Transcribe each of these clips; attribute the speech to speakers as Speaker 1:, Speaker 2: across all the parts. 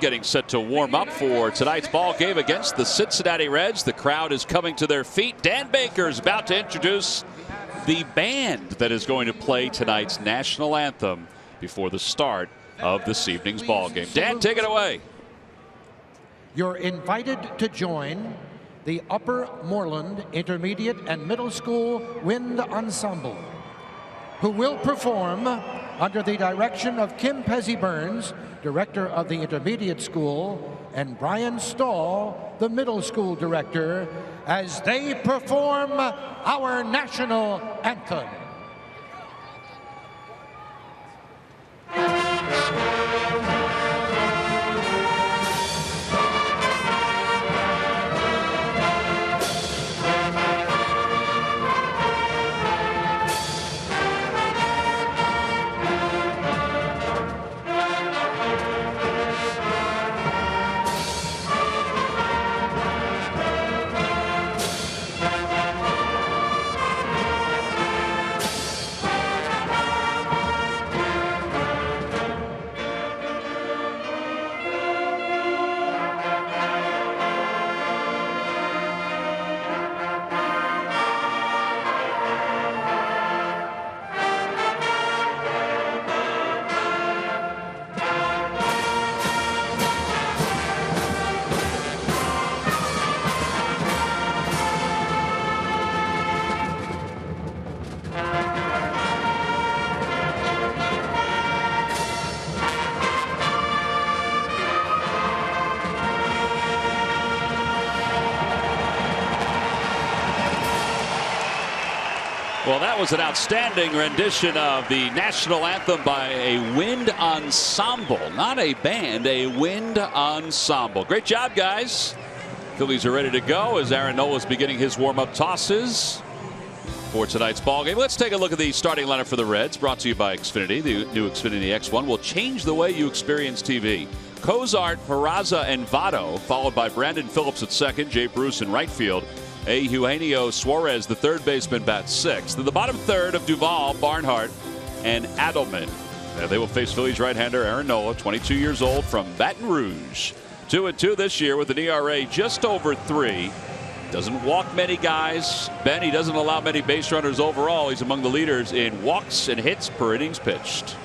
Speaker 1: getting set to warm up for tonight's ball game against the Cincinnati Reds. The crowd is coming to their feet. Dan Baker is about to introduce the band that is going to play tonight's national anthem before the start of this evening's ball game. Dan, take it away.
Speaker 2: You're invited to join the Upper Moreland Intermediate and Middle School Wind Ensemble, who will perform under the direction of Kim Pezzy Burns, director of the Intermediate School, and Brian Stahl, the Middle School director, as they perform our national anthem.
Speaker 1: Well, that was an outstanding rendition of the national anthem by a wind ensemble. Not a band, a wind ensemble. Great job, guys. Phillies are ready to go as Aaron Nola is beginning his warm-up tosses for tonight's ball game. Let's take a look at the starting lineup for the Reds, brought to you by Xfinity. The new Xfinity X1 will change the way you experience TV. Cozart, Peraza, and Votto, followed by Brandon Phillips at second, Jay Bruce in right field. Eugenio Suarez, the third baseman, bats sixth. In the bottom third of Duvall, Barnhart, and Adelman. They will face Phillies right-hander Aaron Nola, 22 years old, from Baton Rouge. 2-2 this year with an ERA just over 3. Doesn't walk many guys. Ben, he doesn't allow many base runners overall. He's among the leaders in walks and hits per innings pitched.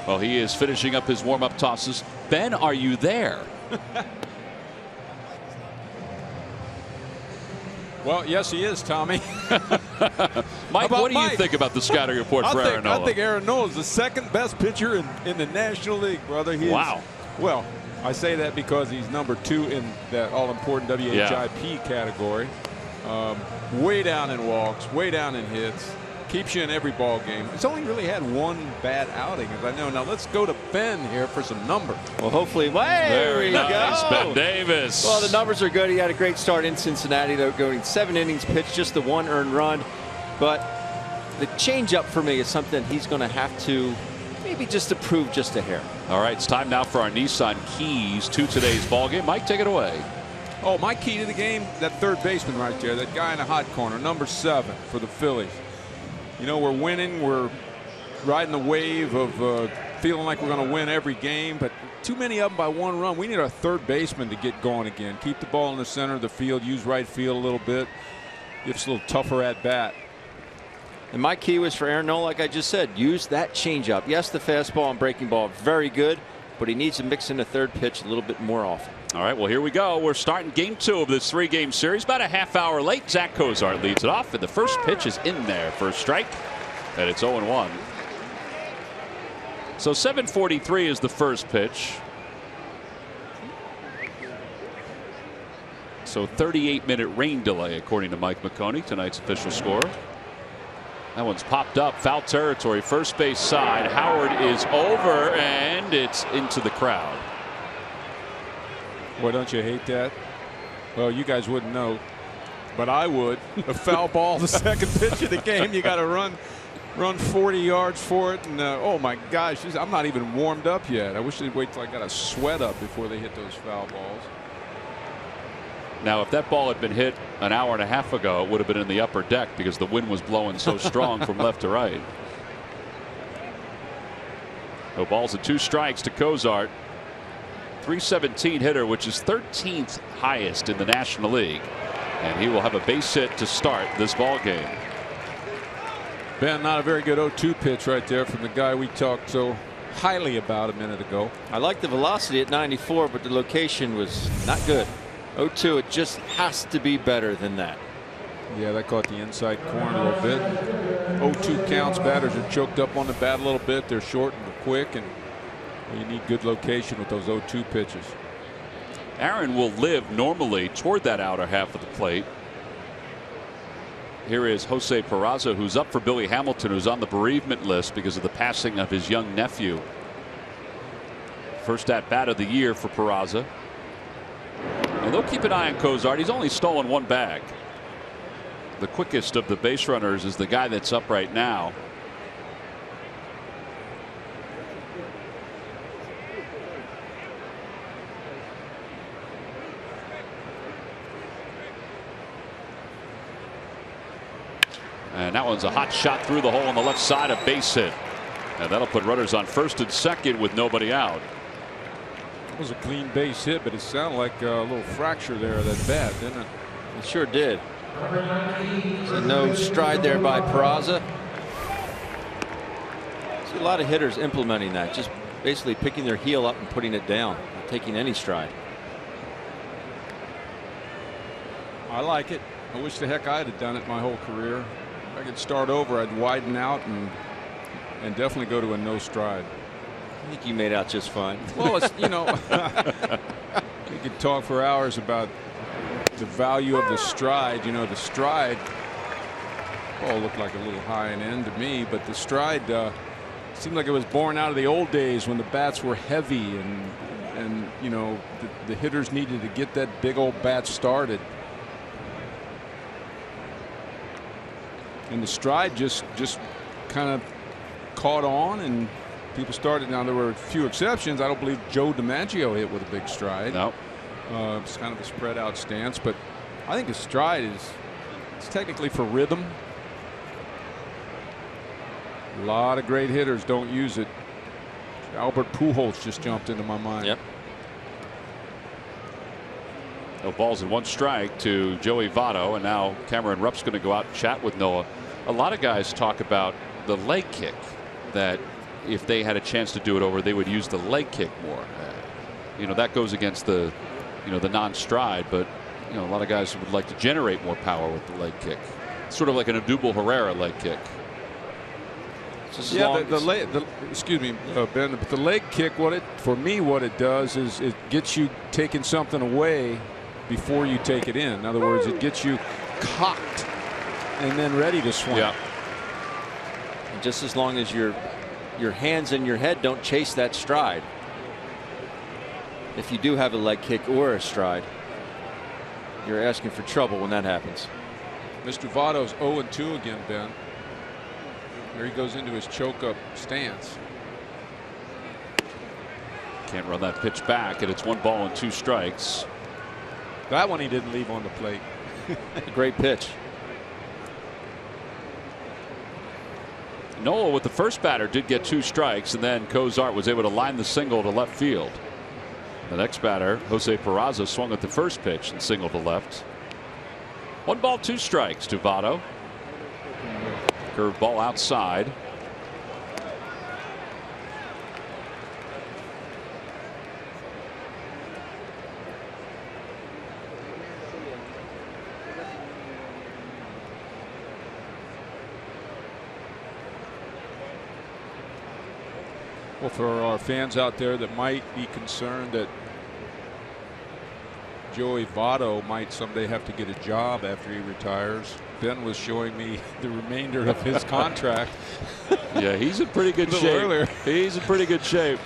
Speaker 1: Well, he is finishing up his warm-up tosses. Ben, are you there?
Speaker 3: Well, yes, he is, Tommy.
Speaker 1: Mike, what do you think about the scouting report for Aaron Nola?
Speaker 3: I think Aaron Nola is the second best pitcher in the National League, brother.
Speaker 1: Wow.
Speaker 3: Well, I say that because he's number 2 in that all-important WHIP category. Way down in walks, way down in hits. Keeps you in every ball game. He's only really had one bad outing, as I know. Now let's go to Ben here for some numbers.
Speaker 4: Well, hopefully,
Speaker 1: very nice, Ben Davis.
Speaker 4: Well, the numbers are good. He had a great start in Cincinnati, though, going 7 innings pitched, just the 1 earned run. But the changeup for me is something he's going to have to maybe just improve just a hair.
Speaker 1: All right, it's time now for our Nissan keys to today's ball game. Mike, take it away.
Speaker 3: Oh, my key to the game, that third baseman right there, that guy in the hot corner, number 7 for the Phillies. You know, we're winning. We're riding the wave of feeling like we're going to win every game, but too many of them by 1 run. We need our third baseman to get going again. Keep the ball in the center of the field. Use right field a little bit. Give us a little tougher at bat.
Speaker 4: And my key was for Aaron Nola, like I just said, use that changeup. Yes, the fastball and breaking ball very good, but he needs to mix in the third pitch a little bit more often.
Speaker 1: All right, well, here we go. We're starting game 2 of this 3-game series. About a half hour late. Zach Cozart leads it off, and the first pitch is in there for a strike, and it's 0-1. So 7:43 is the first pitch. So 38-minute rain delay, according to Mike McConey, tonight's official score. That one's popped up, foul territory, first base side. Howard is over, and it's into the crowd.
Speaker 3: Boy, don't you hate that? Well, you guys wouldn't know, but I would. A foul ball, the second pitch of the game. You got to run 40 yards for it, and oh my gosh, I'm not even warmed up yet. I wish they'd wait till I got a sweat up before they hit those foul balls.
Speaker 1: Now, if that ball had been hit an hour and a half ago, it would have been in the upper deck because the wind was blowing so strong from left to right. No balls and 2 strikes to Cozart. .317 hitter, which is 13th highest in the National League, and he will have a base hit to start this ball game.
Speaker 3: Ben, not a very good 0-2 pitch right there from the guy we talked so highly about a minute ago.
Speaker 4: I like the velocity at 94, but the location was not good. 0-2, it just has to be better than that.
Speaker 3: Yeah, that caught the inside corner a little bit. 0-2 counts. Batters are choked up on the bat a little bit. They're short and they're quick, and you need good location with those 0-2 pitches.
Speaker 1: Aaron will live normally toward that outer half of the plate. Here is Jose Peraza, who's up for Billy Hamilton, who's on the bereavement list because of the passing of his young nephew. First at bat of the year for Peraza. And they'll keep an eye on Cozart. He's only stolen 1 bag. The quickest of the base runners is the guy that's up right now. And that one's a hot shot through the hole on the left side, a base hit. And that'll put runners on first and second with nobody out.
Speaker 3: It was a clean base hit, but it sounded like a little fracture there of that bat, didn't it?
Speaker 4: It sure did. So no stride there by Peraza. See a lot of hitters implementing that, just basically picking their heel up and putting it down, not taking any stride.
Speaker 3: I like it. I wish the heck I'd have done it my whole career. If I could start over, I'd widen out and definitely go to a no stride.
Speaker 4: I think you made out just fine.
Speaker 3: Well, it's, you know, we could talk for hours about the value of the stride. You know, the stride ball looked like a little high and end to me, but the stride seemed like it was born out of the old days when the bats were heavy and you know the hitters needed to get that big old bat started. And the stride just kind of caught on, and people started. Now there were a few exceptions. I don't believe Joe DiMaggio hit with a big stride.
Speaker 1: No.
Speaker 3: It's kind of a spread out stance, but I think a stride it's technically for rhythm. A lot of great hitters don't use it. Albert Pujols just jumped into my mind.
Speaker 4: Yep.
Speaker 1: No balls and 1 strike to Joey Votto, and now Cameron Rupp's going to go out and chat with Noah. A lot of guys talk about the leg kick, that if they had a chance to do it over, they would use the leg kick more. You know, that goes against the non-stride, but you know, a lot of guys would like to generate more power with the leg kick. Sort of like an Odubel Herrera leg kick.
Speaker 3: Yeah, excuse me, Ben, but the leg kick, what it does is it gets you taking something away before you take it in. In other words, it gets you cocked and then ready to swing.
Speaker 1: Yeah.
Speaker 4: And just as long as your hands and your head don't chase that stride. If you do have a leg kick or a stride, you're asking for trouble when that happens.
Speaker 3: Mr. Votto's 0-2 again, Ben. Here he goes into his choke up stance.
Speaker 1: Can't run that pitch back, and it's 1 ball and 2 strikes.
Speaker 3: That one he didn't leave on the plate.
Speaker 4: Great pitch.
Speaker 1: Noah with the first batter did get 2 strikes, and then Cozart was able to line the single to left field. The next batter, Jose Peraza, swung at the first pitch and singled to left. 1 ball 2 strikes to Votto. Curve ball outside.
Speaker 3: Well, for our fans out there that might be concerned that Joey Votto might someday have to get a job after he retires, Ben was showing me the remainder of his contract.
Speaker 1: Yeah, he's in pretty good shape.
Speaker 3: Earlier.
Speaker 1: He's in pretty good shape.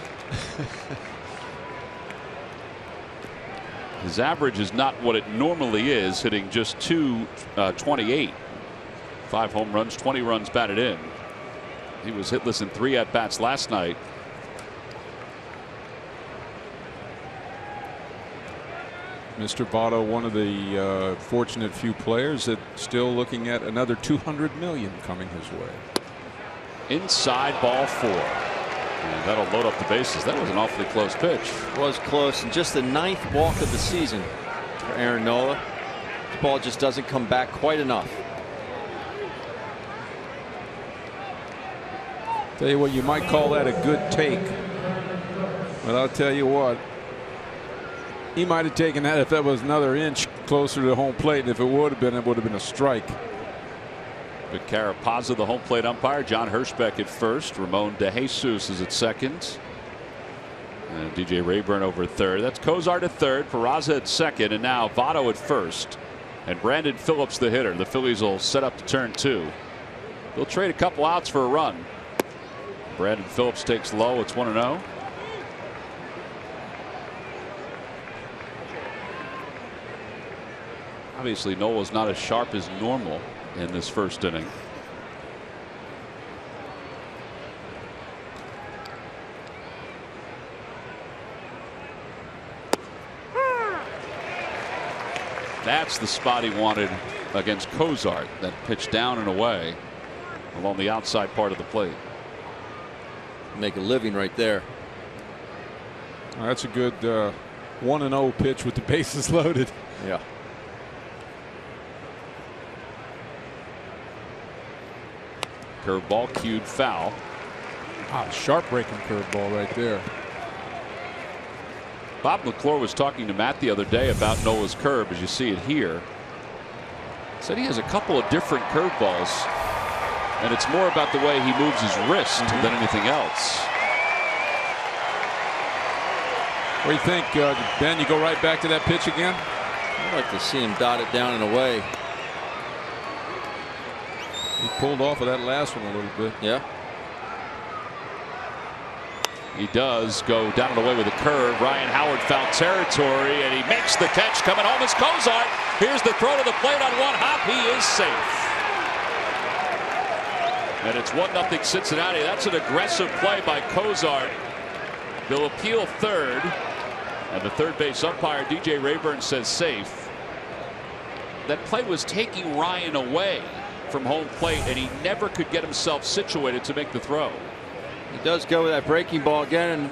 Speaker 1: His average is not what it normally is, hitting just .228. 5 home runs, 20 runs batted in. He was hitless in 3 at-bats last night.
Speaker 3: Mr. Votto, one of the fortunate few players that still looking at another $200 million coming his way.
Speaker 1: Inside, ball 4. And that'll load up the bases. That was an awfully close pitch.
Speaker 4: It was close, and just the 9th walk of the season for Aaron Nola. The ball just doesn't come back quite enough.
Speaker 3: Tell you what, you might call that a good take, but I'll tell you what, he might have taken that if that was another inch closer to home plate, and if it would have been a strike.
Speaker 1: Vic Carapazza, the home plate umpire. John Hirschbeck at first. Ramon DeJesus is at second. And DJ Rayburn over at third. That's Cozart at third, Peraza at second, and now Votto at first. And Brandon Phillips the hitter. The Phillies will set up to turn 2. They'll trade a couple outs for a run. Brandon Phillips takes low. It's 1-0. Obviously, Nola's not as sharp as normal in this first inning. That's the spot he wanted against Cozart. That pitch down and away along the outside part of the plate.
Speaker 4: Make a living right there.
Speaker 3: That's a good 1-0 pitch with the bases loaded.
Speaker 4: Yeah.
Speaker 1: Curveball cued foul.
Speaker 3: Sharp breaking curveball right there.
Speaker 1: Bob McClure was talking to Matt the other day about Nola's curve, as you see it here. Said he has a couple of different curveballs, and it's more about the way he moves his wrist than anything else.
Speaker 3: What do you think, Ben? You go right back to that pitch again?
Speaker 4: I'd like to see him dot it down and away.
Speaker 3: He pulled off of that last one a little bit.
Speaker 4: Yeah.
Speaker 1: He does go down and away with a curve. Ryan Howard found territory, and he makes the catch. Coming home is Cozart. Here's the throw to the plate on one hop. He is safe. And it's 1-0 Cincinnati. That's an aggressive play by Cozart. They'll appeal third, and the third base umpire DJ Rayburn says safe. That play was taking Ryan away from home plate, and he never could get himself situated to make the throw.
Speaker 4: He does go with that breaking ball again,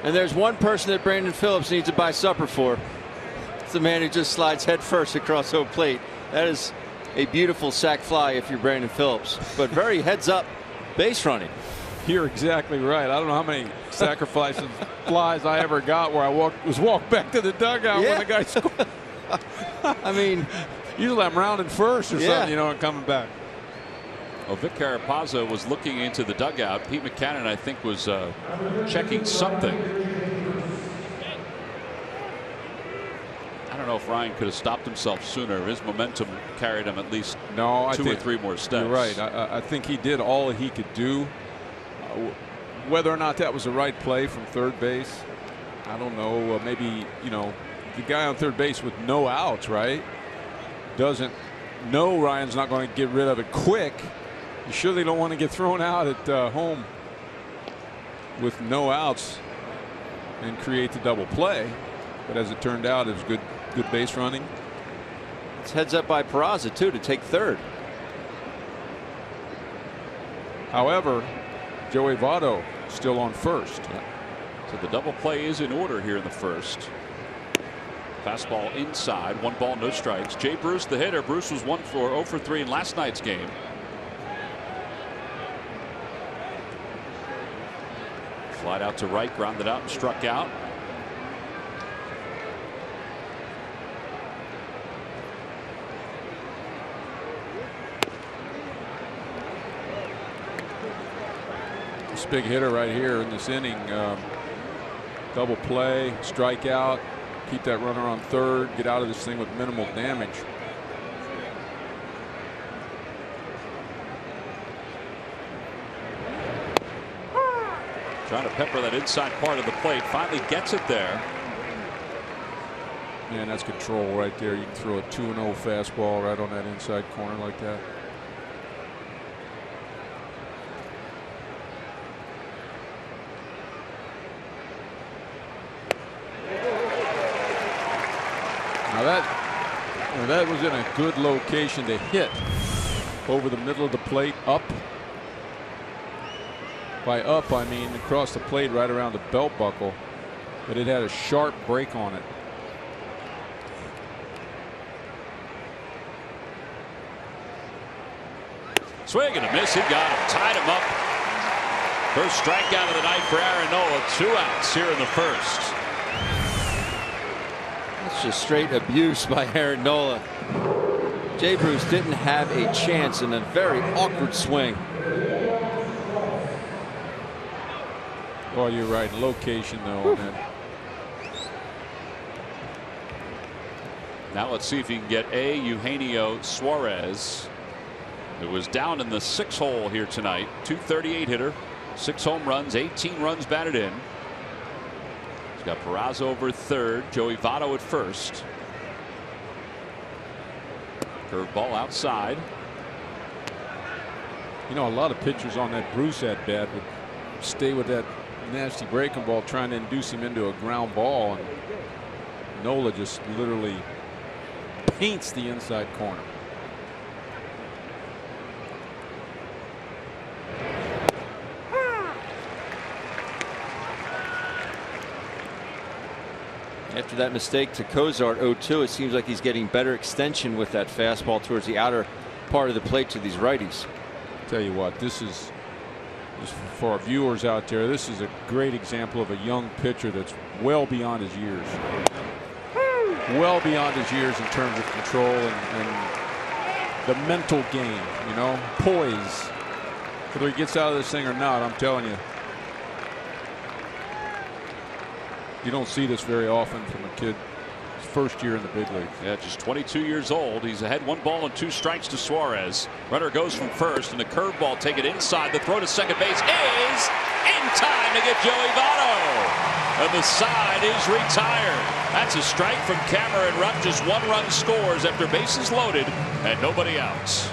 Speaker 4: and there's one person that Brandon Phillips needs to buy supper for. It's the man who just slides head first across home plate. That is a beautiful sac fly if you're Brandon Phillips, but very heads up base running.
Speaker 3: You're exactly right. I don't know how many sacrifices flies I ever got where I walked back to the dugout when the guy scored.
Speaker 4: I mean,
Speaker 3: usually I'm rounding first or something, you know, and coming back.
Speaker 1: Well, Vic Carapazza was looking into the dugout. Pete Mackanin, I think, was checking something. I don't know if Ryan could have stopped himself sooner. His momentum carried him at least two or three more steps.
Speaker 3: You're right. I think he did all he could do. Whether or not that was the right play from third base, I don't know. Maybe, you know, the guy on third base with no outs, right, doesn't know Ryan's not going to get rid of it quick. You surely don't want to get thrown out at home with no outs and create the double play. But as it turned out, it was good base running.
Speaker 4: It's heads up by Peraza too to take third.
Speaker 3: However, Joey Votto still on first.
Speaker 1: So the double play is in order here in the first. Fastball inside, 1 ball, no strikes. Jay Bruce, the hitter. Bruce was 0 for 3 in last night's game. Slide out to right, grounded out and struck out.
Speaker 3: This big hitter right here in this inning. Double play, strikeout, keep that runner on third, get out of this thing with minimal damage.
Speaker 1: Trying to pepper that inside part of the plate. Finally gets it there.
Speaker 3: Man, that's control right there. You can throw a 2-0 fastball right on that inside corner like that. Now that was in a good location to hit over the middle of the plate, up. By up, I mean across the plate right around the belt buckle, but it had a sharp break on it.
Speaker 1: Swing and a miss. He got him, tied him up. First strikeout of the night for Aaron Nola. 2 outs here in the first.
Speaker 4: That's just straight abuse by Aaron Nola. Jay Bruce didn't have a chance in a very awkward swing.
Speaker 3: Oh, you're right. Location, though. On that.
Speaker 1: Now let's see if he can get Eugenio Suarez, who was down in the 6 hole here tonight. .238 hitter, 6 home runs, 18 runs batted in. He's got Peraza over third, Joey Votto at first. Curveball outside.
Speaker 3: You know, a lot of pitchers on that Bruce at bat would stay with that nasty breaking ball, trying to induce him into a ground ball, and Nola just literally paints the inside corner.
Speaker 4: After that mistake to Cozart 0-2, it seems like he's getting better extension with that fastball towards the outer part of the plate to these righties.
Speaker 3: Tell you what, this is just for our viewers out there. This is a great example of a young pitcher that's well beyond his years. Well beyond his years in terms of control and the mental game, you know, poise. Whether he gets out of this thing or not, I'm telling you, you don't see this very often from a kid his first year in the big leagues.
Speaker 1: Yeah, just 22 years old. He's ahead 1 ball and 2 strikes to Suarez. Runner goes from first, and the curveball take it inside. The throw to second base is in time to get Joey Votto. And the side is retired. That's a strike from Cameron Rupp. Just 1 run scores after bases loaded and nobody out.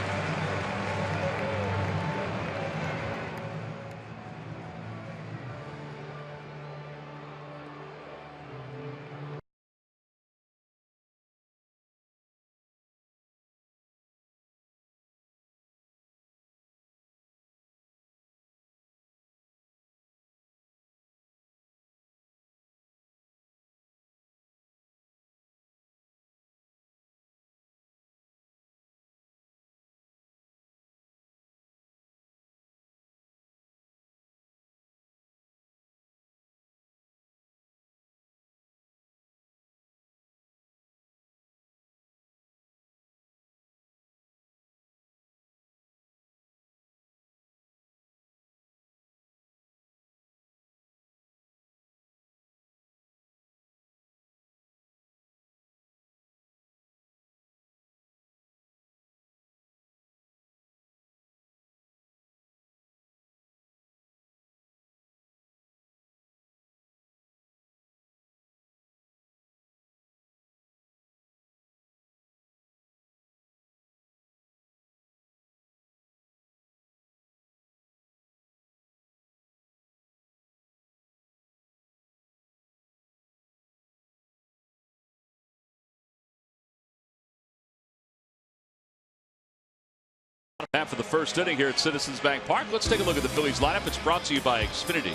Speaker 1: Half of the first inning here at Citizens Bank Park. Let's take a look at the Phillies lineup. It's brought to you by Xfinity.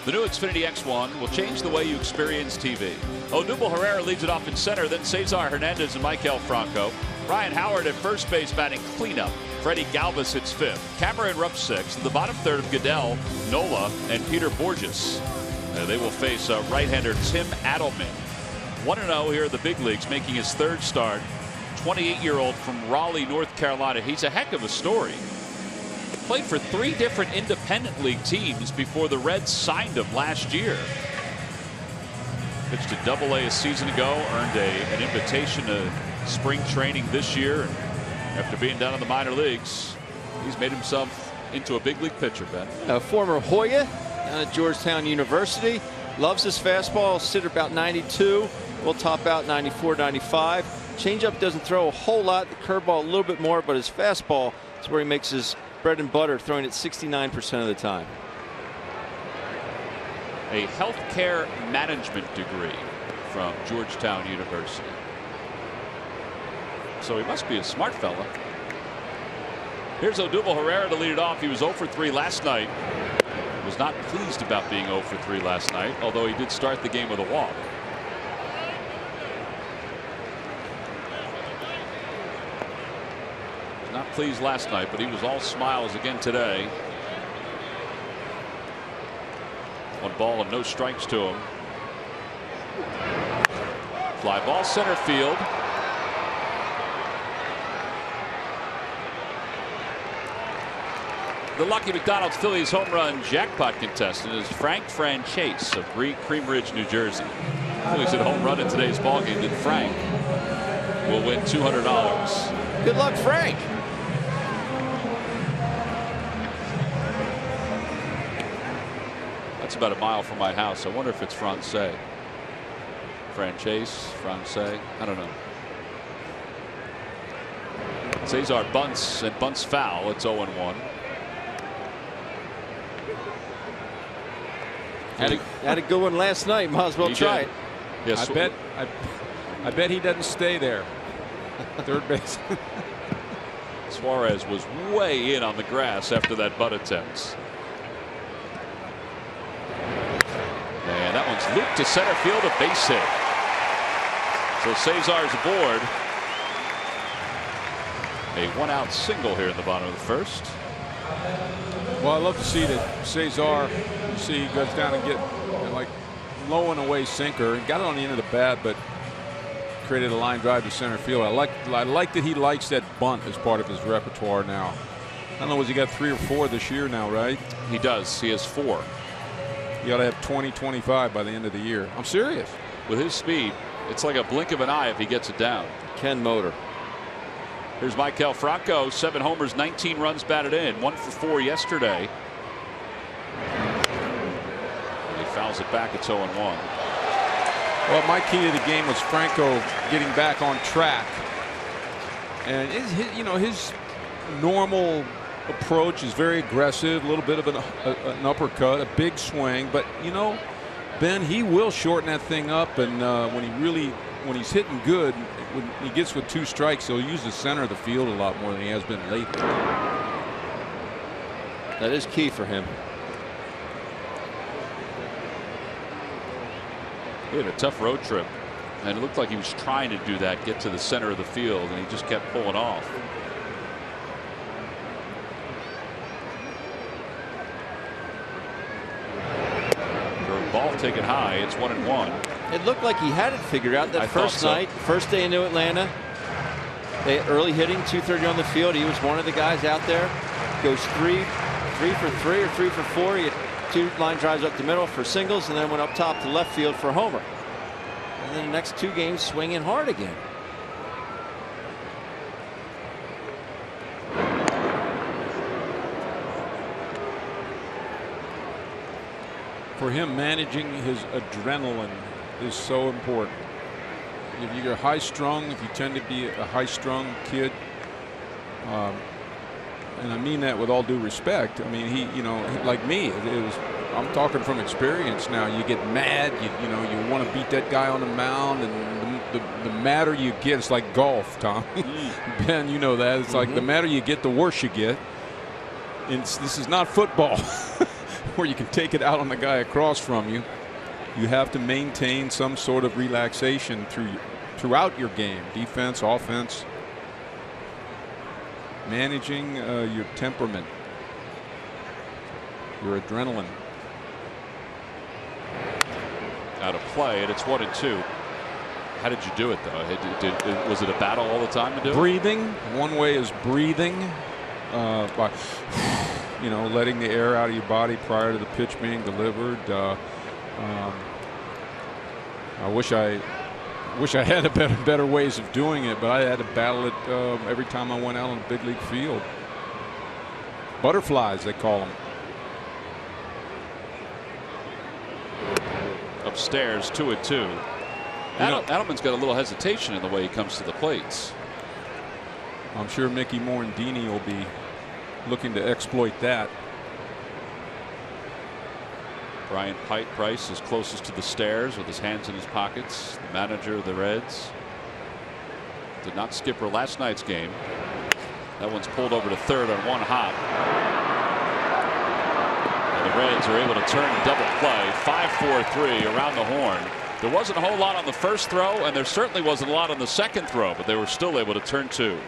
Speaker 1: The new Xfinity X1 will change the way you experience TV. Odubel Herrera leads it off in center, then Cesar Hernandez and Maikel Franco. Ryan Howard at first base batting cleanup. Freddie Galvis hits fifth. Cameron Rupp sixth. In the bottom third of Goodell, Nola, and Peter Borges. They will face right-hander Tim Adelman. 1-0 here in the big leagues, making his third start. 28-year-old from Raleigh, North Carolina. He's a heck of a story. Played for 3 different independent league teams before the Reds signed him last year. Pitched to Double-A a season ago, earned an invitation to spring training this year. And after being down in the minor leagues, he's made himself into a big league pitcher, Ben.
Speaker 4: A former Hoya down at Georgetown University. Loves his fastball, sit about 92. Will top out 94, 95. Changeup doesn't throw a whole lot. The curveball a little bit more, but his fastball is where he makes his bread and butter, throwing it 69% of the time.
Speaker 1: A healthcare management degree from Georgetown University. So he must be a smart fella. Here's Odubel Herrera to lead it off. He was 0 for 3 last night. Was was not pleased about being 0 for 3 last night, although he did start the game with a walk. Not pleased last night, but he was all smiles again today. 1 ball and no strikes to him. Fly ball center field. The Lucky McDonald's Phillies home run jackpot contestant is Frank Franchase of Cream Ridge, New Jersey. Phillies hit a home run in today's ballgame. Then Frank will win $200.
Speaker 4: Good luck, Frank.
Speaker 1: That's about a mile from my house. I wonder if it's Franchase. I don't know. Cesar bunts and bunts foul. It's 0-1.
Speaker 4: Had a good one last night. Might as well try it.
Speaker 1: Yes.
Speaker 3: I bet he doesn't stay there. Third base.
Speaker 1: Suarez was way in on the grass after that butt attempt. And that one's looped to center field, a base hit. So Cesar's aboard. A 1-out single here in the bottom of the first.
Speaker 3: Well, I love to see that Cesar, you see, he goes down and get like low and away sinker and got it on the end of the bat, but created a line drive to center field. I like that he likes that bunt as part of his repertoire now. I don't know, has he got 3 or 4 this year now, right?
Speaker 1: He does. He has 4.
Speaker 3: He ought to have 20, 25 by the end of the year. I'm serious.
Speaker 1: With his speed, it's like a blink of an eye if he gets it down.
Speaker 4: Ken Motor.
Speaker 1: Here's Maikel Franco, 7 homers, 19 runs batted in, 1 for 4 yesterday. And he fouls it back. It's 0-1.
Speaker 3: Well, my key to the game was Franco getting back on track, and his normal approach is very aggressive, a little bit of an uppercut, a big swing, but Ben, he will shorten that thing up, and when he's hitting good, when he gets with 2 strikes, he'll use the center of the field a lot more than he has been lately.
Speaker 4: That is key for him.
Speaker 1: He had a tough road trip, and it looked like he was trying to do that, get to the center of the field, and he just kept pulling off. Ball taken high. It's 1-1.
Speaker 4: It looked like he had it figured out that first night, first day into Atlanta. They early hitting, 230 on the field. He was one of the guys out there. Goes 3 for 3 or 3 for 4. He had 2 line drives up the middle for singles, and then went up top to left field for a homer. And then the next 2 games swinging hard again.
Speaker 3: For him, managing his adrenaline is so important. If you're high strung, if you tend to be a high strung kid, and I mean that with all due respect. I mean, he like me, I'm talking from experience now. You get mad, you want to beat that guy on the mound, and the madder you get, it's like golf, Tom. Ben, you know that. It's like the madder you get, the worse you get. And this is not football. Where you can take it out on the guy across from you. You have to maintain some sort of relaxation throughout your game, defense, offense, managing your temperament, your adrenaline.
Speaker 1: Out of play, and it's 1-2. How did you do it, though? Was it a battle all the time to do it?
Speaker 3: Breathing. One way is breathing by letting the air out of your body prior to the pitch being delivered. I wish I had better ways of doing it, but I had to battle it every time I went out on the big league field. Butterflies, they call them.
Speaker 1: Upstairs, 2-2. Adelman's got a little hesitation in the way he comes to the plates.
Speaker 3: I'm sure Mickey Morandini will be looking to exploit that.
Speaker 1: Brian Price is closest to the stairs with his hands in his pockets. The manager of the Reds did not skipper last night's game. That one's pulled over to third on 1 hop. And the Reds are able to turn and double play. 5-4-3 around the horn. There wasn't a whole lot on the first throw, and there certainly wasn't a lot on the second throw, but they were still able to turn 2.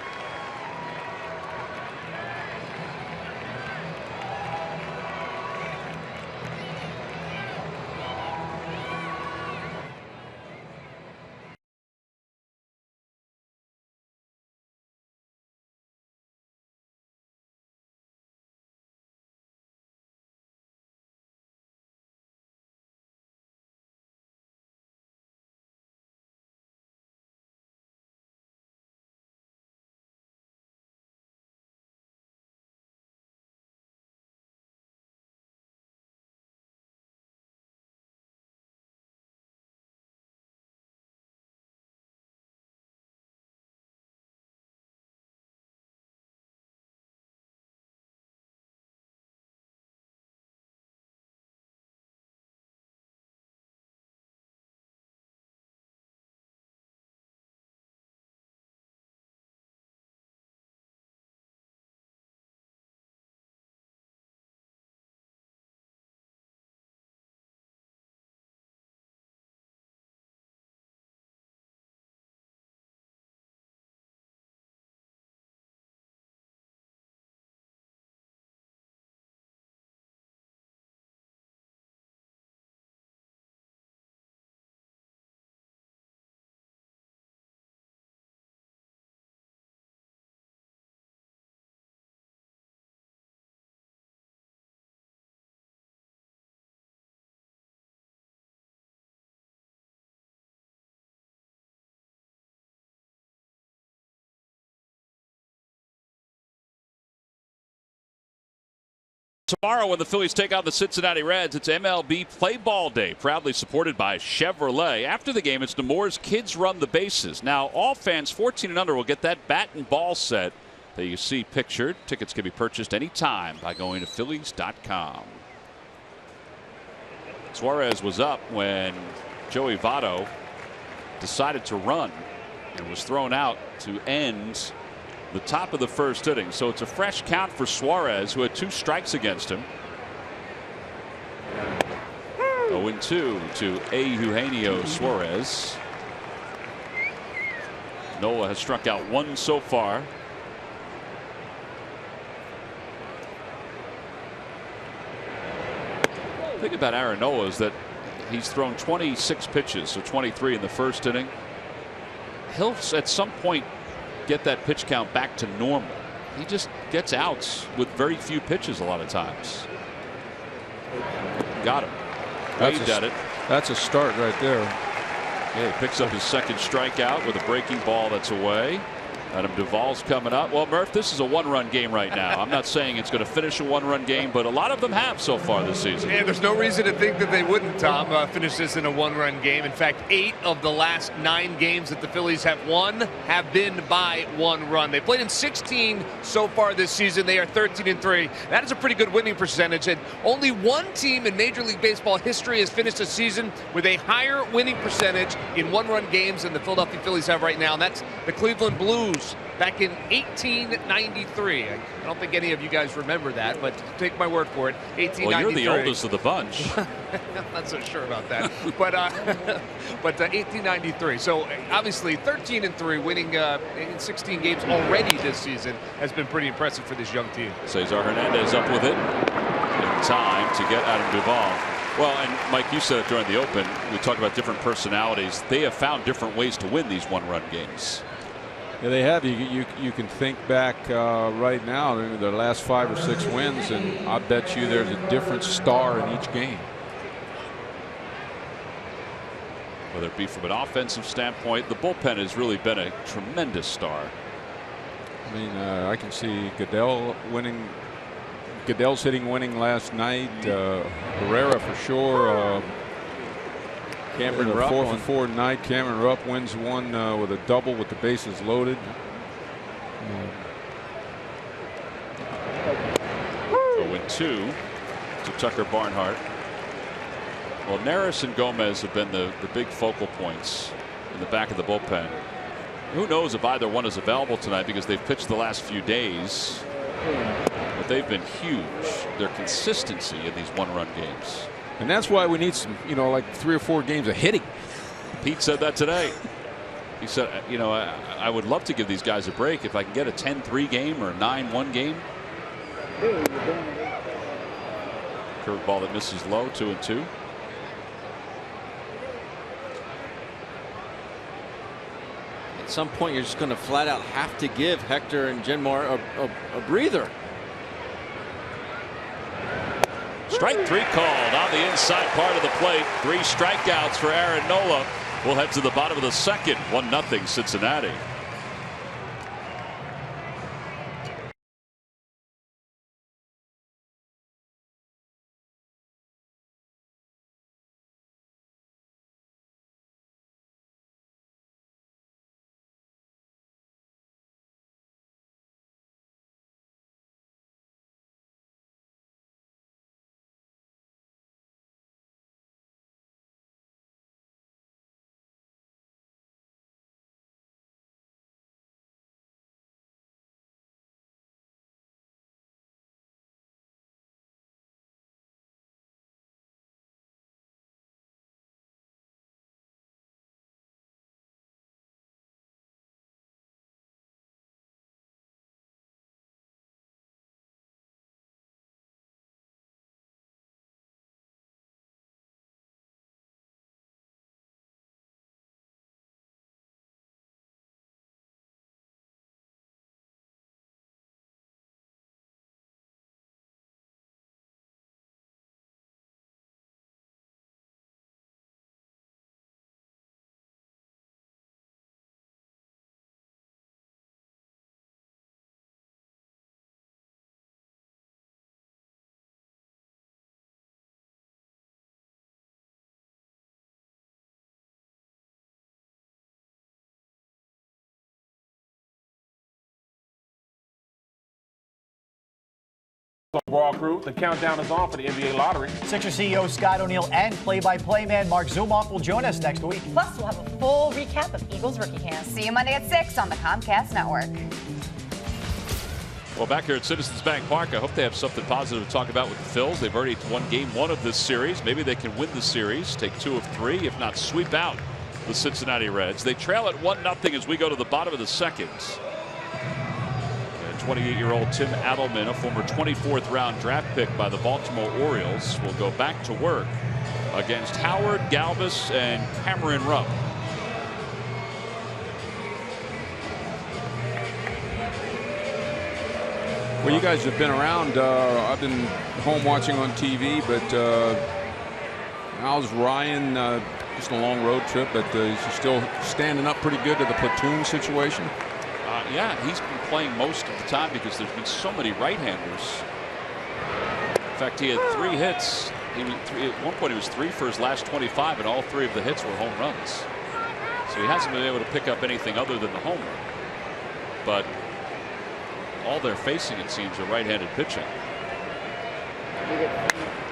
Speaker 1: Tomorrow when the Phillies take on the Cincinnati Reds, it's MLB Play Ball Day, proudly supported by Chevrolet. After the game, it's Nemours Kids Run the Bases. Now, all fans 14 and under will get that bat and ball set that you see pictured. Tickets can be purchased anytime by going to Phillies.com. Suarez was up when Joey Votto decided to run and was thrown out to end the top of the first inning. So it's a fresh count for Suarez, who had 2 strikes against him. 0-2 to Eugenio Suarez. Nola has struck out 1 so far. The thing about Aaron Nola is that he's thrown 26 pitches, so 23 in the first inning. He'll at some point get that pitch count back to normal. He just gets outs with very few pitches a lot of times. Got him.
Speaker 3: That's a start right there.
Speaker 1: Yeah, he picks up his second strikeout with a breaking ball that's away. Adam Duvall's coming up. Well, Murph, this is a 1-run game right now. I'm not saying it's going to finish a 1-run game, but a lot of them have so far this season.
Speaker 5: Yeah, there's no reason to think that they wouldn't, Tom, finish this in a 1-run game. In fact, 8 of the last 9 games that the Phillies have won have been by 1 run. They played in 16 so far this season. They are 13-3. That is a pretty good winning percentage, and only 1 team in Major League Baseball history has finished a season with a higher winning percentage in 1-run games than the Philadelphia Phillies have right now, and that's the Cleveland Blues back in 1893. I don't think any of you guys remember that, but take my word for it. 1893.
Speaker 1: Well, you're the oldest of the bunch.
Speaker 5: I'm not so sure about that, but 1893. So obviously 13-3, winning in 16 games already this season has been pretty impressive for this young team.
Speaker 1: Cesar Hernandez up with it in time to get Adam Duvall. Well, and Mike, you said it during the open. We talked about different personalities. They have found different ways to win these 1-run games.
Speaker 3: Yeah, they have. You can think back right now, their last 5 or 6 wins, and I bet you there's a different star in each game.
Speaker 1: Whether it be from an offensive standpoint, the bullpen has really been a tremendous star.
Speaker 3: I mean, I can see Goodell winning. Goodell's hitting winning last night. Herrera for sure.
Speaker 4: Cameron Rupp
Speaker 3: 4-for-4 night. Cameron Rupp wins one with a double with the bases loaded.
Speaker 1: 0-2 to Tucker Barnhart. Well, Neris and Gomez have been the big focal points in the back of the bullpen. Who knows if either one is available tonight because they've pitched the last few days. but they've been huge. Their consistency in these one-run games.
Speaker 3: And that's why we need some, like 3 or 4 games of hitting.
Speaker 1: Pete said that today. He said, I would love to give these guys a break if I can get a 10-3 game or a 9-1 game. Curveball that misses low, 2-2.
Speaker 4: At some point, you're just going to flat out have to give Hector and Genmar a breather.
Speaker 1: Strike 3 called on the inside part of the plate. 3 strikeouts for Aaron Nola. We'll head to the bottom of the second. 1-0 Cincinnati.
Speaker 6: Ball crew, the countdown is on for the NBA lottery.
Speaker 7: Sixers CEO Scott O'Neal and play-by-play man Mark Zumoff will join us next week.
Speaker 8: Plus, we'll have a full recap of Eagles rookie camp. See you Monday at 6 on the Comcast Network.
Speaker 1: Well, back here at Citizens Bank Park, I hope they have something positive to talk about with the Phils. They've already won game 1 of this series. Maybe they can win the series, take 2 of 3, if not sweep out the Cincinnati Reds. They trail at 1-0 as we go to the bottom of the second. 28-year-old Tim Adelman, a former 24th round draft pick by the Baltimore Orioles, will go back to work against Howard Galvis and Cameron Rupp.
Speaker 3: Well, you guys have been around. I've been home watching on TV, but how's Ryan? Just a long road trip, but he's still standing up pretty good to the platoon situation.
Speaker 1: Yeah, he's been playing most of the time because there's been so many right-handers. In fact, he had 3 hits. At one point, he was 3 for his last 25, and all 3 of the hits were home runs. So he hasn't been able to pick up anything other than the home run. But all they're facing, it seems, are right-handed pitching.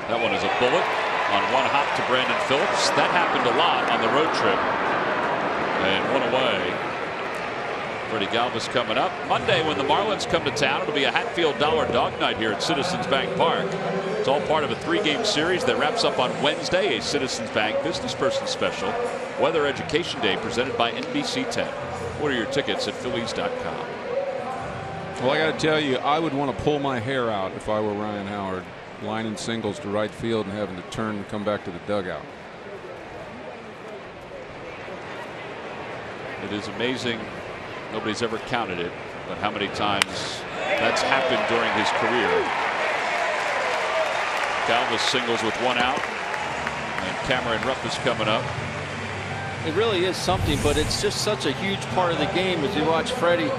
Speaker 1: That one is a bullet on one hop to Brandon Phillips. That happened a lot on the road trip. And 1 away. Freddie Galvis coming up Monday when the Marlins come to town. It'll be a Hatfield Dollar Dog Night here at Citizens Bank Park. It's all part of a 3-game series that wraps up on Wednesday, a Citizens Bank Business Person Special Weather Education Day presented by NBC 10. Order your tickets at Phillies.com.
Speaker 3: Well, I got to tell you, I would want to pull my hair out if I were Ryan Howard, lining singles to right field and having to turn and come back to the dugout.
Speaker 1: It is amazing. Nobody's ever counted it, but how many times that's happened during his career. Galvis singles with 1 out, and Cameron Rupp is coming up.
Speaker 4: It really is something, but it's just such a huge part of the game as you watch Freddie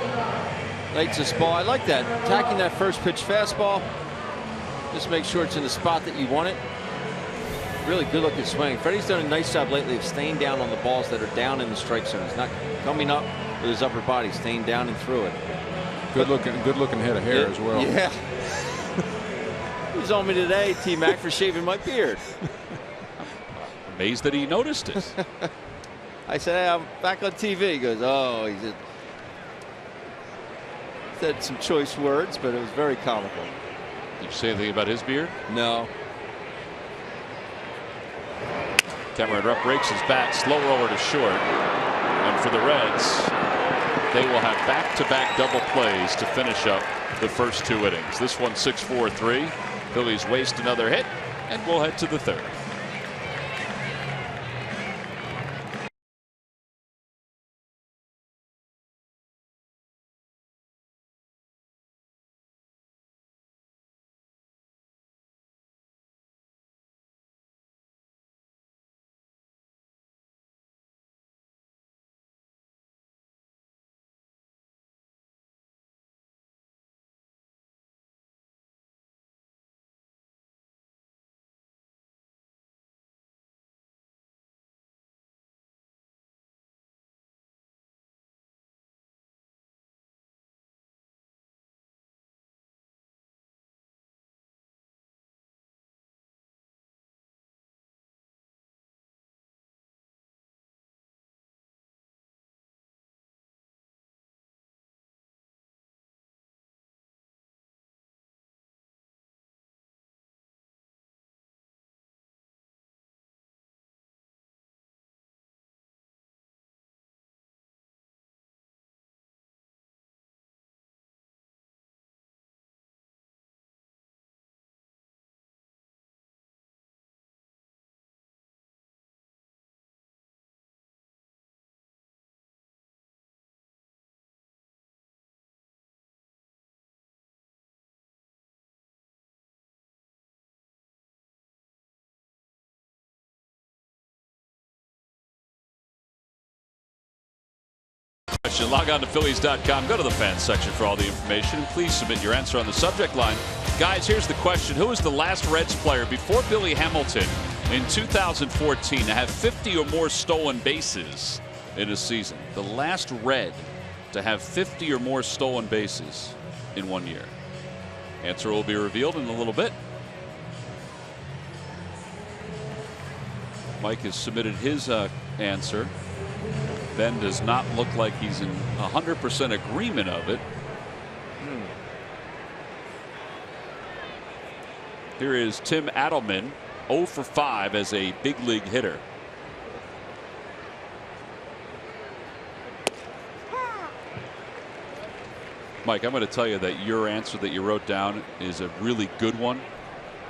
Speaker 4: lights this ball. I like that, attacking that first pitch fastball. Just make sure it's in the spot that you want it. Really good looking swing. Freddie's done a nice job lately of staying down on the balls that are down in the strike zone. He's not coming up with his upper body, staying down and through it.
Speaker 3: Good looking head of hair as well.
Speaker 4: Yeah. He's on me today, T-Mac, for shaving my beard.
Speaker 1: Amazed that he noticed it.
Speaker 4: I said, hey, I'm back on TV. He goes, oh, he said some choice words, but it was very comical.
Speaker 1: Did you say anything about his beard?
Speaker 4: No.
Speaker 1: Cameron Rupp breaks his bat, slow roller to short. And for the Reds, they will have back-to-back double plays to finish up the first 2 innings. This one 6-4-3. Phillies waste another hit, and we'll head to the third. Log on to Phillies.com. Go to the fans section for all the information. Please submit your answer on the subject line. Guys, here's the question. Who was the last Reds player before Billy Hamilton in 2014 to have 50 or more stolen bases in a season? The last Red to have 50 or more stolen bases in 1 year. Answer will be revealed in a little bit. Mike has submitted his answer. Ben does not look like he's in 100% agreement of it. Here is Tim Adelman, 0 for 5 as a big league hitter. Mike, I'm going to tell you that your answer that you wrote down is a really good one,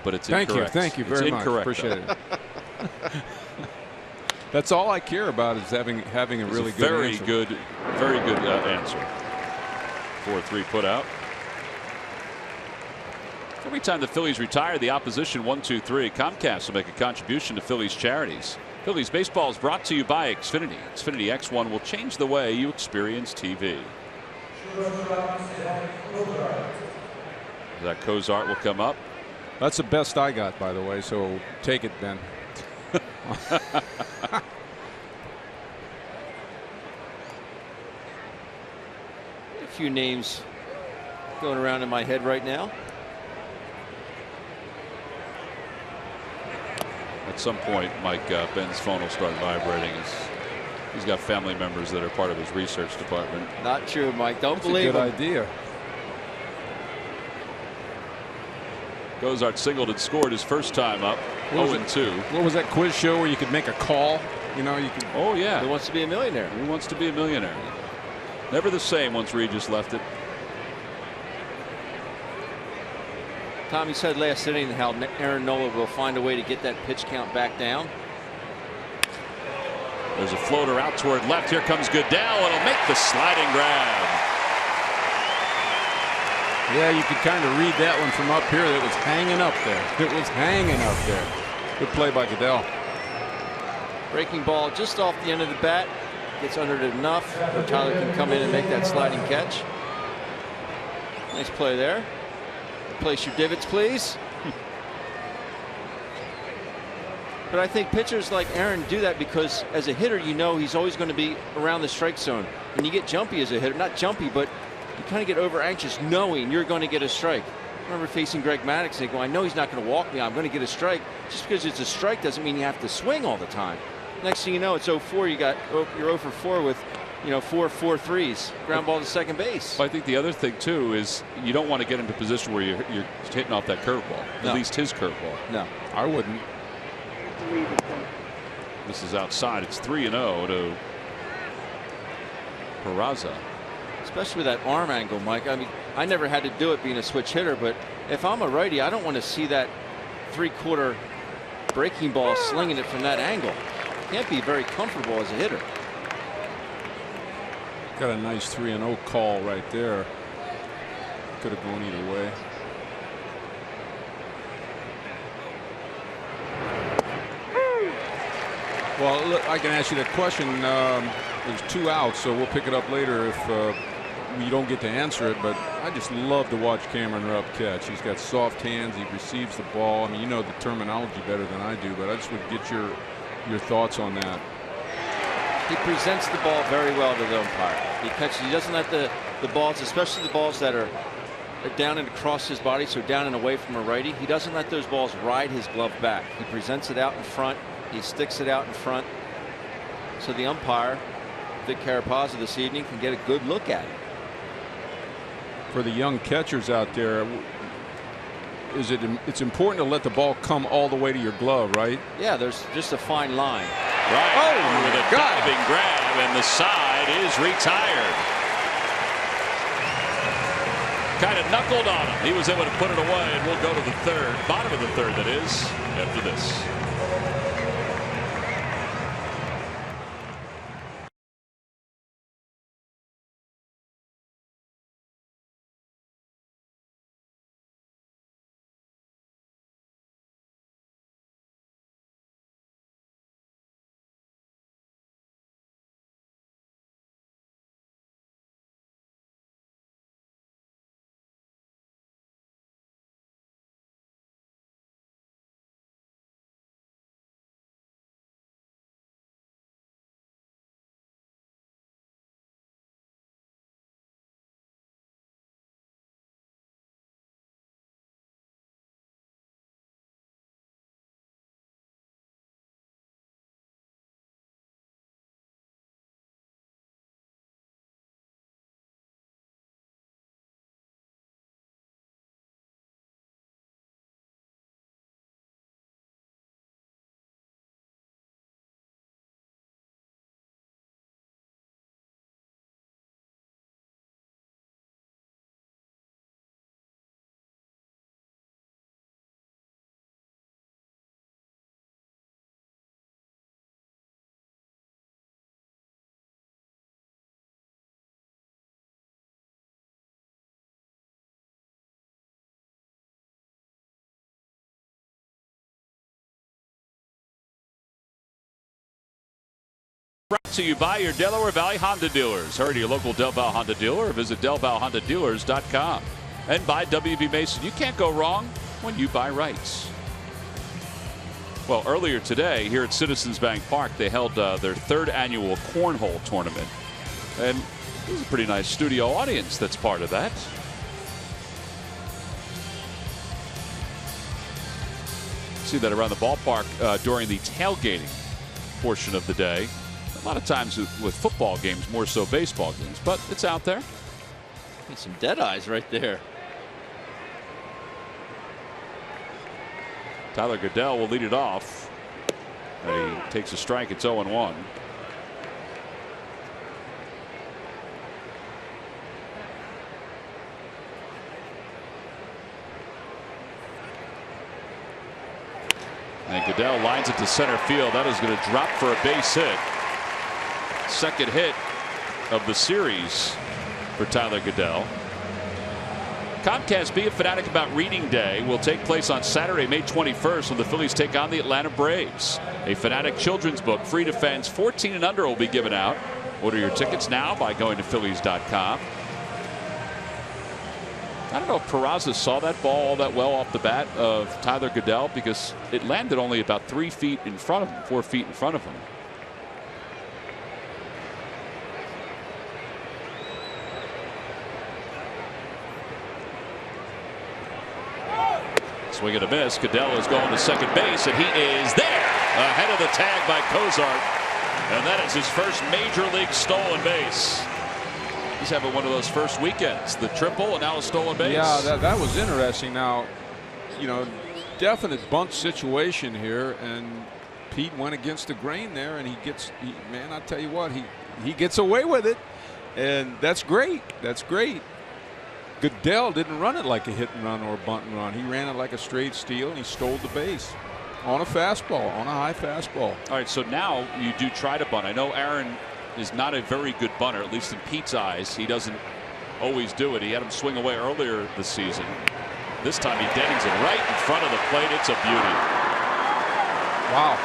Speaker 1: but it's incorrect.
Speaker 3: Thank you very much. Appreciate it. That's all I care about is having a really good answer. Very good answer.
Speaker 1: 4-3 put out. Every time the Phillies retire the opposition 1-2-3, Comcast will make a contribution to Phillies charities. Phillies baseball is brought to you by Xfinity. Xfinity X1 will change the way you experience TV. That Cozart will come up.
Speaker 3: That's the best I got, by the way, so take it, Ben.
Speaker 4: A few names going around in my head right now.
Speaker 1: At some point, Mike, Ben's phone will start vibrating. He's got family members that are part of his research department.
Speaker 4: Not true, Mike. Don't
Speaker 3: That's
Speaker 4: believe
Speaker 3: a good
Speaker 4: him.
Speaker 3: idea.
Speaker 1: Cozart singled and scored his first time up. 0-2.
Speaker 3: What was that quiz show where you could make a call? You know, you could.
Speaker 1: Oh yeah.
Speaker 4: Who wants to be a millionaire?
Speaker 1: Who wants to be a millionaire? Never the same once Regis left it.
Speaker 4: Tommy said last inning how Aaron Nola will find a way to get that pitch count back down.
Speaker 1: There's a floater out toward left. Here comes Goodell. It'll make the sliding grab.
Speaker 3: Yeah, you could kind of read that one from up here. It was hanging up there. It was hanging up there. Good play by Goodell.
Speaker 4: Breaking ball just off the end of the bat. Gets under it enough where Tyler can come in and make that sliding catch. Nice play there. Place your divots, please. But I think pitchers like Aaron do that because as a hitter, you know he's always going to be around the strike zone. And you get jumpy as a hitter. Not jumpy, but you kind of get over anxious knowing you're going to get a strike. I remember facing Greg Maddux and go, I know he's not going to walk me. I'm going to get a strike. Just because it's a strike doesn't mean you have to swing all the time. Next thing you know, it's 0-4. You're 0 for 4 with 4 threes, ground ball to second base.
Speaker 1: I think the other thing too is you don't want to get into a position where you're hitting off that curveball.
Speaker 4: No.
Speaker 1: At least his curveball.
Speaker 4: No,
Speaker 3: I wouldn't.
Speaker 1: This is outside. It's 3-0 to Peraza.
Speaker 4: especially with that arm angle, Mike. I mean, I never had to do it being a switch hitter, but if I'm a righty, I don't want to see that 3/4 breaking ball slinging it from that angle. Can't be very comfortable as a hitter.
Speaker 3: Got a nice 3-0 call right there. Could have gone either way. Well, look, I can ask you that question. There's 2 outs, so we'll pick it up later if you don't get to answer it. But I just love to watch Cameron Rupp catch. He's got soft hands. He receives the ball. I mean, you know the terminology better than I do, but I just would get your thoughts on that.
Speaker 4: He presents the ball very well to the umpire. He catches. He doesn't let the balls, especially the balls that are down and across his body, so down and away from a righty. He doesn't let those balls ride his glove back. He presents it out in front. He sticks it out in front, so the umpire, Vic Carapazza, this evening can get a good look at it.
Speaker 3: For the young catchers out there, it's important to let the ball come all the way to your glove, right?
Speaker 4: Yeah, there's just a fine line.
Speaker 1: Right.
Speaker 3: Oh,
Speaker 1: with a diving grab, and the side is retired. Kind of knuckled on him. He was able to put it away, and we'll go to the third, bottom of the third, that is, after this. Brought to you by your Delaware Valley Honda dealers. Hurry to your local Del Val Honda dealer or visit DelValHondaDealers.com. And by W.B. Mason. You can't go wrong when you buy rights. Well, earlier today here at Citizens Bank Park, they held their 3rd annual cornhole tournament. And there's a pretty nice studio audience that's part of that. See that around the ballpark during the tailgating portion of the day. A lot of times with football games, more so baseball games, but it's out there.
Speaker 4: Some dead eyes right there.
Speaker 1: Tyler Goodell will lead it off. And he takes a strike. It's 0-1. And Goodell lines it to center field. That is going to drop for a base hit. Second hit of the series for Tyler Goodell. Comcast Be a Fanatic About Reading Day will take place on Saturday, May 21st, when the Phillies take on the Atlanta Braves. A Fanatic children's book free to fans 14 and under will be given out. Order your tickets now by going to Phillies.com. I don't know if Peraza saw that ball all that well off the bat of Tyler Goodell, because it landed only about 3 feet in front of him, 4 feet in front of him. Swing and a miss. Goodell is going to second base, and he is there ahead of the tag by Cozart. And that is his first major league stolen base. He's having one of those first weekends, the triple and now a stolen base.
Speaker 3: Yeah, that was interesting. Now, you know, definite bunt situation here, and Pete went against the grain there, and man, I tell you what, he gets away with it, and that's great. That's great. Goodell didn't run it like a hit and run or a bunt and run. He ran it like a straight steal, and he stole the base on a fastball, on a high fastball.
Speaker 1: All right, so now you do try to bunt. I know Aaron is not a very good bunter, at least in Pete's eyes. He doesn't always do it. He had him swing away earlier this season. This time he deadens it right in front of the plate. It's a beauty.
Speaker 3: Wow.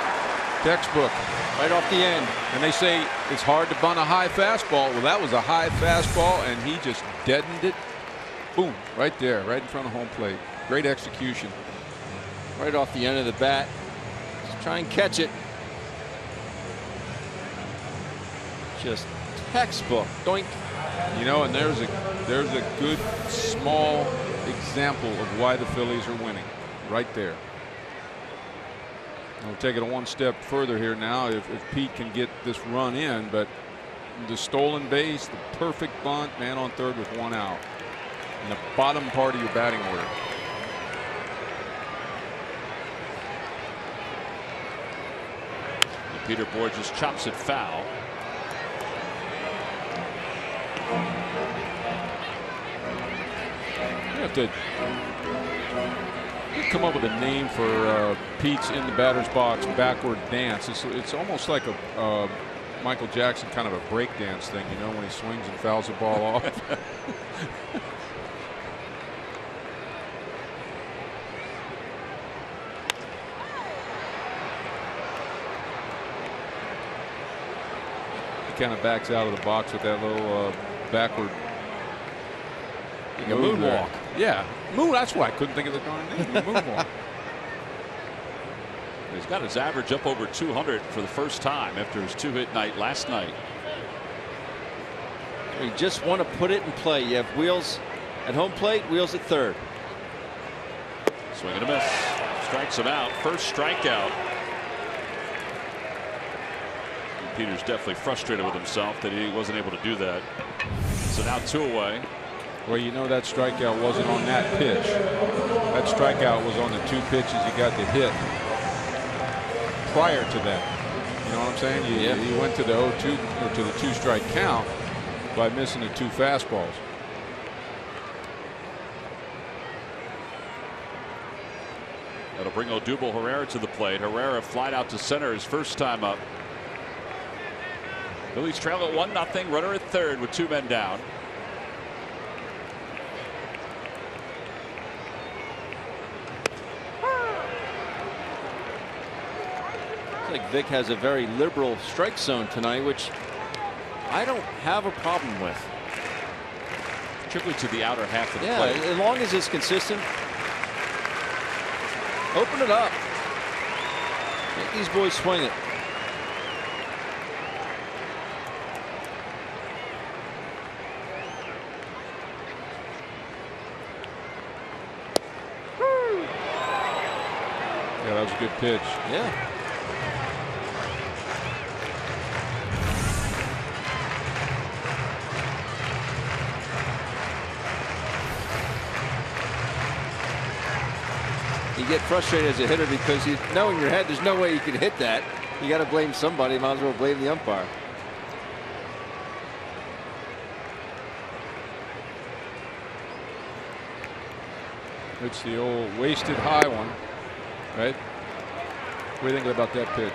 Speaker 3: Textbook.
Speaker 4: Right off the end.
Speaker 3: And they say it's hard to bunt a high fastball. Well, that was a high fastball, and he just deadened it. Boom, right there, right in front of home plate. Great execution.
Speaker 4: Right off the end of the bat. Just try and catch it. Just textbook. Doink.
Speaker 3: You know, and there's a good small example of why the Phillies are winning. Right there. We'll take it one step further here now if Pete can get this run in, but the stolen base, the perfect bunt, man on third with one out. In the bottom part of your batting order.
Speaker 1: And Peter Boyd just chops it foul.
Speaker 3: You have to come up with a name for Pete's in the batter's box backward dance. It's almost like a Michael Jackson kind of a break dance thing, you know, when he swings and fouls the ball off. He kind of backs out of the box with that little backward
Speaker 4: moonwalk.
Speaker 3: Yeah, that's why I couldn't think of the darn name. Moonwalk.
Speaker 1: He's got his average up over 200 for the first time after his 2-hit night last night.
Speaker 4: You just want to put it in play. You have Wheels at home plate, Wheels at third.
Speaker 1: Swing and a miss. Strikes him out. First strikeout. And Peter's definitely frustrated with himself that he wasn't able to do that. So now 2 away.
Speaker 3: Well, you know that strikeout wasn't on that pitch. That strikeout was on the 2 pitches he got to hit prior to that. You know what I'm saying? He went to the 0-2 or to the 2-strike count by missing the 2 fastballs.
Speaker 1: That'll bring Odubel Herrera to the plate. Herrera flied out to center his first time up. Phillies trail at 1-0. Runner at third with 2 men down.
Speaker 4: Like Vic has a very liberal strike zone tonight, which I don't have a problem with.
Speaker 1: Particularly to the outer half of the
Speaker 4: plate.
Speaker 1: plate.
Speaker 4: As long as it's consistent. Open it up. Make these boys swing it.
Speaker 3: Yeah, that was a good pitch.
Speaker 4: Yeah. You get frustrated as a hitter because you know in your head there's no way you can hit that. You got to blame somebody. Might as well blame the umpire.
Speaker 3: It's the old wasted high one, right? What do you think about that pitch?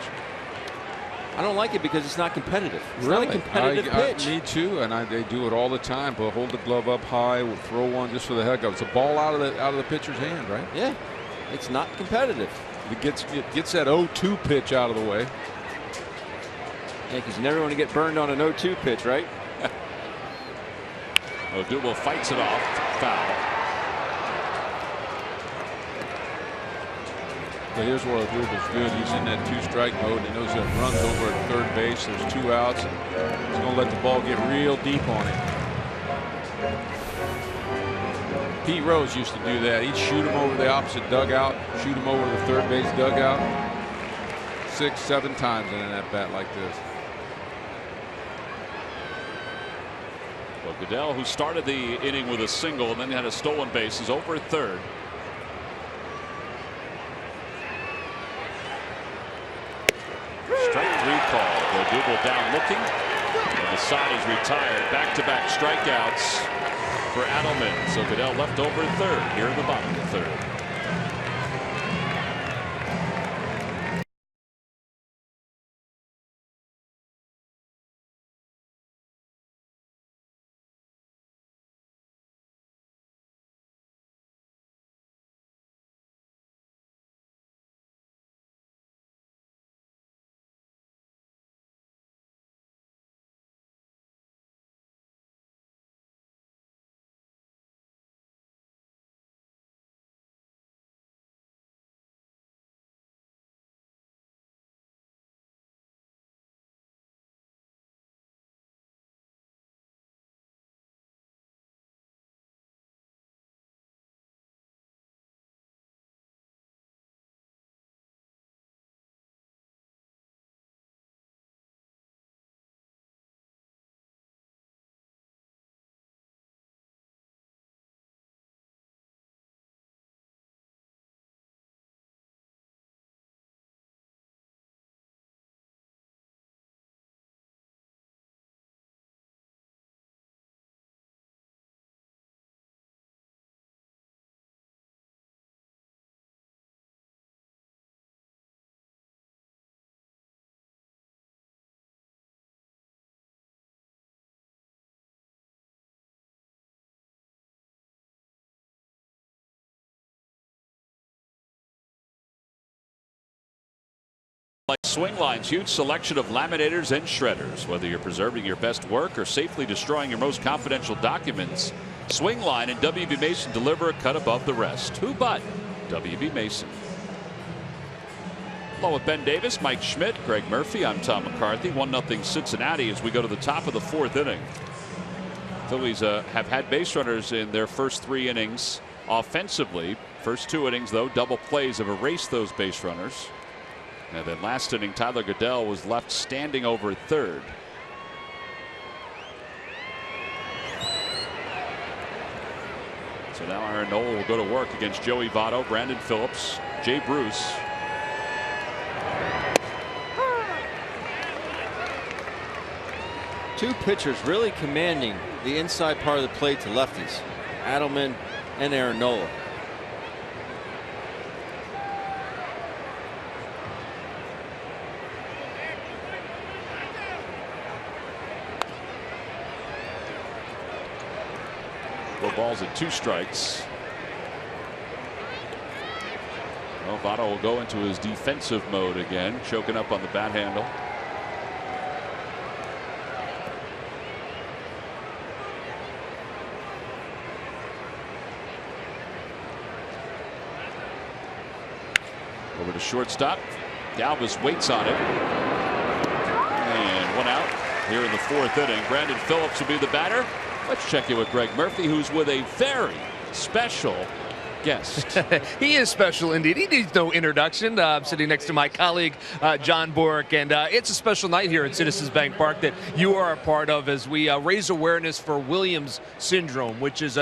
Speaker 4: I don't like it because it's not competitive. It's
Speaker 3: Really?
Speaker 4: not a competitive pitch.
Speaker 3: Me too, and they do it all the time. But hold the glove up high, we'll throw one just for the heck of it. It's a ball out of the pitcher's hand, right?
Speaker 4: Yeah, it's not competitive.
Speaker 3: It gets that 0-2 pitch out of the way.
Speaker 4: Yeah, because you never want to get burned on an 0-2 pitch, right?
Speaker 1: Odubel fights it off. Foul.
Speaker 3: But here's where Odubel's good. He's in that 2-strike mode. He knows that runs over at third base. There's 2 outs. He's going to let the ball get real deep on him. Pete Rose used to do that. He'd shoot him over the opposite dugout, shoot him over the third base dugout 6-7 times in an at bat like this.
Speaker 1: Well, Goodell, who started the inning with a single and then had a stolen base, is over at third. Strike 3 call. Verdugo down looking. And the side is retired. Back-to-back strikeouts for Adelman. So Goodell left over at third here in the bottom of the third. Like swing lines, huge selection of laminators and shredders. Whether you're preserving your best work or safely destroying your most confidential documents, Swingline and W.B. Mason deliver a cut above the rest. Who but W.B. Mason? Along with Ben Davis, Mike Schmidt, Greg Murphy, I'm Tom McCarthy. 1-0 Cincinnati as we go to the top of the fourth inning. Phillies have had base runners in their first 3 innings offensively. First 2 innings, though, double plays have erased those base runners. And then last inning, Tyler Goodell was left standing over at third. So now Aaron Nola will go to work against Joey Votto, Brandon Phillips, Jay Bruce.
Speaker 4: Two pitchers really commanding the inside part of the plate to lefties, Adelman and Aaron Nola.
Speaker 1: Balls at 2 strikes. Well, Votto will go into his defensive mode again, choking up on the bat handle. Over to shortstop. Galvis waits on it. And 1 out here in the 4th inning. Brandon Phillips will be the batter. Let's check in with Greg Murphy, who's with a very special guest.
Speaker 5: He is special indeed. He needs no introduction. I'm sitting next to my colleague, John Bork, and it's a special night here at Citizens Bank Park that you are a part of as we raise awareness for Williams syndrome, which is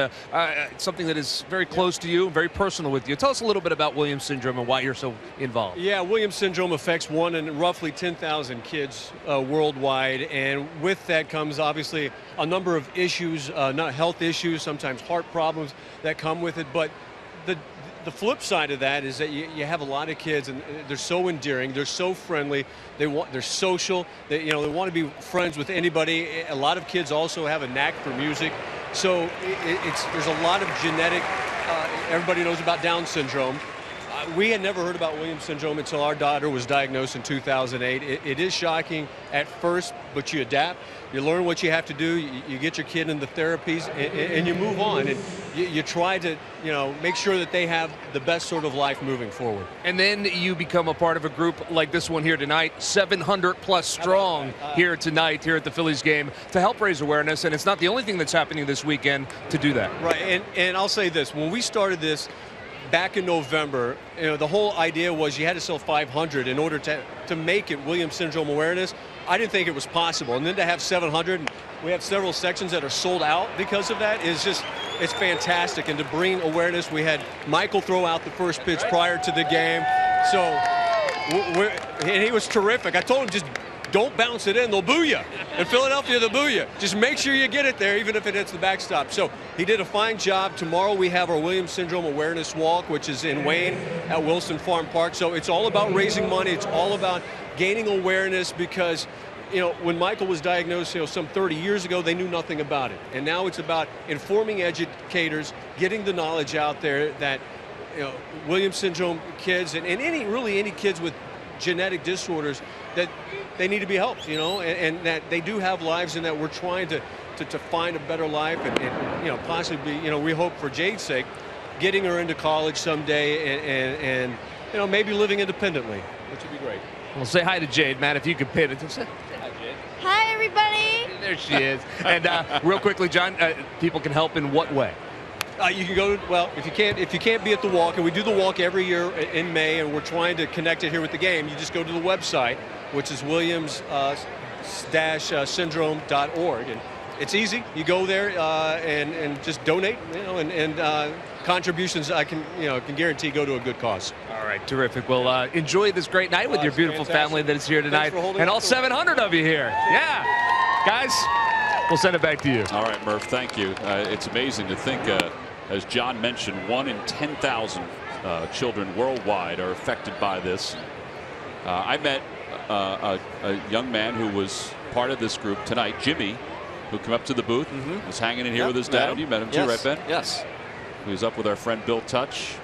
Speaker 5: something that is very close to you, very personal with you. Tell us a little bit about Williams syndrome and why you're so involved.
Speaker 9: Yeah, Williams syndrome affects 1 in roughly 10,000 kids worldwide, and with that comes obviously a number of issues, not health issues, sometimes heart problems that come with it, but the flip side of that is that you have a lot of kids, and they're so endearing, they're so friendly, they're social, they want to be friends with anybody. A lot of kids also have a knack for music, so there's a lot of genetic. Everybody knows about Down syndrome. We had never heard about Williams syndrome until our daughter was diagnosed in 2008. It is shocking at first, but you adapt. You learn what you have to do. You get your kid into therapies, and you move on. And you try to, make sure that they have the best sort of life moving forward.
Speaker 5: And then you become a part of a group like this one here tonight, 700 plus strong here tonight, here at the Phillies game, to help raise awareness. And it's not the only thing that's happening this weekend to do that.
Speaker 9: Right, and I'll say this. When we started this back in November, the whole idea was you had to sell 500 in order to make it Williams syndrome awareness. I didn't think it was possible. And then to have 700, we have several sections that are sold out because of that. It's fantastic. And to bring awareness, we had Michael throw out the first pitch prior to the game. So, and he was terrific. I told him, just don't bounce it in. They'll boo you. In Philadelphia, they'll boo you. Just make sure you get it there, even if it hits the backstop. So he did a fine job. Tomorrow we have our Williams Syndrome Awareness Walk, which is in Wayne at Wilson Farm Park. So it's all about raising money. It's all about gaining awareness because, you know, when Michael was diagnosed, you know, some 30 years ago, they knew nothing about it. And now it's about informing educators, getting the knowledge out there that, you know, Williams syndrome kids and any kids with genetic disorders, that they need to be helped, you know, and that they do have lives and that we're trying to find a better life and you know, possibly, you know, we hope for Jade's sake, getting her into college someday and you know, maybe living independently, which would be great.
Speaker 5: Well, say hi to Jade, Matt, if you could pay attention. Hi, Jade.
Speaker 10: Hi, everybody.
Speaker 5: There she is. And real quickly, John, people can help in what way?
Speaker 9: You can go to, well, if you can't be at the walk, and we do the walk every year in May, and we're trying to connect it here with the game, you just go to the website, which is williams-syndrome.org. And it's easy. You go there and just donate, you know, and contributions I can guarantee go to a good cause.
Speaker 5: All right, terrific. Well, enjoy this great night with your beautiful family that is here tonight, and all 700 of you here. Yeah, guys, we'll send it back to you.
Speaker 1: All right, Murph, thank you. It's amazing to think, as John mentioned, 1 in 10,000 children worldwide are affected by this. I met a young man who was part of this group tonight, Jimmy, who came up to the booth, was hanging in here with his dad. You met him too, right, Ben?
Speaker 4: Yes.
Speaker 1: He was up with our friend Bill Touch,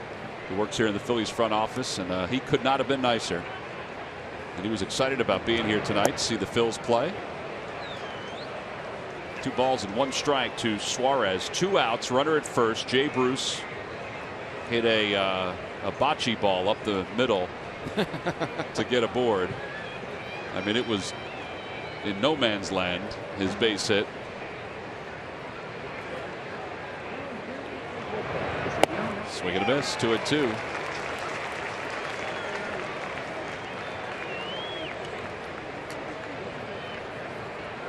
Speaker 1: who works here in the Phillies front office, and he could not have been nicer. And he was excited about being here tonight to see the Phils play. 2 balls and 1 strike to Suarez. 2 outs, runner at first. Jay Bruce hit a bocce ball up the middle to get aboard. I mean, it was in no man's land, his base hit. Swing and a miss, 2-2.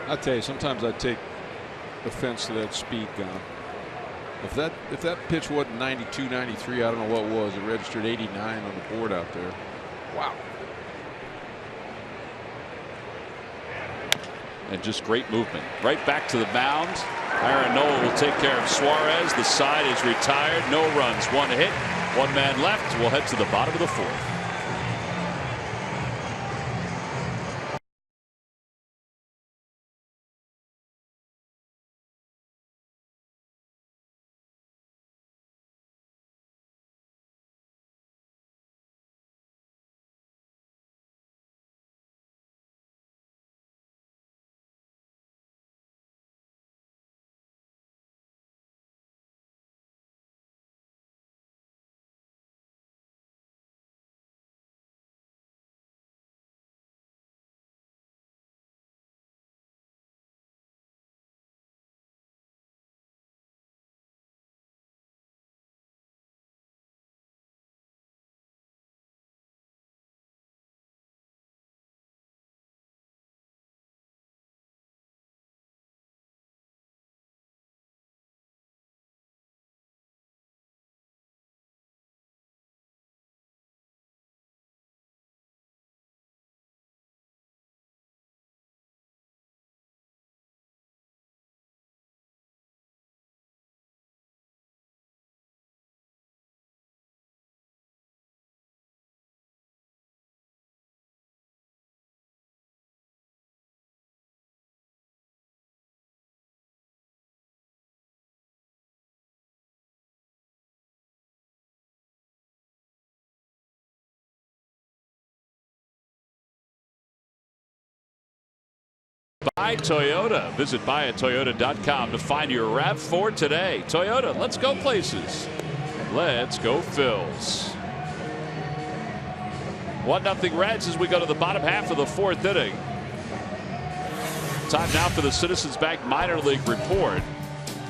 Speaker 3: I'll tell you, sometimes I take offense to that speed gun. If that pitch wasn't 92, 93, I don't know what was. It registered 89 on the board out there. Wow.
Speaker 1: And just great movement. Right back to the mound. Aaron Nola will take care of Suarez. The side is retired. No runs. 1 hit. 1 man left. We'll head to the bottom of the 4th. Buy Toyota. Visit buyatoyota.com to find your RAV4 today. Toyota, let's go places. Let's go Phils. 1-0 Reds as we go to the bottom half of the 4th inning. Time now for the Citizens Bank Minor League Report.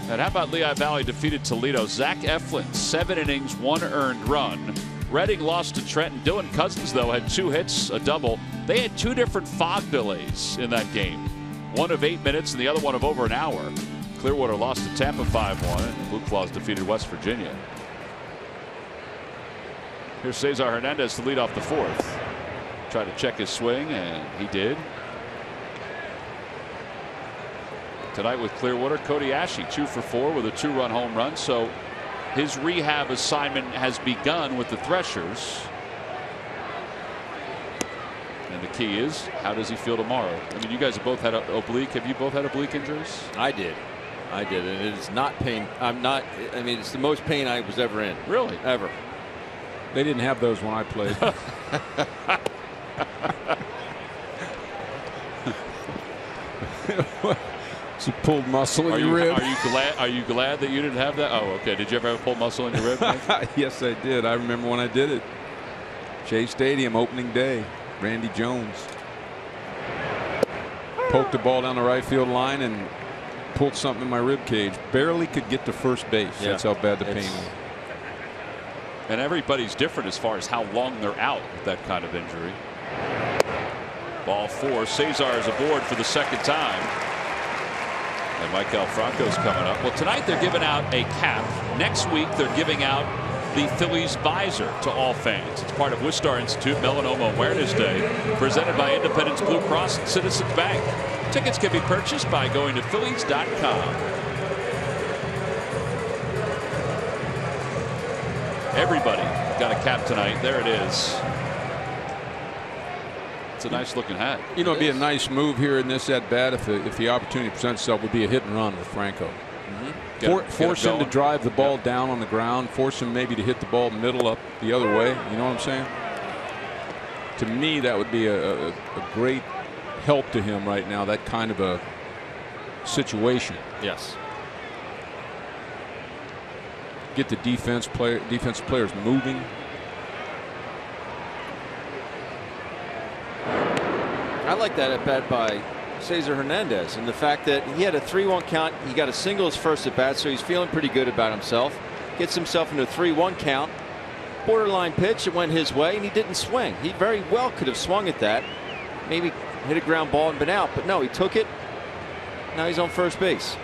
Speaker 1: And how about Lehigh Valley defeated Toledo? Zach Eflin, 7 innings, 1 earned run. Reading lost to Trenton. Dylan Cousins, though, had 2 hits, a double. They had 2 different fog delays in that game. one of 8 minutes and the other one of over an hour. Clearwater lost to Tampa 5-1, and the Blue Claws defeated West Virginia. Here's Cesar Hernandez to lead off the fourth. Tried to check his swing, and he did. Tonight with Clearwater, Cody Ashe 2 for 4 with a 2-run home run. So his rehab assignment has begun with the Threshers. And the key is, how does he feel tomorrow? I mean, you guys have both had oblique. Have you both had oblique injuries?
Speaker 4: I did, and it is not pain. I mean, it's the most pain I was ever in.
Speaker 1: Really?
Speaker 4: Ever.
Speaker 3: They didn't have those when I played. She pulled muscle in your rib.
Speaker 1: Are you glad that you didn't have that? Oh, okay. Did you ever have a pulled muscle in your rib?
Speaker 3: Yes, I did. I remember when I did it. Shea Stadium opening day. Randy Jones poked the ball down the right field line and pulled something in my rib cage. Barely could get to first base. Yeah. That's how bad the pain was.
Speaker 1: And everybody's different as far as how long they're out with that kind of injury. Ball 4. Cesar is aboard for the second time. And Michael Franco's coming up. Well, tonight they're giving out a cap. Next week they're giving out the Phillies visor to all fans. It's part of Wistar Institute Melanoma Awareness Day, presented by Independence Blue Cross and Citizens Bank. Tickets can be purchased by going to Phillies.com. Everybody got a cap tonight. There it is. It's a nice looking hat.
Speaker 3: You know, it'd be a nice move here in this at bat if the opportunity presents itself, would be a hit and run with Franco. Force him to drive the ball down on the ground. Force him maybe to hit the ball middle up the other way. You know what I'm saying? To me, that would be a great help to him right now. That kind of a situation.
Speaker 4: Yes.
Speaker 3: Get the defensive players moving.
Speaker 4: I like that at bat by Cesar Hernandez, and the fact that he had a 3-1 count. He got a single his first at bat, so he's feeling pretty good about himself. Gets himself into a 3-1 count. Borderline pitch. It went his way, and he didn't swing. He very well could have swung at that. Maybe hit a ground ball and been out, but no, he took it. Now he's on first base.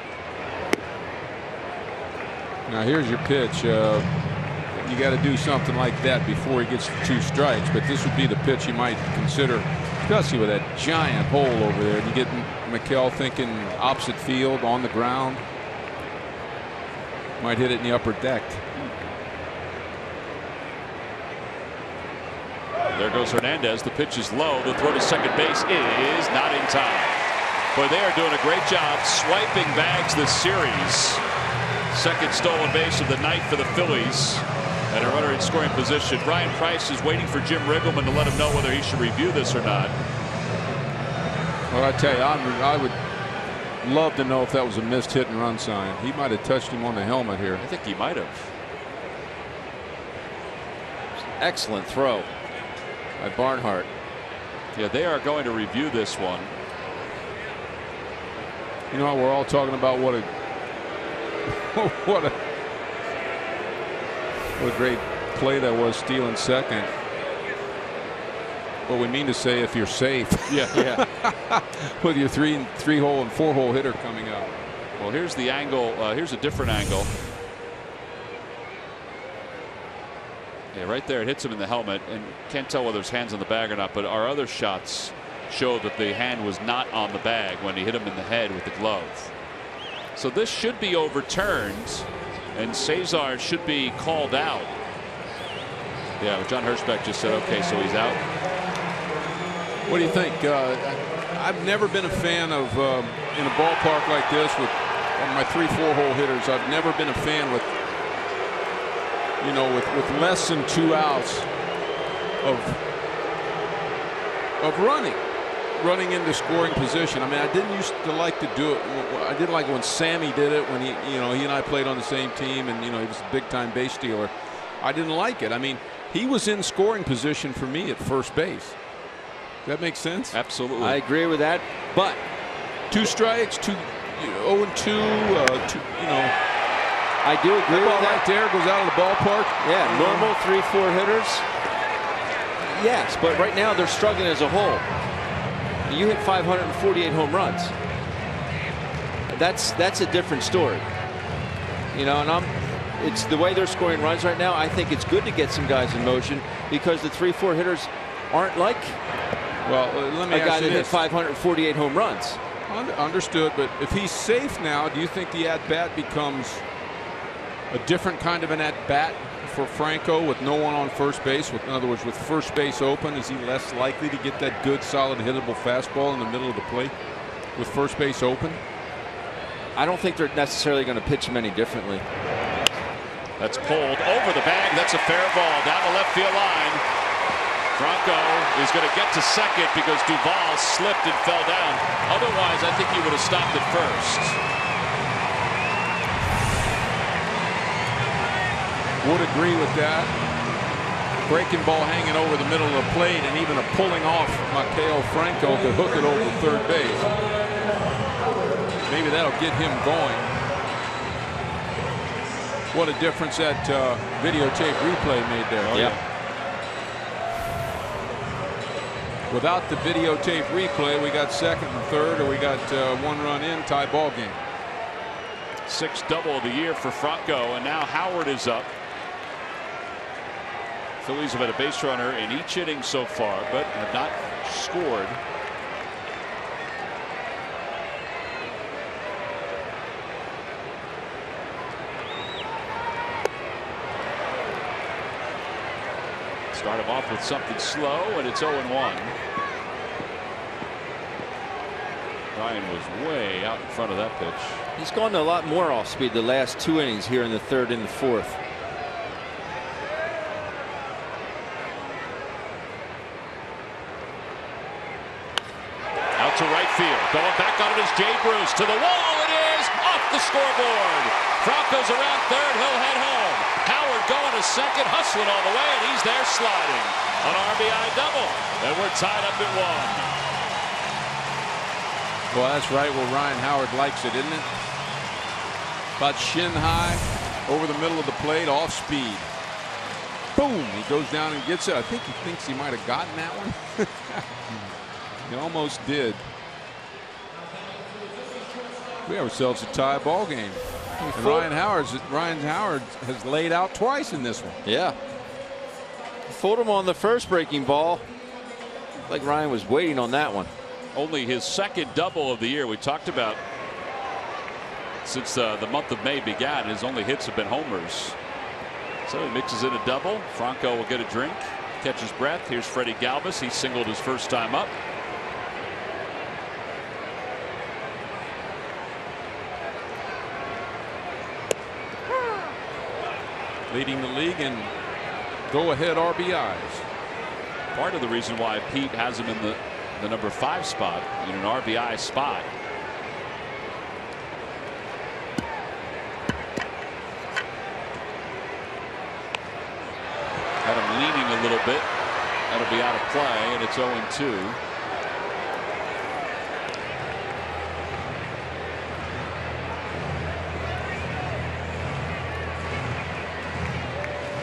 Speaker 3: Now here's your pitch. You got to do something like that before he gets 2 strikes, but this would be the pitch you might consider, especially with that giant hole over there. You get Mikel thinking opposite field on the ground. Might hit it in the upper deck.
Speaker 1: There goes Hernandez. The pitch is low. The throw to second base is not in time. Boy, they are doing a great job swiping bags this series. Second stolen base of the night for the Phillies. And a runner in scoring position. Brian Price is waiting for Jim Riggleman to let him know whether he should review this or not.
Speaker 3: Well, I tell you, I would love to know if that was a missed hit and run sign. He might have touched him on the helmet here.
Speaker 1: I think he might have.
Speaker 4: Excellent throw by Barnhart.
Speaker 1: Yeah, they are going to review this one.
Speaker 3: You know, we're all talking about what a great play that was, stealing second. What we mean to say, if you're safe.
Speaker 1: Yeah.
Speaker 3: With your three hole and 4 hole hitter coming up.
Speaker 1: Well, here's the angle. Here's a different angle. Yeah, right there. It hits him in the helmet, and can't tell whether his hand's on the bag or not. But our other shots show that the hand was not on the bag when he hit him in the head with the glove. So this should be overturned, and Cesar should be called out. Yeah, John Hirschbeck just said, okay, so he's out.
Speaker 3: What do you think? I've never been a fan of, in a ballpark like this with my 3-4 hole hitters, I've never been a fan with, you know, with less than 2 outs of running into scoring position. I mean, I didn't used to like to do it. I didn't like when Sammy did it, when he and I played on the same team, and he was a big time base stealer. I didn't like it. I mean, he was in scoring position for me at first base. That makes sense?
Speaker 1: Absolutely.
Speaker 4: I agree with that. But
Speaker 3: 2 strikes, 0-2,
Speaker 4: I do agree with that.
Speaker 3: Right there goes out of the ballpark.
Speaker 4: Yeah, normal 3-4 hitters. Yes, but right now they're struggling as a whole. You hit 548 home runs. that's a different story. You know, and it's the way they're scoring runs right now. I think it's good to get some guys in motion because the 3-4 hitters aren't like
Speaker 3: let me
Speaker 4: a guy
Speaker 3: ask you
Speaker 4: that hit
Speaker 3: this.
Speaker 4: 548 home runs.
Speaker 3: Understood, but if he's safe now, do you think the at-bat becomes a different kind of an at-bat for Franco with no one on first base? In other words, with first base open, is he less likely to get that good, solid, hittable fastball in the middle of the plate with first base open?
Speaker 4: I don't think they're necessarily going to pitch him any differently.
Speaker 1: That's pulled over the bag. That's a fair ball down the left field line. Franco is going to get to second because Duvall slipped and fell down. Otherwise, I think he would have stopped at first.
Speaker 3: Would agree with that. Breaking ball hanging over the middle of the plate, and even a pulling off Maikel Franco to hook it over third base. Maybe that'll get him going. What a difference that videotape replay made there.
Speaker 4: Yeah.
Speaker 3: Without the videotape replay, we got second and third, or we got 1 run in, tie ball game.
Speaker 1: 6th double of the year for Franco, and now Howard is up. Phillies have had a base runner in each inning so far, but have not scored. Start him off with something slow, and it's 0-1. Ryan was way out in front of that pitch.
Speaker 4: He's gone to a lot more off speed the last 2 innings here in the 3rd and the 4th.
Speaker 1: Out to right field. Going back on it is Jay Bruce. To the wall it is. Off the scoreboard. Franco's around third. He'll head home. Howard going to second. Hustling all the way, and he's there sliding. An RBI double. And we're tied up at 1.
Speaker 3: Well, that's right where Ryan Howard likes it, isn't it? About shin high, over the middle of the plate, off speed. Boom! He goes down and gets it. I think he thinks he might have gotten that one. He almost did. We have ourselves a tie ball game. And Ryan Howard has laid out twice in this one.
Speaker 4: Yeah. Fooled him on the first breaking ball. Like Ryan was waiting on that one.
Speaker 1: Only his 2nd double of the year. We talked about since the month of May began, his only hits have been homers. So he mixes in a double. Franco will get a drink, catches breath. Here's Freddie Galvis. He singled his first time up.
Speaker 3: Leading the league in go-ahead RBIs.
Speaker 1: Part of the reason why Pete has him in the number 5 spot, in an RBI spot. Had him leaning a little bit. That'll be out of play, and it's 0-2.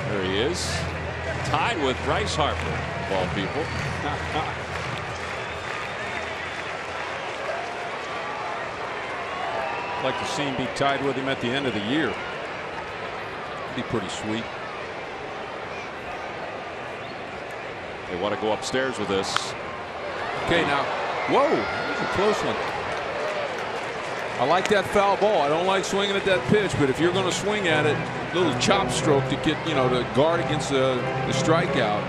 Speaker 1: There he is, tied with Bryce Harper, of all people.
Speaker 3: I'd like to see him be tied with him at the end of the year. It'd be pretty sweet.
Speaker 1: They want to go upstairs with this.
Speaker 3: Okay, now, whoa, that was a close one. I like that foul ball. I don't like swinging at that pitch, but if you're going to swing at it, a little chop stroke to get, to guard against the strikeout,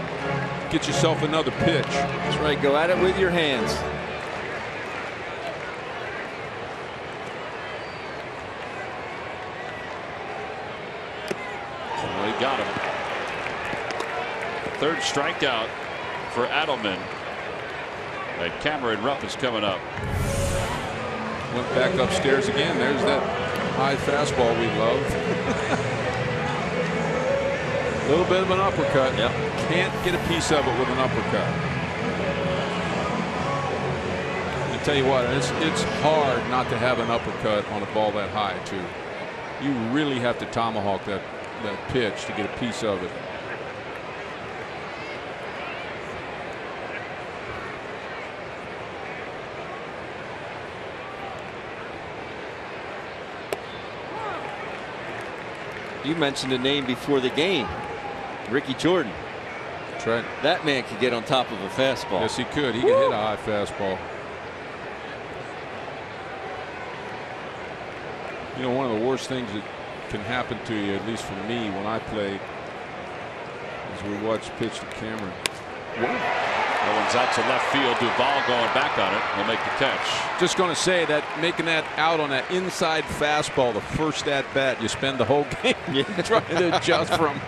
Speaker 3: get yourself another pitch.
Speaker 4: That's right. Go at it with your hands.
Speaker 1: Well, he got him. 3rd strikeout for Adelman. And Cameron Rupp is coming up.
Speaker 3: Went back upstairs again. There's that high fastball we love. A little bit of an uppercut.
Speaker 4: Yep.
Speaker 3: Can't get a piece of it with an uppercut. I tell you what, it's hard not to have an uppercut on a ball that high too. You really have to tomahawk that pitch to get a piece of it.
Speaker 4: You mentioned a name before the game, Ricky Jordan.
Speaker 3: That's right.
Speaker 4: That man could get on top of a fastball.
Speaker 3: Yes, he could. He could hit a high fastball. You know, one of the worst things that can happen to you, at least for me when I play, is we watch pitch to Cameron.
Speaker 1: That one's out to left field. Duvall going back on it. He'll make the catch.
Speaker 3: Just going to say that making that out on that inside fastball, the first at bat, you spend the whole game trying to adjust from.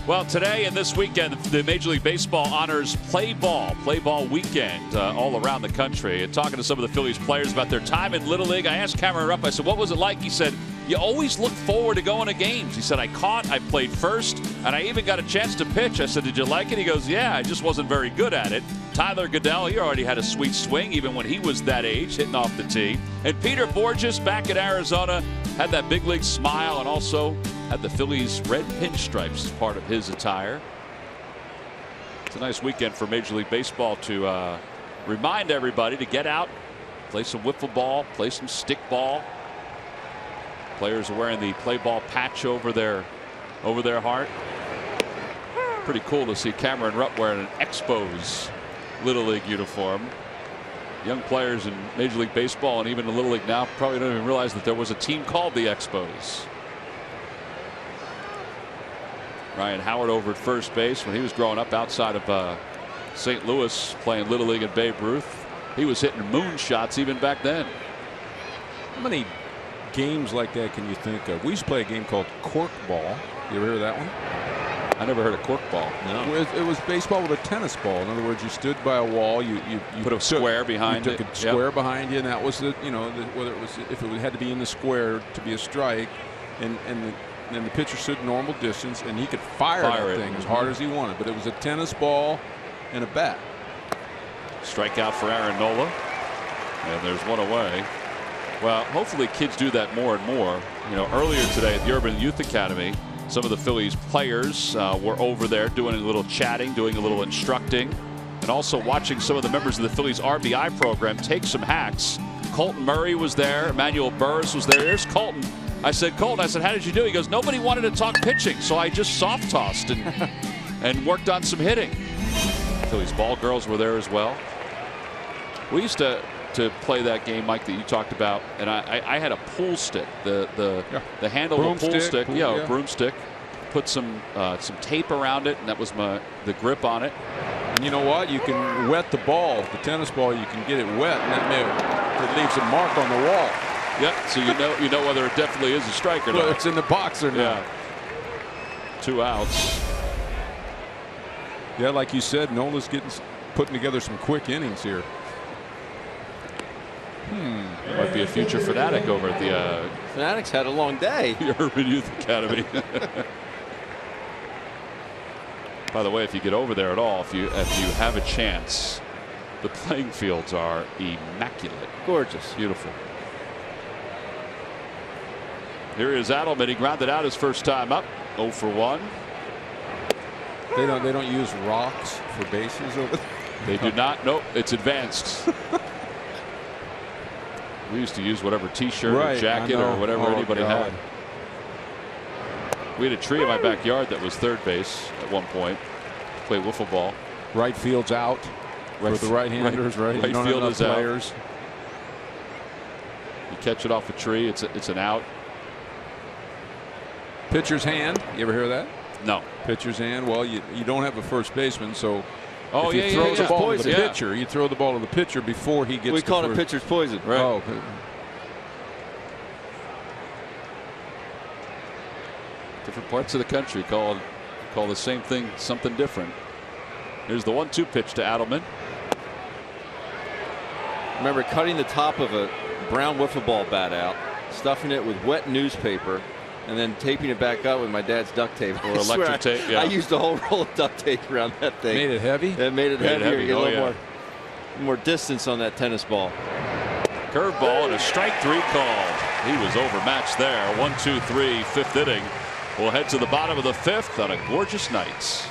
Speaker 1: Well, today and this weekend, the Major League Baseball honors Play Ball weekend all around the country. And talking to some of the Phillies players about their time in Little League, I asked Cameron Rupp, I said, what was it like? He said, you always look forward to going to games. He said, I played first, and I even got a chance to pitch. I said, did you like it? He goes, yeah, I just wasn't very good at it. Tyler Goodell, he already had a sweet swing even when he was that age, hitting off the tee. And Peter Bourjos back in Arizona had that big league smile and also had the Phillies red pinstripes as part of his attire. It's a nice weekend for Major League Baseball to remind everybody to get out, play some wiffle ball, play some stick ball. Players are wearing the Play Ball patch over their heart. Pretty cool to see Cameron Rupp wearing an Expos Little League uniform. Young players in Major League Baseball and even in Little League now probably don't even realize that there was a team called the Expos. Ryan Howard over at first base when he was growing up outside of St. Louis playing Little League at Babe Ruth. He was hitting moon shots even back then.
Speaker 3: How many games like that can you think of? We used to play a game called cork ball. You ever heard of that one?
Speaker 1: I never heard of cork ball.
Speaker 3: No. It was baseball with a tennis ball. In other words, you stood by a wall. You
Speaker 1: put a square behind
Speaker 3: it. You took a square behind you, and that was the whether it was if it had to be in the square to be a strike, and the pitcher stood normal distance, and he could fire that thing as hard as he wanted. But it was a tennis ball and a bat.
Speaker 1: Strikeout for Aaron Nola, and there's one away. Well, hopefully kids do that more and more. You know, earlier today at the Urban Youth Academy, some of the Phillies players were over there doing a little chatting, doing a little instructing, and also watching some of the members of the Phillies RBI program take some hacks. Colton Murray was there. Emmanuel Burris was there. Here's Colton. I said, Colton, how did you do? He goes, nobody wanted to talk pitching, so I just soft tossed and worked on some hitting. Phillies ball girls were there as well. We used to play that game, Mike, that you talked about, and I had a pool stick, the handle of a pool stick, broomstick. Put some tape around it, and that was the grip on it.
Speaker 3: And you know what? You can wet the ball, the tennis ball. You can get it wet, and it leaves a mark on the wall.
Speaker 1: Yep. So you know whether it definitely is a strike or not.
Speaker 3: Whether it's in the box or not.
Speaker 1: Yeah. 2 outs.
Speaker 3: Yeah, like you said, Nola's putting together some quick innings here.
Speaker 1: Might be a future fanatic over at the
Speaker 4: Fanatics had a long day.
Speaker 1: Urban Youth Academy. By the way, if you get over there at all, if you have a chance, the playing fields are immaculate.
Speaker 4: Gorgeous.
Speaker 1: Beautiful. Here is Adelman. He grounded out his first time up. 0 for 1.
Speaker 3: They don't use rocks for bases over there.
Speaker 1: They do not. Nope. It's advanced. We used to use whatever T-shirt or jacket or whatever anybody had. We had a tree in my backyard that was third base at one point. Played wiffle ball.
Speaker 3: Right field's out for the right-handers. Right
Speaker 1: field is
Speaker 3: players.
Speaker 1: out. You catch it off a tree. It's an out.
Speaker 3: Pitcher's hand. You ever hear that?
Speaker 1: No.
Speaker 3: Pitcher's hand. Well, you don't have a first baseman, so if you
Speaker 1: yeah,
Speaker 3: throw
Speaker 1: yeah,
Speaker 3: the ball to
Speaker 4: poison.
Speaker 3: the pitcher, you throw the ball to the pitcher before he gets.
Speaker 4: We call it
Speaker 3: first.
Speaker 4: pitcher's poison.
Speaker 1: Right.
Speaker 3: Oh.
Speaker 1: Different parts of the country call the same thing something different. Here's the 1-2 pitch to Adelman.
Speaker 4: Remember cutting the top of a brown wiffle ball bat out, stuffing it with wet newspaper, and then taping it back up with my dad's duct tape.
Speaker 1: Or electric tape. Yeah.
Speaker 4: I used a whole roll of duct tape around that thing.
Speaker 3: Made it heavy?
Speaker 4: It made it heavier.
Speaker 1: heavy.
Speaker 4: Get a
Speaker 1: Oh,
Speaker 4: little
Speaker 1: yeah.
Speaker 4: more distance on that tennis ball.
Speaker 1: Curveball and a strike 3 called. He was overmatched there. 1-2-3, 5th inning. We'll head to the bottom of the 5th on a gorgeous night.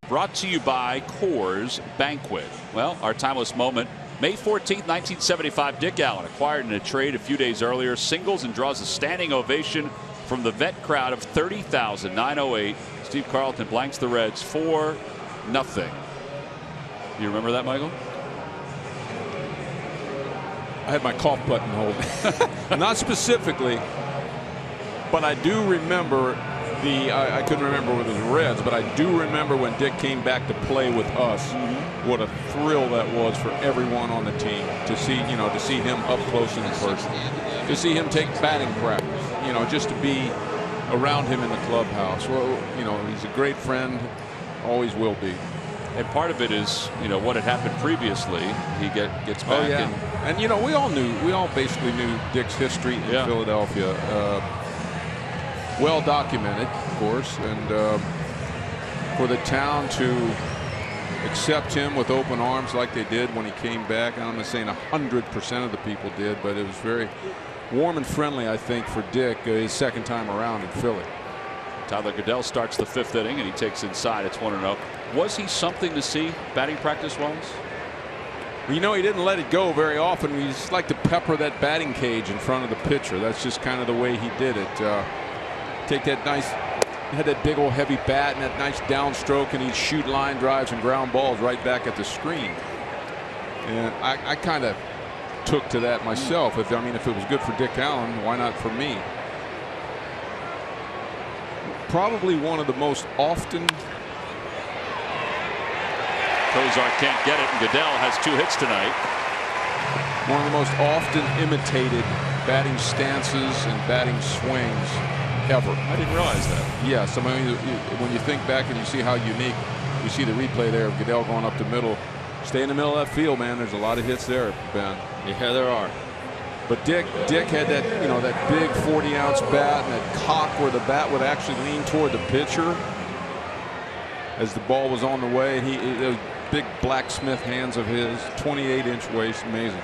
Speaker 1: Brought to you by Coors Banquet. Well, our timeless moment. May 14th, 1975, Dick Allen acquired in a trade a few days earlier, singles and draws a standing ovation from the vet crowd of 30,908. Steve Carlton blanks the Reds 4-0. You remember that, Michael?
Speaker 3: I had my cough button hold. Not specifically, but I do remember I couldn't remember whether it was Reds, but I do remember when Dick came back to play with us. What a thrill that was for everyone on the team to see him up close and personal, to see him take batting practice, just to be around him in the clubhouse. Well, he's a great friend, always will be.
Speaker 1: And part of it is, what had happened previously. He gets back.
Speaker 3: Oh, yeah. And we all basically knew Dick's history in Philadelphia. Well documented, of course, and for the town to accept him with open arms like they did when he came back. And I'm not saying 100% of the people did, but it was very warm and friendly, I think, for Dick his second time around in Philly.
Speaker 1: Tyler Goodell starts the 5th inning and he takes inside. It's 1-0. Was he something to see batting practice-wise?
Speaker 3: He didn't let it go very often. He just liked to pepper that batting cage in front of the pitcher. That's just kind of the way he did it. Take that nice, had that big old heavy bat and that nice downstroke, and he'd shoot line drives and ground balls right back at the screen. And I kind of took to that myself. If it was good for Dick Allen, why not for me? Probably one of the most often
Speaker 1: Kozar can't get it, and Goodell has 2 hits tonight.
Speaker 3: One of the most often imitated batting stances and batting swings ever.
Speaker 1: I didn't realize that.
Speaker 3: Yes, I mean, when you think back and you see how unique, you see the replay there of Goodell going up the middle. Stay in the middle of that field, man. There's a lot of hits there, Ben.
Speaker 4: Yeah, there are.
Speaker 3: But Dick had that, that big 40-ounce bat and that cock where the bat would actually lean toward the pitcher as the ball was on the way. Those big blacksmith hands of his, 28-inch waist, amazing.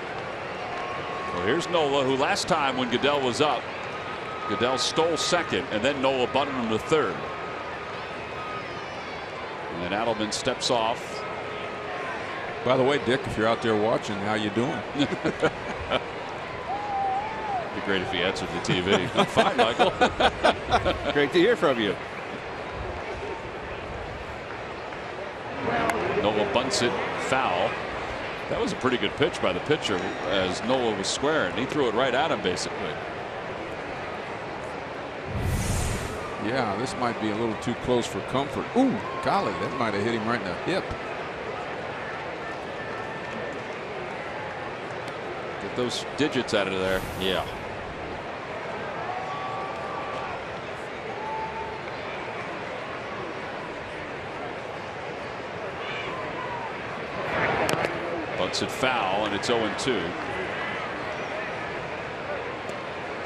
Speaker 1: Well, here's Nola, who last time when Goodell was up, Goodell stole second, and then Nola bunted him to third. And then Adelman steps off.
Speaker 3: By the way, Dick, if you're out there watching, how you doing?
Speaker 1: It'd be great if he answered the TV. I'm fine, Michael.
Speaker 4: Great to hear from you.
Speaker 1: Nola bunts it foul. That was a pretty good pitch by the pitcher as Nola was squaring. He threw it right at him, basically.
Speaker 3: Yeah, this might be a little too close for comfort. Ooh, golly, that might have hit him right in the hip.
Speaker 1: Get those digits out of there.
Speaker 4: Yeah.
Speaker 1: Bunts it foul, and it's 0-2.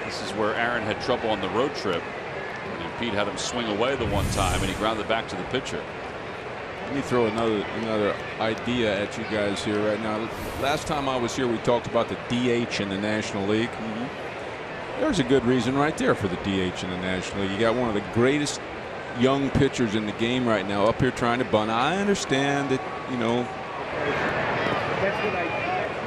Speaker 1: This is where Aaron had trouble on the road trip. And Pete had him swing away the one time, and he grounded back to the pitcher.
Speaker 3: Let me throw another idea at you guys here right now. Last time I was here, we talked about the DH in the National League. There's a good reason right there for the DH in the National League. You got one of the greatest young pitchers in the game right now up here trying to bunt. I understand that,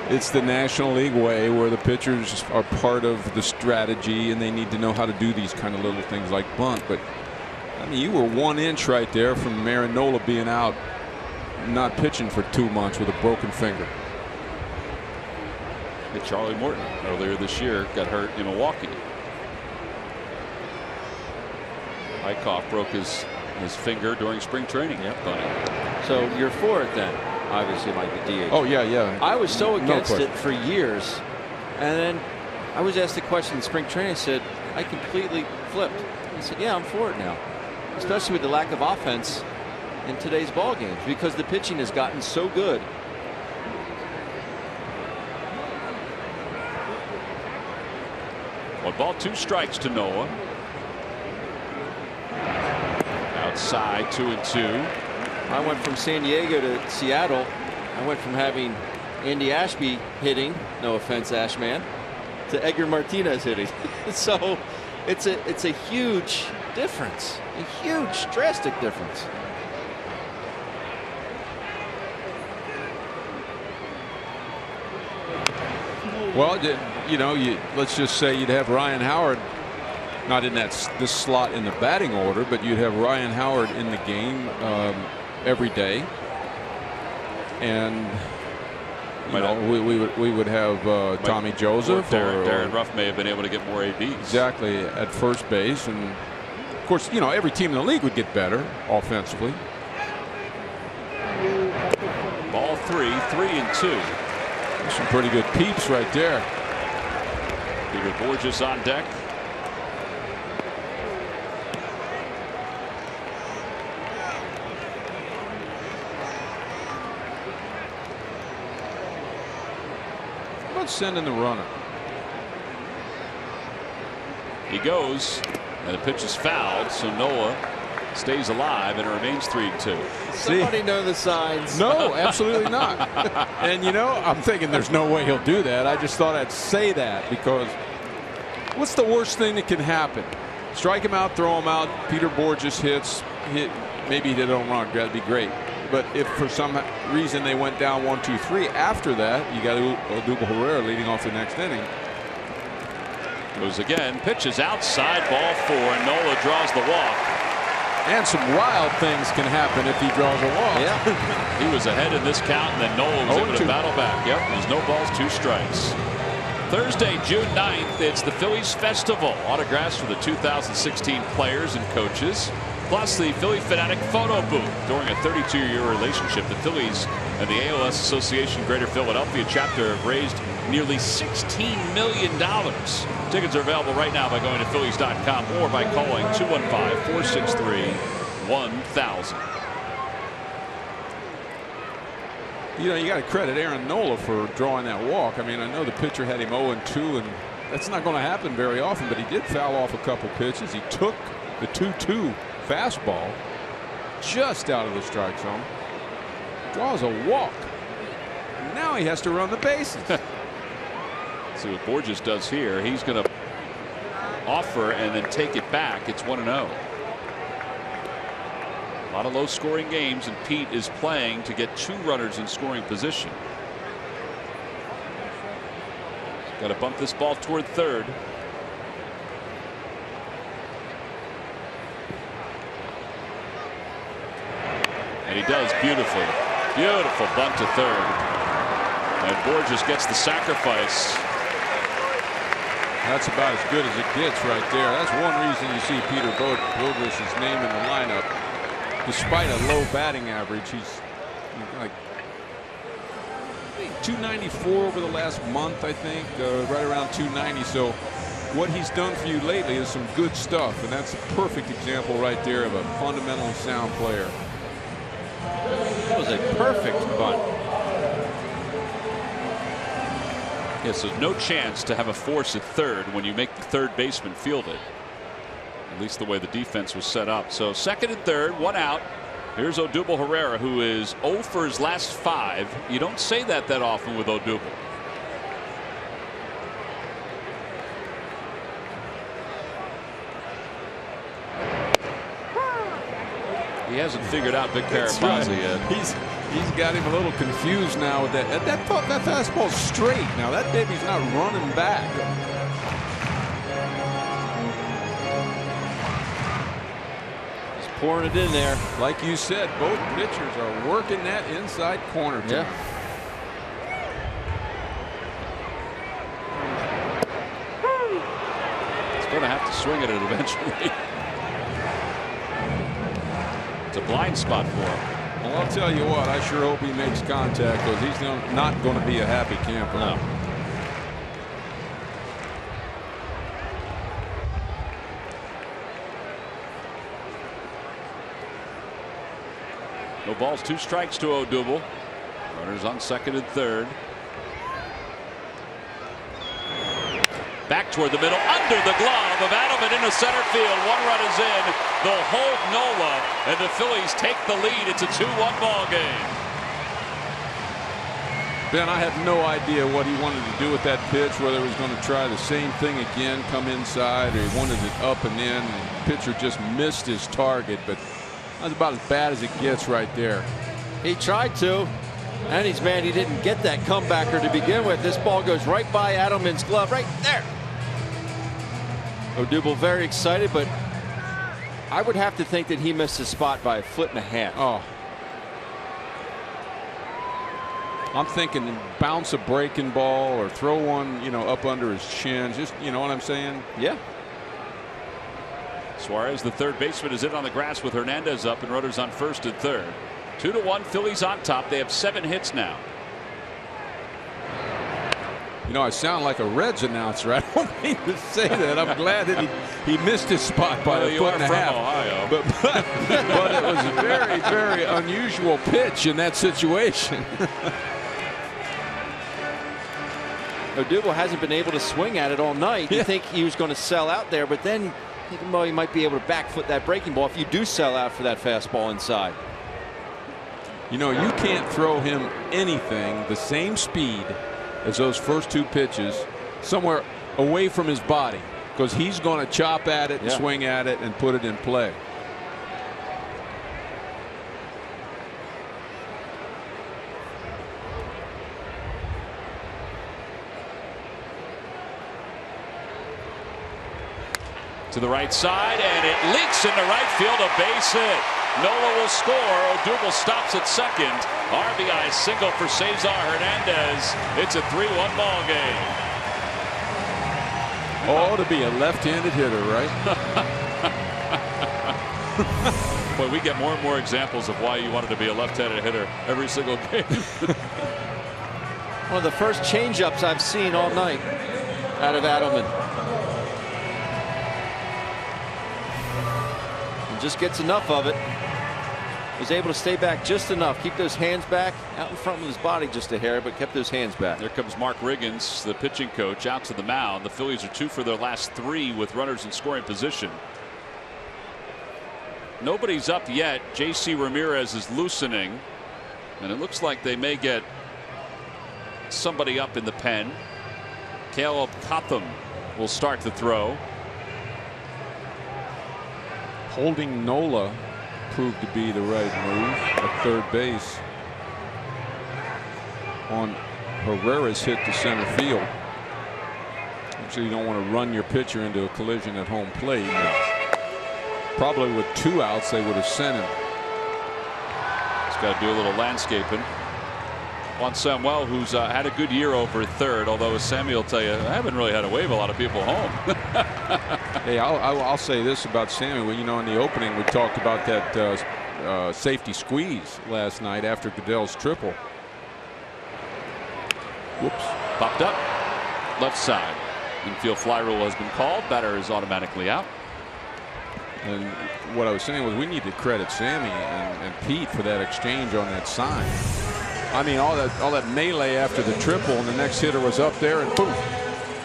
Speaker 3: it's the National League way where the pitchers are part of the strategy and they need to know how to do these kind of little things like bunt. But I mean, you were 1 inch right there from Aaron Nola being out, not pitching for 2 months with a broken finger.
Speaker 1: And Charlie Morton earlier this year got hurt in Milwaukee. Eichhoff broke his finger during spring training.
Speaker 4: Yep. So you're for it then? Obviously, like the DH.
Speaker 3: Oh yeah.
Speaker 4: I was so against it for years, and then I was asked the question in spring training. I said I completely flipped. I said, yeah, I'm for it now, especially with the lack of offense in today's ball games because the pitching has gotten so good.
Speaker 1: 1 ball, 2 strikes to Noah. Outside, 2-2.
Speaker 4: I went from San Diego to Seattle. I went from having Andy Ashby hitting, no offense, Ashman, to Edgar Martinez hitting. So it's a huge difference, a huge, drastic difference.
Speaker 3: Well, let's just say you'd have Ryan Howard, not in this slot in the batting order, but you'd have Ryan Howard in the game every day, and we would have Tommy Joseph or
Speaker 1: Darren Ruff may have been able to get more ABs.
Speaker 3: Exactly, at first base, and of course every team in the league would get better offensively.
Speaker 1: Ball 3, 3-2.
Speaker 3: Some pretty good peeps right there.
Speaker 1: Peter Borges on deck.
Speaker 3: Sending the runner.
Speaker 1: He goes, and the pitch is fouled, so Noah stays alive, and it remains 3-2.
Speaker 4: Somebody know the signs.
Speaker 3: No, absolutely not. And I'm thinking there's no way he'll do that. I just thought I'd say that because what's the worst thing that can happen? Strike him out, throw him out. Peter Borges maybe he did it on wrong. That'd be great. But if for some reason they went down 1-2-3 after that, you got Odubel Herrera leading off the next inning.
Speaker 1: Goes again, pitches outside, ball 4, and Nola draws the walk.
Speaker 3: And some wild things can happen if he draws a walk.
Speaker 1: Yeah. He was ahead in this count, and then Nola was able to battle back. Yep, there's no balls, 2 strikes. Thursday, June 9th, it's the Phillies Festival. Autographs for the 2016 players and coaches. Plus the Phillie Phanatic photo booth. During a 32-year relationship, the Phillies And the ALS Association Greater Philadelphia chapter have raised nearly $16 million. Tickets are available right now by going to Phillies.com or by calling 215-463-1000.
Speaker 3: You know, you got to credit Aaron Nola for drawing that walk. I mean, I know the pitcher had him 0-2, and that's not going to happen very often, but he did foul off a couple pitches. He took the 2-2 fastball just out of the strike zone. Draws a walk. Now he has to run the bases.
Speaker 1: See what Borges does here. He's going to offer and then take it back. It's 1-0. A lot of low scoring games, and Pete is playing to get 2 runners in scoring position. Got to bump this ball toward third. And he does beautifully. Beautiful bunt to third. And Borges gets the sacrifice.
Speaker 3: That's about as good as it gets right there. That's one reason you see Peter Bourjos' name in the lineup. Despite a low batting average, he's like 294 over the last month, I think, right around 290. So what he's done for you lately is some good stuff, and that's a perfect example right there of a fundamentally sound player.
Speaker 4: That was a perfect bunt.
Speaker 1: Yeah, so no chance to have a force at third when you make the third baseman field it. At least the way the defense was set up. So second and third, 1 out. Here's Odubel Herrera, who is 0 for his last 5. You don't say that often with Odubel. He hasn't figured out Vic Carapazza yet.
Speaker 3: He's got him a little confused now with that. That fastball's straight. Now that baby's not running back.
Speaker 4: He's pouring it in there.
Speaker 3: Like you said, both pitchers are working that inside corner.
Speaker 4: Yeah.
Speaker 1: He's going to have to swing at it eventually. It's a blind spot for him.
Speaker 3: Well, I'll tell you what, I sure hope he makes contact, because he's not going to be a happy camper.
Speaker 1: No. No balls, 2 strikes to Odubel. Runners on second and third. Back toward the middle, under the glove of Adelman into center field. 1 run is in. They'll hold Nola, and the Phillies take the lead. It's a 2-1 ball game.
Speaker 3: Ben, I have no idea what he wanted to do with that pitch, whether he was going to try the same thing again, come inside, or he wanted it up and in. The pitcher just missed his target, but that's about as bad as it gets right there.
Speaker 4: He tried to, and he's mad he didn't get that comebacker to begin with. This ball goes right by Adelman's glove, right there. Odubel very excited, but I would have to think that he missed his spot by 1.5 feet.
Speaker 3: Oh. I'm thinking bounce a breaking ball or throw one, up under his chin. Just, you know what I'm saying?
Speaker 4: Yeah.
Speaker 1: Suarez, the third baseman, is in on the grass with Hernandez up and runners on first and third. 2-1, Phillies on top. They have 7 hits now.
Speaker 3: I sound like a Reds announcer. I don't mean to say that. I'm glad that he missed his spot by a 1.5 feet.
Speaker 1: Ohio.
Speaker 3: But it was a very, very unusual pitch in that situation.
Speaker 4: Odubel hasn't been able to swing at it all night. You think he was going to sell out there, but then he might be able to back foot that breaking ball if you do sell out for that fastball inside.
Speaker 3: You can't throw him anything the same speed as those first 2 pitches somewhere away from his body, because he's going to chop at it and swing at it and put it in play.
Speaker 1: To the right side, and it leaks into right field, a base hit. Nola will score. Odubel stops at second. RBI single for Cesar Hernandez. It's a 3-1 ball game.
Speaker 3: Oh, to be a left-handed hitter, right?
Speaker 1: Boy, we get more and more examples of why you wanted to be a left-handed hitter every single game.
Speaker 4: One of the first changeups I've seen all night out of Adelman. And just gets enough of it. Was able to stay back just enough. Keep those hands back out in front of his body just a hair, but kept those hands back.
Speaker 1: There comes Mark Riggins, the pitching coach, out to the mound. The Phillies are 2 for their last 3 with runners in scoring position. Nobody's up yet. J.C. Ramirez is loosening, and it looks like they may get somebody up in the pen. Caleb Cotham will start the throw.
Speaker 3: Holding Nola proved to be the right move at third base on Herrera's hit to center field. Actually, you don't want to run your pitcher into a collision at home plate. Probably with 2 outs, they would have sent him.
Speaker 1: He's got to do a little landscaping. Juan Samuel, who's had a good year over at third, although as Sammy will tell you, I haven't really had to wave a lot of people home.
Speaker 3: Hey, I'll say this about Sammy. Well, you know, in the opening, we talked about that safety squeeze last night after Goodell's triple. Whoops.
Speaker 1: Popped up. Left side. Infield fly rule has been called. Batter is automatically out.
Speaker 3: And what I was saying was we need to credit Sammy and Pete for that exchange on that sign. I mean, all that melee after the triple, and the next hitter was up there, and boom,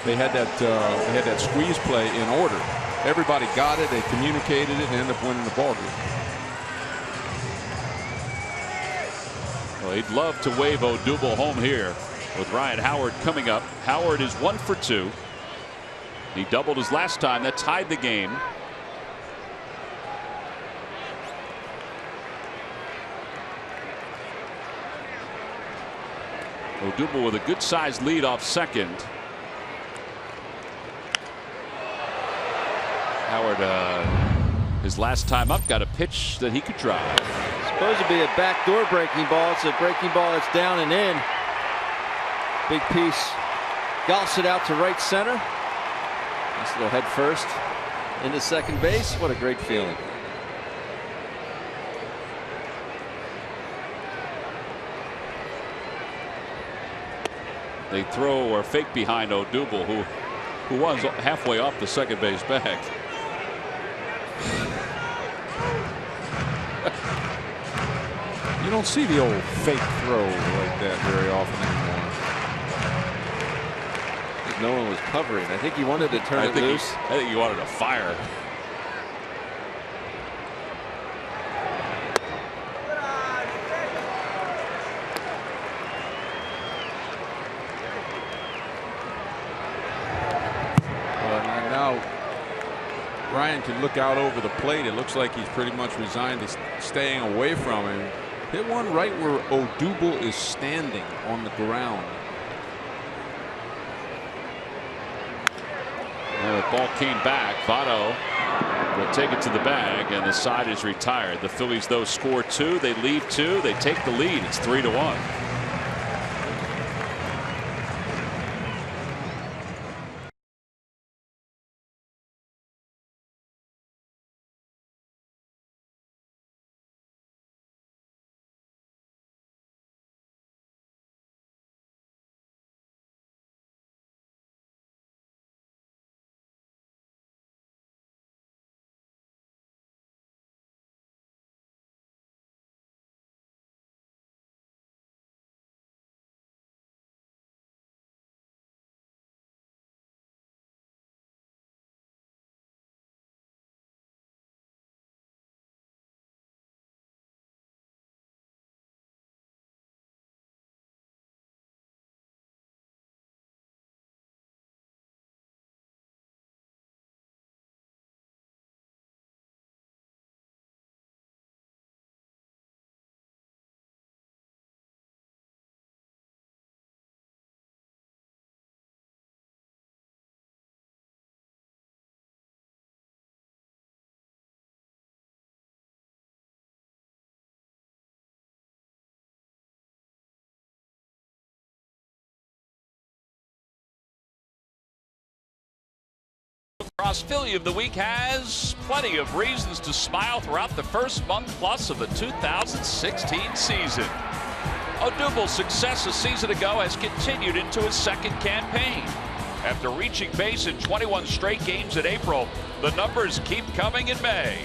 Speaker 3: they had that squeeze play in order. Everybody got it, they communicated it, and ended up winning the ball game.
Speaker 1: Well, he'd love to wave Odubel home here with Ryan Howard coming up. Howard is 1 for 2. He doubled his last time. That tied the game. Odubel with a good sized lead off second. Howard, his last time up, got a pitch that he could drive.
Speaker 4: Supposed to be a backdoor breaking ball. It's a breaking ball that's down and in. Big piece. Golfs it out to right center. Nice little head first into second base. What a great feeling.
Speaker 1: They throw or fake behind Odubel, who was halfway off the second base bag.
Speaker 3: You don't see the old fake throw like that very often anymore.
Speaker 4: Because no one was covering. I think he wanted to turn it loose.
Speaker 1: I think he wanted to fire.
Speaker 3: Ryan can look out over the plate. It looks like he's pretty much resigned to staying away from him. Hit one right where Odubel is standing on the ground.
Speaker 1: The ball came back. Votto will take it to the bag, and the side is retired. The Phillies, though, score 2. They lead 2. They take the lead. It's 3-1. Cross Philly of the Week has plenty of reasons to smile throughout the first month plus of the 2016 season. Odubel's success a season ago has continued into his second campaign. After reaching base in 21 straight games in April, the numbers keep coming in May.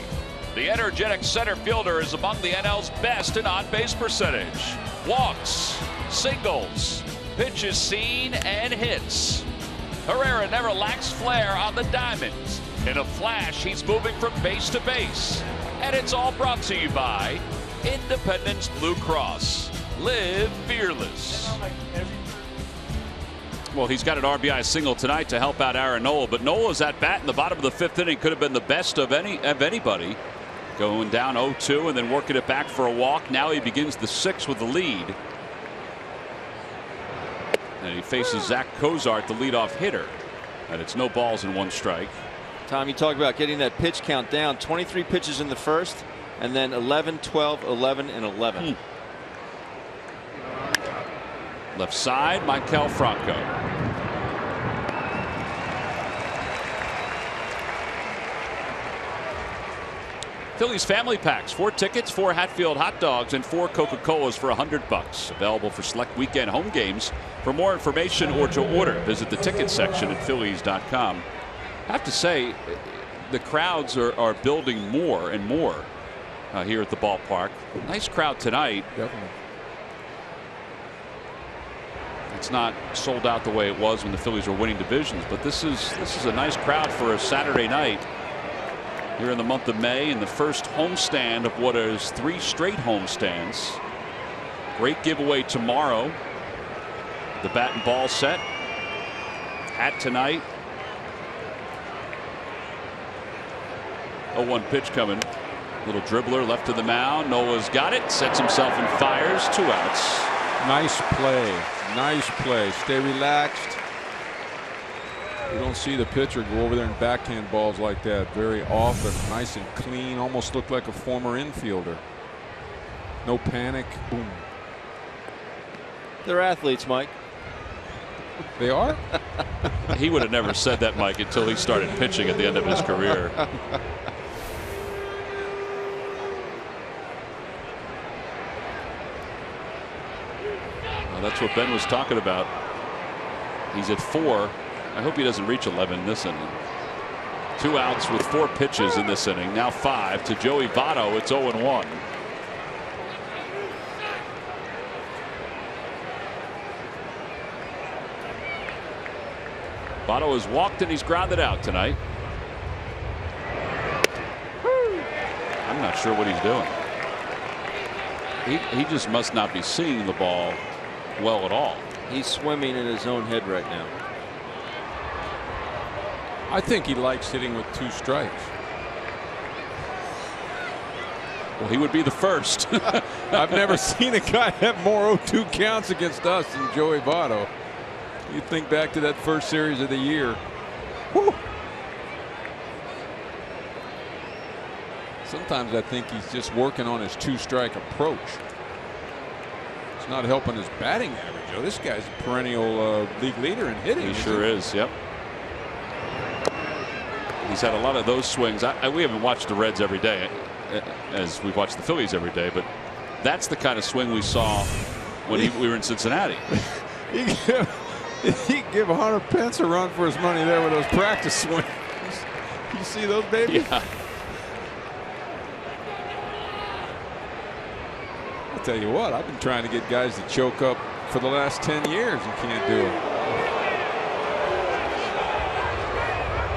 Speaker 1: The energetic center fielder is among the NL's best in on-base percentage. Walks, singles, pitches seen, and hits. Herrera never lacks flair on the diamonds. In a flash, he's moving from base to base. And it's all brought to you by Independence Blue Cross. Live fearless. Well, he's got an RBI single tonight to help out Aaron Nola, but Nola's at bat in the bottom of the fifth inning could have been the best of anybody. Going down 0-2 and then working it back for a walk. Now he begins the sixth with the lead. And he faces Zach Cozart, the leadoff hitter. And it's no balls and one strike.
Speaker 4: Tom, you talk about getting that pitch count down. 23 pitches in the first, and then 11, 12, 11, and 11.
Speaker 1: Left side, Maikel Franco. Phillies family packs, 4 tickets, 4 Hatfield hot dogs, and 4 Coca-Colas for $100. Available for select weekend home games. For more information or to order, visit the ticket section at Phillies.com. I have to say, the crowds are building more and more here at the ballpark. Nice crowd tonight.
Speaker 3: Definitely.
Speaker 1: It's not sold out the way it was when the Phillies were winning divisions, but this is a nice crowd for a Saturday night here in the month of May, and the first homestand of what is 3 straight homestands. Great giveaway tomorrow. The bat and ball set. Hat tonight. 0-1 pitch coming. Little dribbler left to the mound. Nola's got it. Sets himself and fires. 2 outs.
Speaker 3: Nice play. Nice play. Stay relaxed. You don't see the pitcher go over there and backhand balls like that very often. Nice and clean. Almost looked like a former infielder. No panic. Boom.
Speaker 4: They're athletes, Mike.
Speaker 3: They are?
Speaker 1: He would have never said that, Mike, until he started pitching at the end of his career. Well, that's what Ben was talking about. He's at 4. I hope he doesn't reach 11 this inning. 2 outs with 4 pitches in this inning. Now 5 to Joey Votto. It's 0-1. Votto has walked and he's grounded out tonight. I'm not sure what he's doing. He just must not be seeing the ball well at all.
Speaker 4: He's swimming in his own head right now.
Speaker 3: I think he likes hitting with 2 strikes.
Speaker 1: Well, he would be the first.
Speaker 3: I've never seen a guy have more 0-2 counts against us than Joey Votto. You think back to that first series of the year. Whew. Sometimes I think he's just working on his 2-strike approach. It's not helping his batting average. Oh, this guy's a perennial league leader in hitting.
Speaker 1: He sure is. Yep. He's had a lot of those swings. We haven't watched the Reds every day as we watch the Phillies every day, but that's the kind of swing we saw when we were in Cincinnati.
Speaker 3: He give Hunter Pence a run for his money there with those practice swings. You see those, baby?
Speaker 1: Yeah.
Speaker 3: I'll tell you what, I've been trying to get guys to choke up for the last 10 years and can't do it.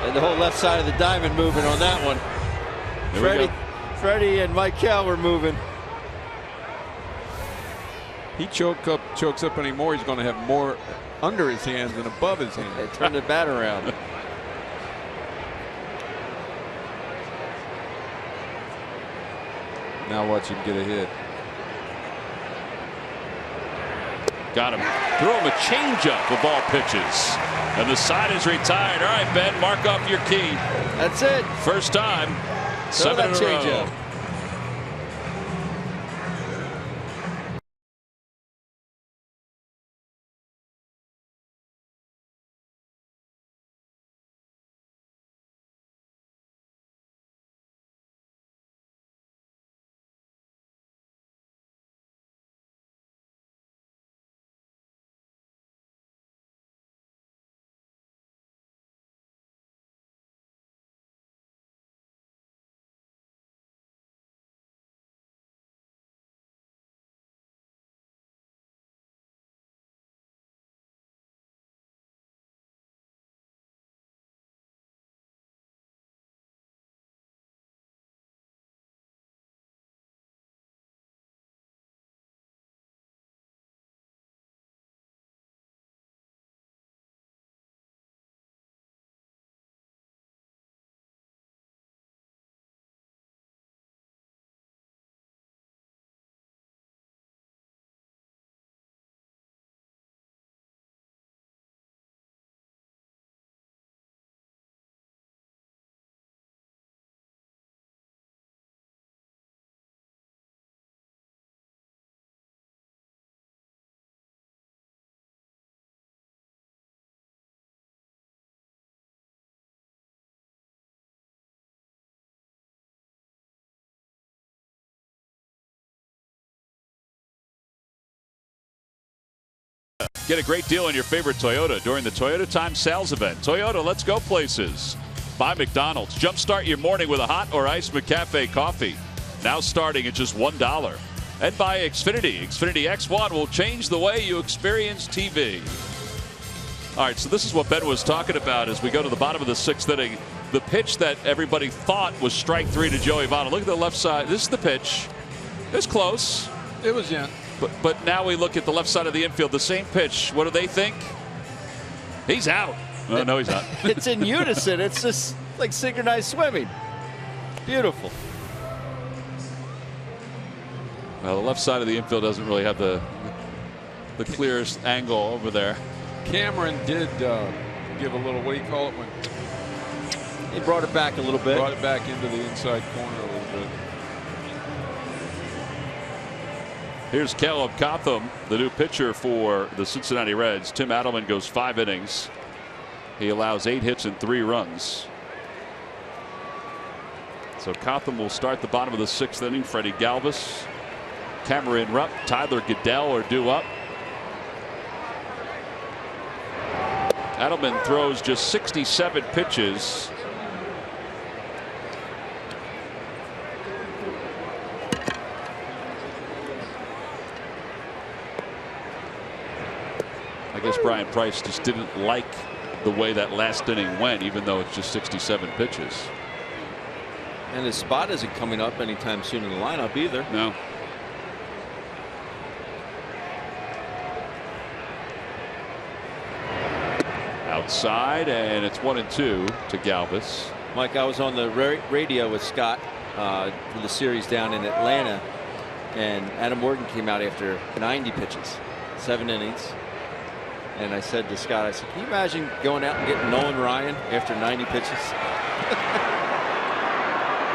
Speaker 4: And the whole left side of the diamond moving on that one. Freddie and Maikel were moving.
Speaker 3: He chokes up anymore. He's going to have more under his hands than above his hands.
Speaker 4: They turned the bat around.
Speaker 3: Now watch him get a hit.
Speaker 1: Got him. Throw him a changeup of all pitches. And the side is retired. All right, Ben, mark off your key.
Speaker 4: That's it.
Speaker 1: First time.
Speaker 4: Throw
Speaker 1: 7 in a row.
Speaker 4: changeup.
Speaker 1: Get a great deal on your favorite Toyota during the Toyota Time Sales Event. Toyota, let's go places. By McDonald's. Jumpstart your morning with a hot or iced McCafe coffee. Now starting at just $1. And by Xfinity. Xfinity X1 will change the way you experience TV. All right, so this is what Ben was talking about as we go to the bottom of the 6th inning. The pitch that everybody thought was strike 3 to Joey Votto. Look at the left side. This is the pitch. It's close.
Speaker 3: It was in.
Speaker 1: But now we look at the left side of the infield. The same pitch. What do they think? He's out. Oh, no, he's not.
Speaker 4: It's in unison. It's just like synchronized swimming. Beautiful.
Speaker 1: Well, the left side of the infield doesn't really have the clearest angle over there.
Speaker 3: Cameron did give a little, what do you call it? When
Speaker 4: he brought it back a little bit.
Speaker 3: Brought it back into the inside corner a little bit.
Speaker 1: Here's Caleb Cotham, the new pitcher for the Cincinnati Reds. Tim Adelman goes 5 innings. He allows 8 hits and 3 runs. So Cotham will start the bottom of the 6th inning. Freddie Galvis, Cameron Rupp, Tyler Goodell are due up. Adelman throws just 67 pitches. I guess Brian Price just didn't like the way that last inning went, even though it's just 67 pitches.
Speaker 4: And his spot isn't coming up anytime soon in the lineup either.
Speaker 1: No. Outside, and it's 1-2 to Galvis.
Speaker 4: Mike, I was on the radio with Scott for the series down in Atlanta, and Adam Morgan came out after 90 pitches, 7 innings. And I said to Scott, I said, can you imagine going out and getting Nolan Ryan after 90 pitches?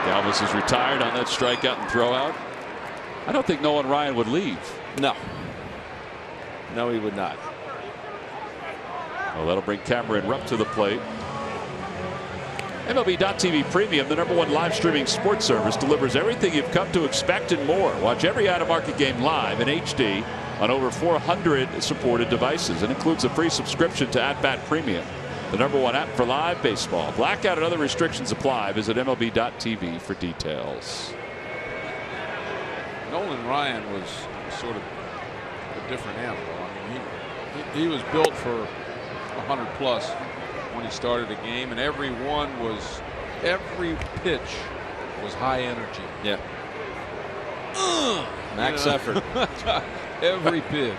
Speaker 1: Galvis is retired on that strikeout and throwout. I don't think Nolan Ryan would leave.
Speaker 4: No. No, he would not.
Speaker 1: Well, that'll bring Cameron Rupp to the plate. MLB.TV Premium, the #1 live streaming sports service, delivers everything you've come to expect and more. Watch every out-of-market game live in HD on over 400 supported devices. It includes a free subscription to At-Bat Premium, the #1 app for live baseball. Blackout and other restrictions apply. Visit MLB.TV for details.
Speaker 3: Nolan Ryan was sort of a different animal. I mean, he was built for 100+ when he started a game, and every pitch was high energy.
Speaker 4: Yeah. Max effort.
Speaker 3: Every pitch.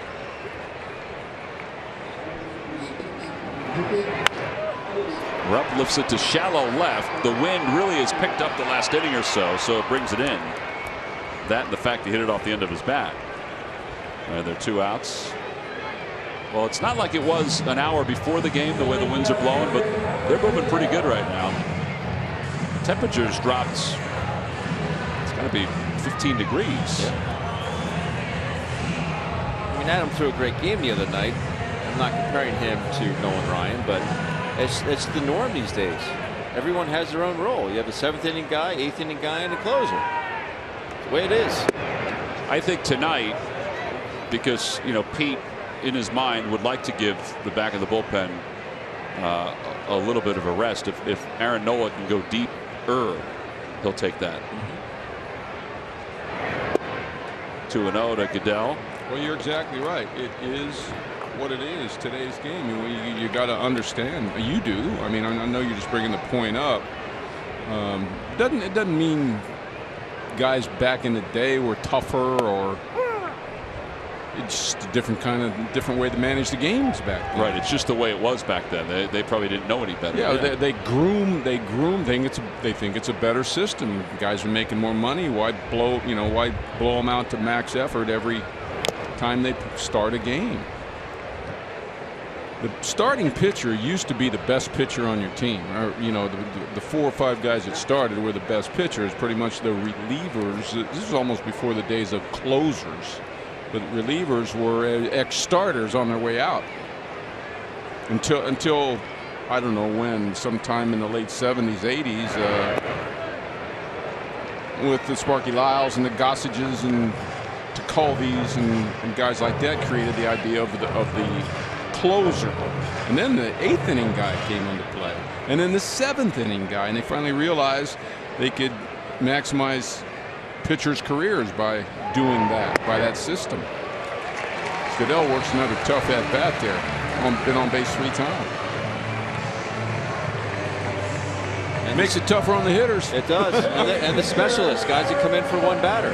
Speaker 1: Rupp lifts it to shallow left. The wind really has picked up the last inning or so it brings it in. That and the fact he hit it off the end of his bat. And there are 2 outs. Well, it's not like it was an hour before the game, the way the winds are blowing, but they're moving pretty good right now. Temperatures dropped. It's got to be 15 degrees.
Speaker 4: Yeah. I mean, Adam threw a great game the other night. I'm not comparing him to Nolan Ryan, but it's the norm these days. Everyone has their own role. You have a 7th inning guy, 8th inning guy, and a closer. It's the way it is.
Speaker 1: I think tonight, because Pete in his mind would like to give the back of the bullpen a little bit of a rest. If Aaron Nola can go deeper, he'll take that. 2-0 to Goodell.
Speaker 3: Well, you're exactly right. It is what it is, today's game. You got to understand. You do. I mean, I know you're just bringing the point up. It doesn't mean guys back in the day were tougher, or it's just a different way to manage the games back then.
Speaker 1: Right. It's just the way it was back then. They probably didn't know any better.
Speaker 3: Yeah. They groom. They think it's a better system. Guys are making more money. Why blow them out to max effort every time they start a game? The starting pitcher used to be the best pitcher on your team. Or, the 4 or 5 guys that started were the best pitchers. Pretty much the relievers. This is almost before the days of closers. But relievers were ex-starters on their way out until I don't know when, sometime in the late 70s, 80s, with the Sparky Lyles and the Gossages and Colbys and guys like that, created the idea of the closer. And then the 8th inning guy came into play. And then the 7th inning guy. And they finally realized they could maximize pitchers' careers by doing that, by that system. Fidel works another tough at-bat there. Been on base 3 times. It makes it tougher on the hitters.
Speaker 4: It does. and the specialists, guys that come in for one batter.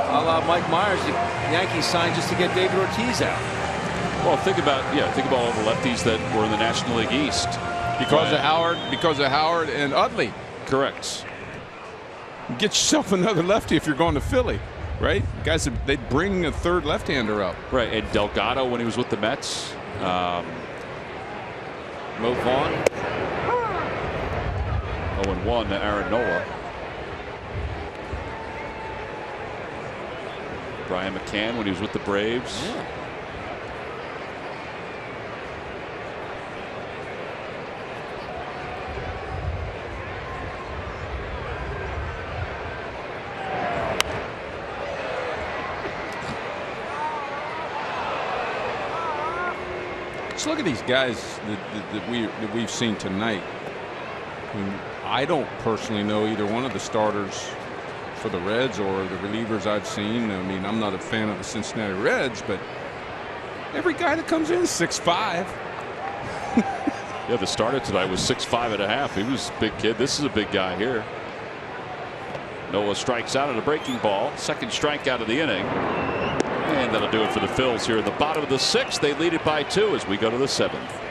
Speaker 4: A la Mike Myers, the Yankees signed just to get David Ortiz out.
Speaker 1: Well, think about all the lefties that were in the National League East.
Speaker 3: Because of Howard and Utley.
Speaker 1: Correct.
Speaker 3: Get yourself another lefty if you're going to Philly, right? Guys, they'd bring a third left-hander up.
Speaker 1: Right, and Delgado when he was with the Mets.
Speaker 4: Mo Vaughn.
Speaker 1: 0-1 to Aaron Nola. Brian McCann when he was with the Braves.
Speaker 4: Yeah.
Speaker 3: Let's look at these guys that we've seen tonight. I mean, I don't personally know either one of the starters for the Reds or the relievers I've seen. I mean, I'm not a fan of the Cincinnati Reds, but every guy that comes in is 6'5".
Speaker 1: Yeah, the starter tonight was 6'5½". He was a big kid. This is a big guy here. Nola strikes out at a breaking ball. Second strikeout of the inning. And that'll do it for the Phils here in the bottom of the 6th. They lead it by 2 as we go to the 7th.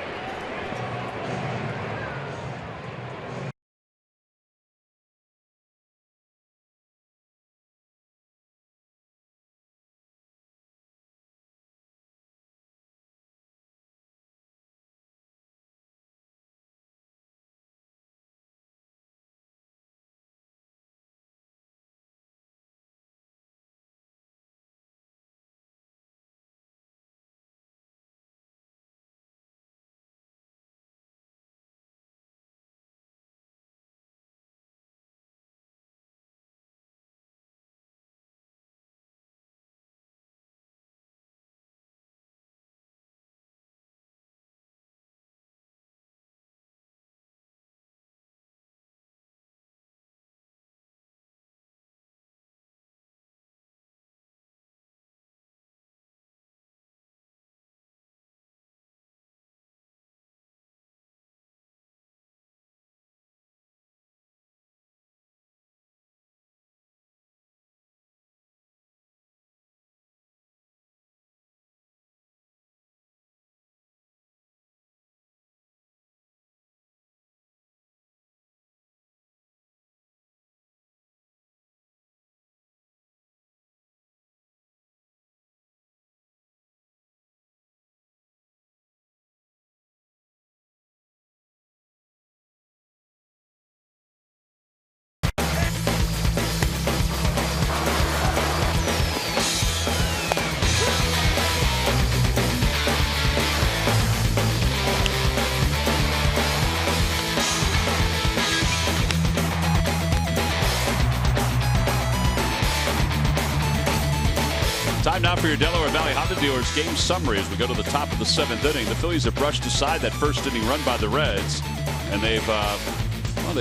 Speaker 1: Time now for your Delaware Valley Honda dealers game summary as we go to the top of the 7th inning. The Phillies have brushed aside that first inning run by the Reds, and they've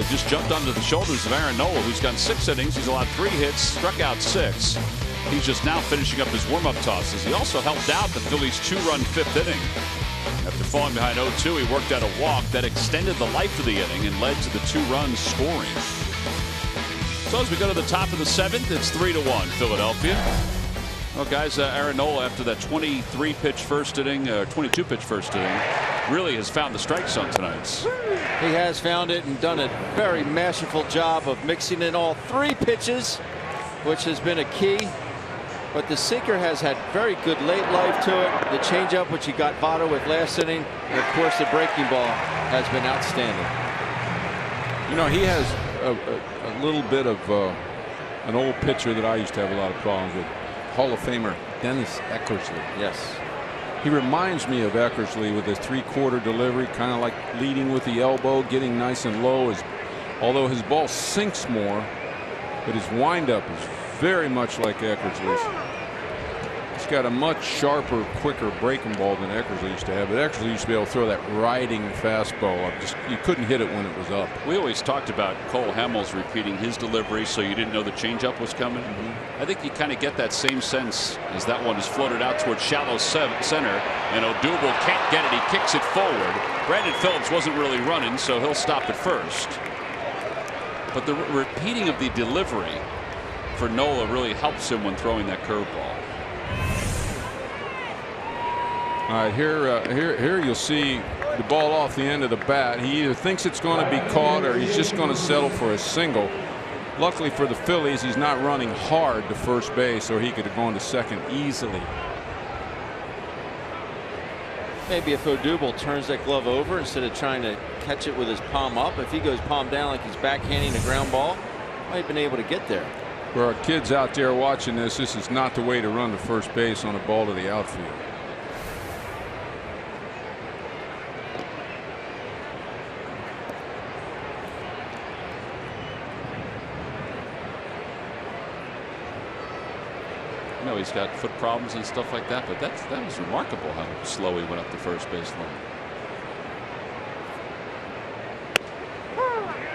Speaker 1: just jumped onto the shoulders of Aaron Nola, who's gone 6 innings. He's allowed 3 hits, struck out 6. He's just now finishing up his warm-up tosses. He also helped out the Phillies' 2-run 5th inning. After falling behind 0-2, he worked out a walk that extended the life of the inning and led to the 2 runs scoring. So as we go to the top of the 7th, it's 3-1 Philadelphia. Well, guys, Aaron Nola, after that 22-pitch first inning, really has found the strike zone tonight.
Speaker 4: He has found it and done a very masterful job of mixing in all 3 pitches, which has been a key. But the sinker has had very good late life to it. The changeup, which he got Votto with last inning, and of course the breaking ball has been outstanding.
Speaker 3: You know, he has a little bit of an old pitcher that I used to have a lot of problems with. Hall of Famer Dennis Eckersley.
Speaker 4: Yes.
Speaker 3: He reminds me of Eckersley with his 3/4 delivery, kind of like leading with the elbow, getting nice and low. Although his ball sinks more, but his windup is very much like Eckersley's. He's got a much sharper, quicker breaking ball than Eckersley used to have. But Eckersley used to be able to throw that riding fastball. You couldn't hit it when it was up.
Speaker 1: We always talked about Cole Hamels repeating his delivery, so you didn't know the changeup was coming. I think you kind of get that same sense as that one is floated out towards shallow center, and Odubel can't get it. He kicks it forward. Brandon Phillips wasn't really running, so he'll stop at first. But the repeating of the delivery for Nola really helps him when throwing that curveball.
Speaker 3: All right, here you'll see the ball off the end of the bat. He either thinks it's going to be caught or he's just going to settle for a single. Luckily for the Phillies, he's not running hard to first base, or he could have gone to second easily.
Speaker 4: Maybe if Odubel turns that glove over instead of trying to catch it with his palm up, if he goes palm down like he's backhanding a ground ball, might have been able to get there.
Speaker 3: For our kids out there watching this is not the way to run to first base on a ball to the outfield.
Speaker 1: I know he's got foot problems and stuff like that, but that was remarkable how slow he went up the first base line.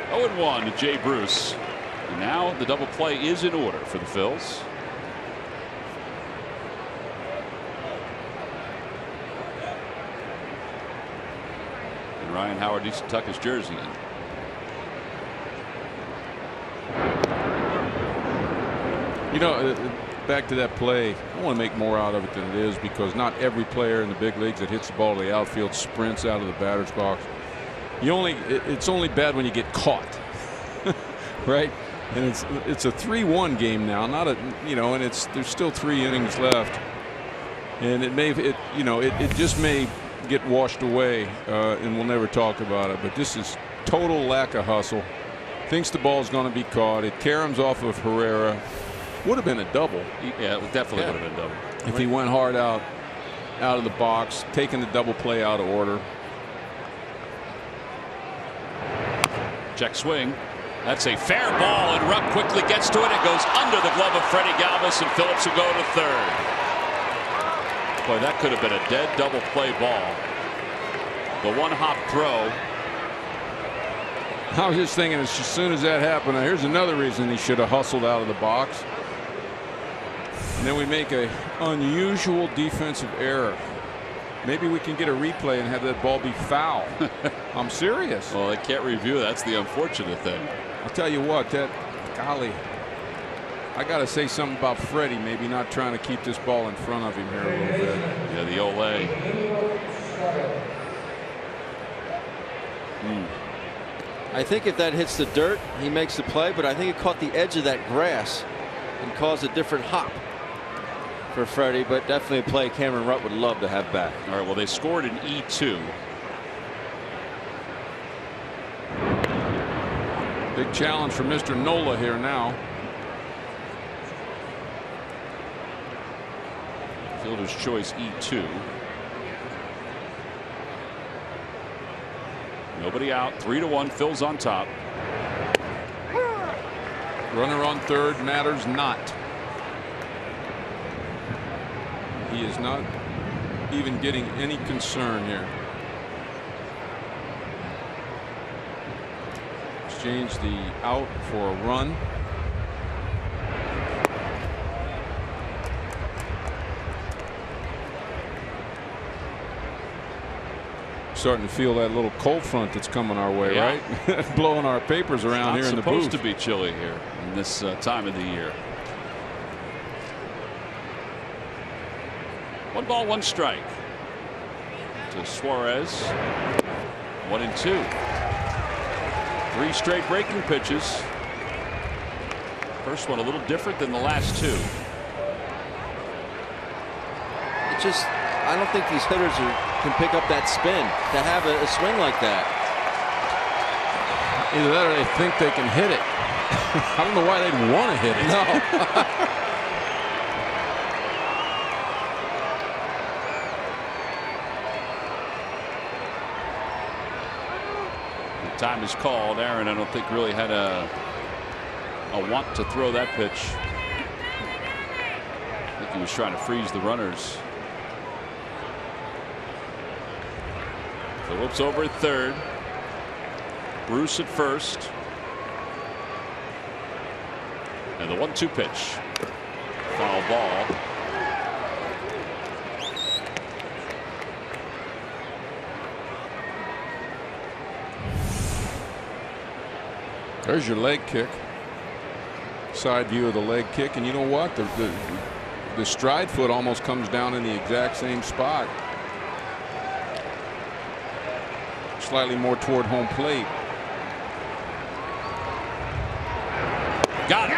Speaker 1: 0-1 to Jay Bruce. And now the double play is in order for the Phils. And Ryan Howard needs to tuck his jersey in.
Speaker 3: You know, back to that play, I want to make more out of it than it is, because not every player in the big leagues that hits the ball to the outfield sprints out of the batter's box. It's only bad when you get caught, right? And it's a 3-1 game now, not a, you know, and there's still 3 innings left, and it just may get washed away, and we'll never talk about it. But this is total lack of hustle. Thinks the ball's going to be caught. It caroms off of Herrera. Would have been a double.
Speaker 1: Yeah, it definitely would have been double
Speaker 3: if he went hard out of the box, taking the double play out of order.
Speaker 1: Check swing. That's a fair ball, and Rupp quickly gets to it. It goes under the glove of Freddie Galvis, and Phillips will go to third. Boy, that could have been a dead double play ball. The one-hop throw.
Speaker 3: I was just thinking, as soon as that happened, here's another reason he should have hustled out of the box. And then we make an unusual defensive error. Maybe we can get a replay and have that ball be foul. I'm serious.
Speaker 1: Well, they can't review. That's the unfortunate thing.
Speaker 3: I'll tell you what, golly, I got to say something about Freddie maybe not trying to keep this ball in front of him here a little bit.
Speaker 1: Yeah, the Olay.
Speaker 4: I think if that hits the dirt, he makes the play, but I think it caught the edge of that grass and caused a different hop for Freddie, but definitely a play Cameron Rupp would love to have back.
Speaker 1: All right, well, they scored an E2.
Speaker 3: Big challenge for Mr. Nola here now.
Speaker 1: Fielder's choice E2. Nobody out. 3-1. Phil's on top.
Speaker 3: Runner on third matters not. He is not even getting any concern here. Exchange the out for a run. Starting to feel that little cold front that's coming our way,
Speaker 1: yeah.
Speaker 3: Right? Blowing our papers around here in the booth.
Speaker 1: It's supposed to be chilly here in this time of the year. 1 ball, 1 strike to Suarez. 1-2. 3 straight breaking pitches. First one a little different than the last 2.
Speaker 4: It just, I don't think these hitters can pick up that spin to have a swing like that.
Speaker 3: Either that or they think they can hit it. I don't know why they'd want to hit it.
Speaker 4: No.
Speaker 1: Time is called. Aaron, I don't think really had a want to throw that pitch. like he was trying to freeze the runners. Phillips over at third. Bruce at first. And the 1-2 pitch. Foul ball.
Speaker 3: There's your leg kick. Side view of the leg kick, and you know what? The stride foot almost comes down in the exact same spot. Slightly more toward home plate.
Speaker 1: Got it.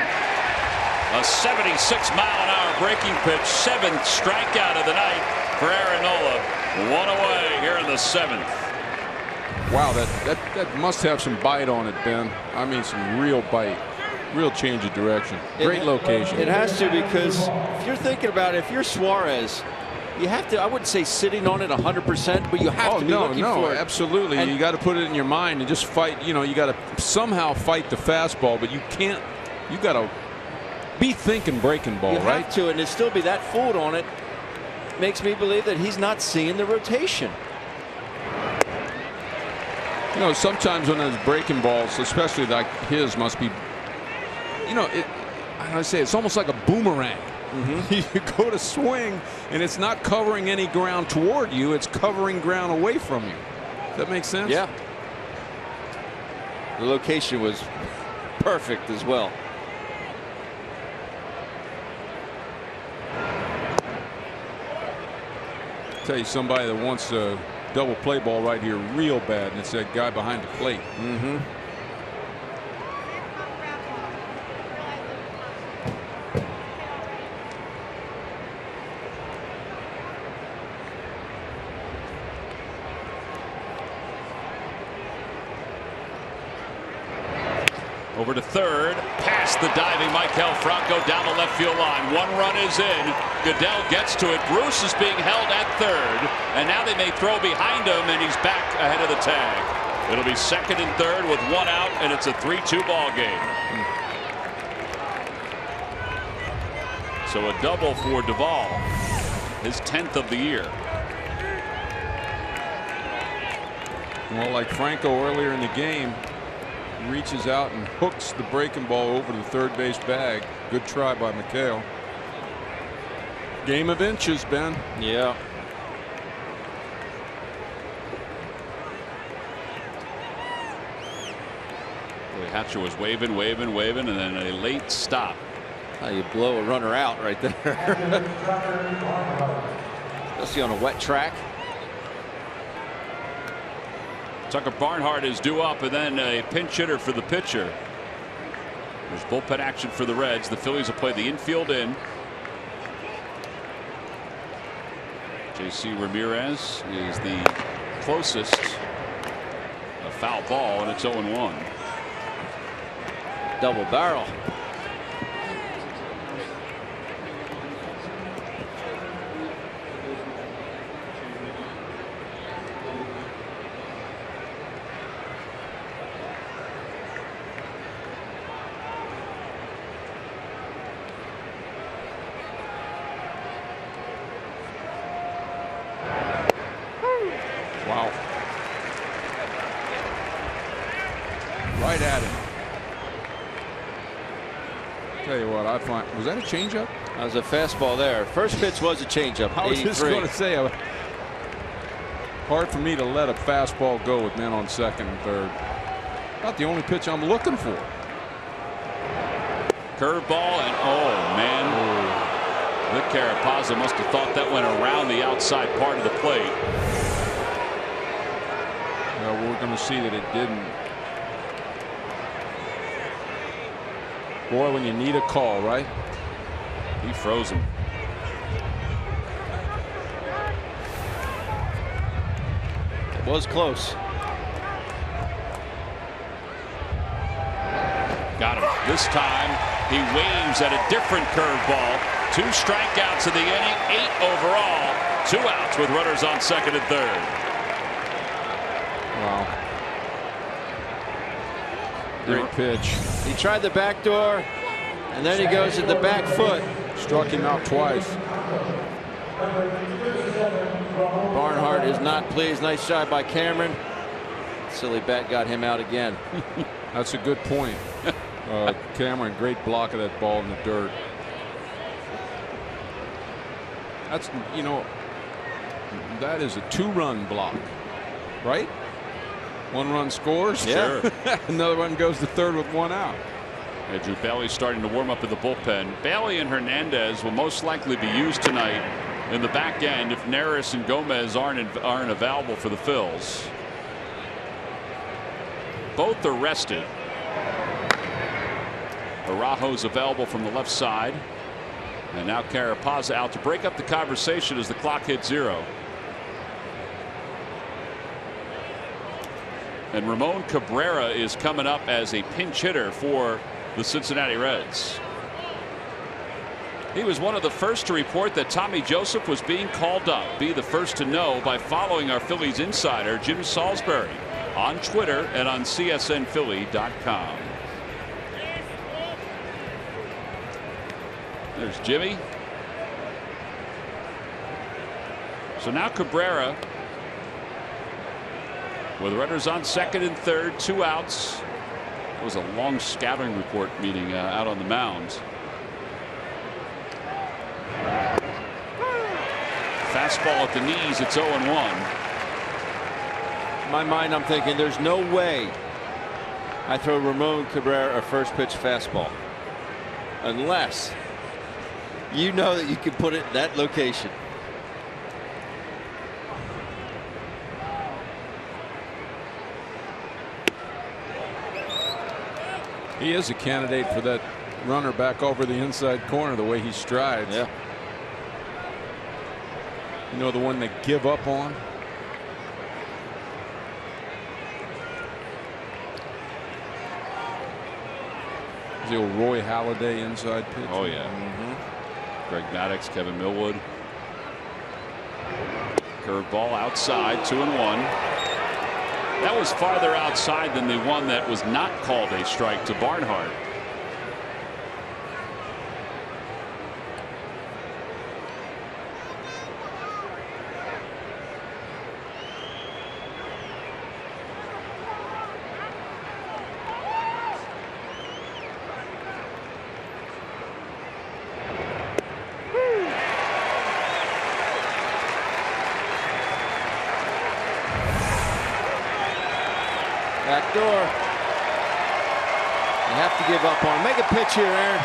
Speaker 1: A 76-mile-an-hour breaking pitch. 7th strikeout of the night for Aaron Nola. 1 away here in the 7th.
Speaker 3: Wow, that must have some bite on it, Ben. I mean, some real bite. Real change of direction. Great location.
Speaker 4: It has to, because if you're thinking about it, if you're Suarez, you have to, I wouldn't say sitting on it 100%, but you have to be looking for it.
Speaker 3: Absolutely. And you got to put it in your mind and just fight. You know, you got to somehow fight the fastball, but you can't. You got to be thinking breaking ball, right?
Speaker 4: You have to, and to still be that fooled on it makes me believe that he's not seeing the rotation.
Speaker 3: You know, sometimes when those breaking balls, especially like his, must be. You know, I say it's almost like a boomerang. You go to swing, and it's not covering any ground toward you. It's covering ground away from you. Does that make sense?
Speaker 4: Yeah. The location was perfect as well.
Speaker 3: I'll tell you somebody that wants a double play ball right here real bad, and it's that guy behind the plate.
Speaker 1: Over to third, past the diving Maikel Franco down the left field line. 1 run is in. Goodell gets to it. Bruce is being held at third, and now they may throw behind him, and he's back ahead of the tag. It'll be second and third with 1 out, and it's a 3-2 ball game. So a double for Duvall, his 10th of the year.
Speaker 3: Well, like Franco earlier in the game, reaches out and hooks the breaking ball over the third base bag. Good try by McHale. Game of inches, Ben.
Speaker 4: Yeah.
Speaker 1: Hatcher was waving, and then a late stop.
Speaker 4: How you blow a runner out right there. Especially on a wet track.
Speaker 1: Tucker Barnhart is due up, and then a pinch hitter for the pitcher. There's bullpen action for the Reds. The Phillies will play the infield in. J.C. Ramirez is the closest. A foul ball, and it's 0-1.
Speaker 4: Double barrel.
Speaker 3: Wow. Right at him. Tell you what, I find, was that a changeup?
Speaker 4: That was a fastball there. First pitch was a changeup.
Speaker 3: I was just going to say, hard for me to let a fastball go with men on second and third. Not the only pitch I'm looking for.
Speaker 1: Curveball, and oh man, Vic Carapazza must have thought that went around the outside part of the plate.
Speaker 3: Well, we're going to see that it didn't. Boy, when you need a call, right?
Speaker 1: He froze him.
Speaker 4: It was close.
Speaker 1: Got him. This time he waves at a different curveball. 2 strikeouts in the inning, 8 overall. 2 outs with runners on second and third.
Speaker 3: Wow. Great pitch.
Speaker 4: He tried the back door, and then he goes at the back foot.
Speaker 3: Struck him out twice.
Speaker 4: Barnhart is not pleased. Nice shot by Cameron. Silly bat got him out again.
Speaker 3: That's a good point. Cameron, great block of that ball in the dirt. That's, you know, that is a 2-run block, right? 1 run scores.
Speaker 4: Yeah.
Speaker 1: Sure.
Speaker 3: Another one goes to third with 1 out.
Speaker 1: Drew Bailey starting to warm up in the bullpen. Bailey and Hernandez will most likely be used tonight in the back end if Neris and Gomez aren't available for the Phils. Both are rested. Araujo's available from the left side. And now Carapazza out to break up the conversation as the clock hits 0. And Ramon Cabrera is coming up as a pinch hitter for the Cincinnati Reds. He was one of the first to report that Tommy Joseph was being called up. Be the first to know by following our Phillies insider Jim Salisbury on Twitter and on CSNPhilly.com. There's Jimmy. So now Cabrera with runners on second and third, 2 outs. It was a long scouting report meeting out on the mound. Fastball at the knees. It's 0-1.
Speaker 4: In my mind, I'm thinking there's no way I throw Ramon Cabrera a first pitch fastball unless you know that you can put it in that location.
Speaker 3: He is a candidate for that runner back over the inside corner, the way he strides.
Speaker 4: Yeah.
Speaker 3: You know, the one they give up on. The old Roy Halladay inside pitch.
Speaker 1: Oh yeah. Greg Maddux, Kevin Millwood. Curveball outside, 2-1. That was farther outside than the one that was not called a strike to Barnhart.
Speaker 4: Back door. You have to give up on. Make a pitch here, Aaron.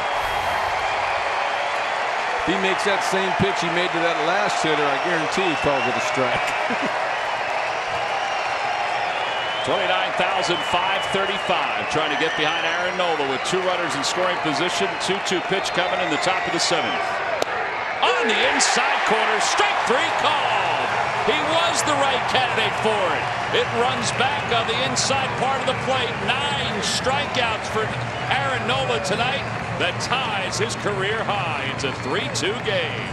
Speaker 3: If he makes that same pitch he made to that last hitter, I guarantee he calls it a strike.
Speaker 1: 29,535 trying to get behind Aaron Nola with 2 runners in scoring position. 2-2 pitch coming in the top of the 7th. On the inside corner, strike 3 called. He was the right candidate for it. It runs back on the inside part of the plate. 9 strikeouts for Aaron Nola tonight. That ties his career high. It's a 3-2 game.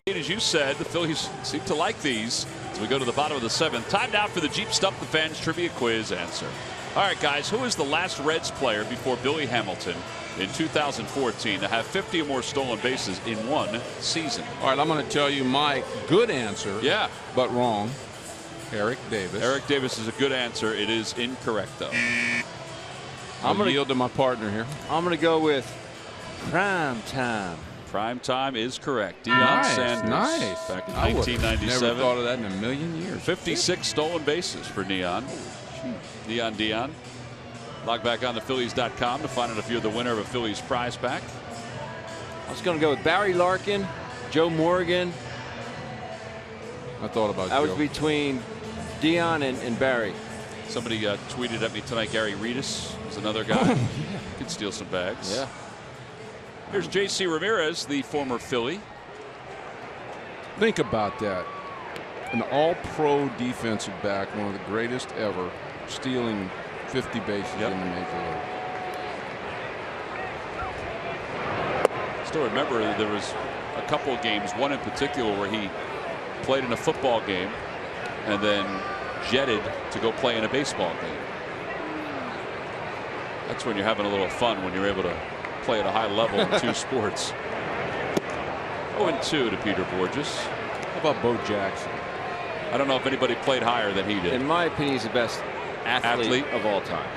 Speaker 1: As you said, the Phillies seem to like these as we go to the bottom of the 7th. Time now for the Jeep Stump the Fans trivia quiz answer. All right, guys, who is the last Reds player before Billy Hamilton in 2014 to have 50 or more stolen bases in one season?
Speaker 3: All right, I'm going to tell you my good answer.
Speaker 1: Yeah.
Speaker 3: But wrong. Eric Davis.
Speaker 1: Eric Davis is a good answer. It is incorrect, though.
Speaker 3: I'm going to yield to my partner here.
Speaker 4: I'm going to go with Prime Time.
Speaker 1: Prime Time is correct. Deion
Speaker 3: Nice,
Speaker 1: Sanders.
Speaker 3: nice.
Speaker 1: Back in
Speaker 3: I would've
Speaker 1: 1997.
Speaker 3: Never thought of that in a million years.
Speaker 1: 56 stolen bases for Neon. Dion. Log back on to Phillies.com to find out if you're the winner of a Phillies prize pack.
Speaker 4: I was going to go with Barry Larkin, Joe Morgan.
Speaker 3: I thought about
Speaker 4: I was
Speaker 3: Joe.
Speaker 4: between Dion and Barry.
Speaker 1: Somebody tweeted at me tonight, Gary Redus is another guy. Could steal some bags.
Speaker 4: Yeah.
Speaker 1: Here's J.C. Ramirez, the former Philly.
Speaker 3: Think about that. An all-pro defensive back, one of the greatest ever, stealing 50 bases in the Major League.
Speaker 1: Still remember there was a couple of games, one in particular where he played in a football game and then jetted to go play in a baseball game. That's when you're having a little fun, when you're able to play at a high level in two sports. 0-2 to Peter Bourjos.
Speaker 3: How about Bo Jackson?
Speaker 1: I don't know if anybody played higher than he did.
Speaker 4: In my opinion, he's the best athlete of all time.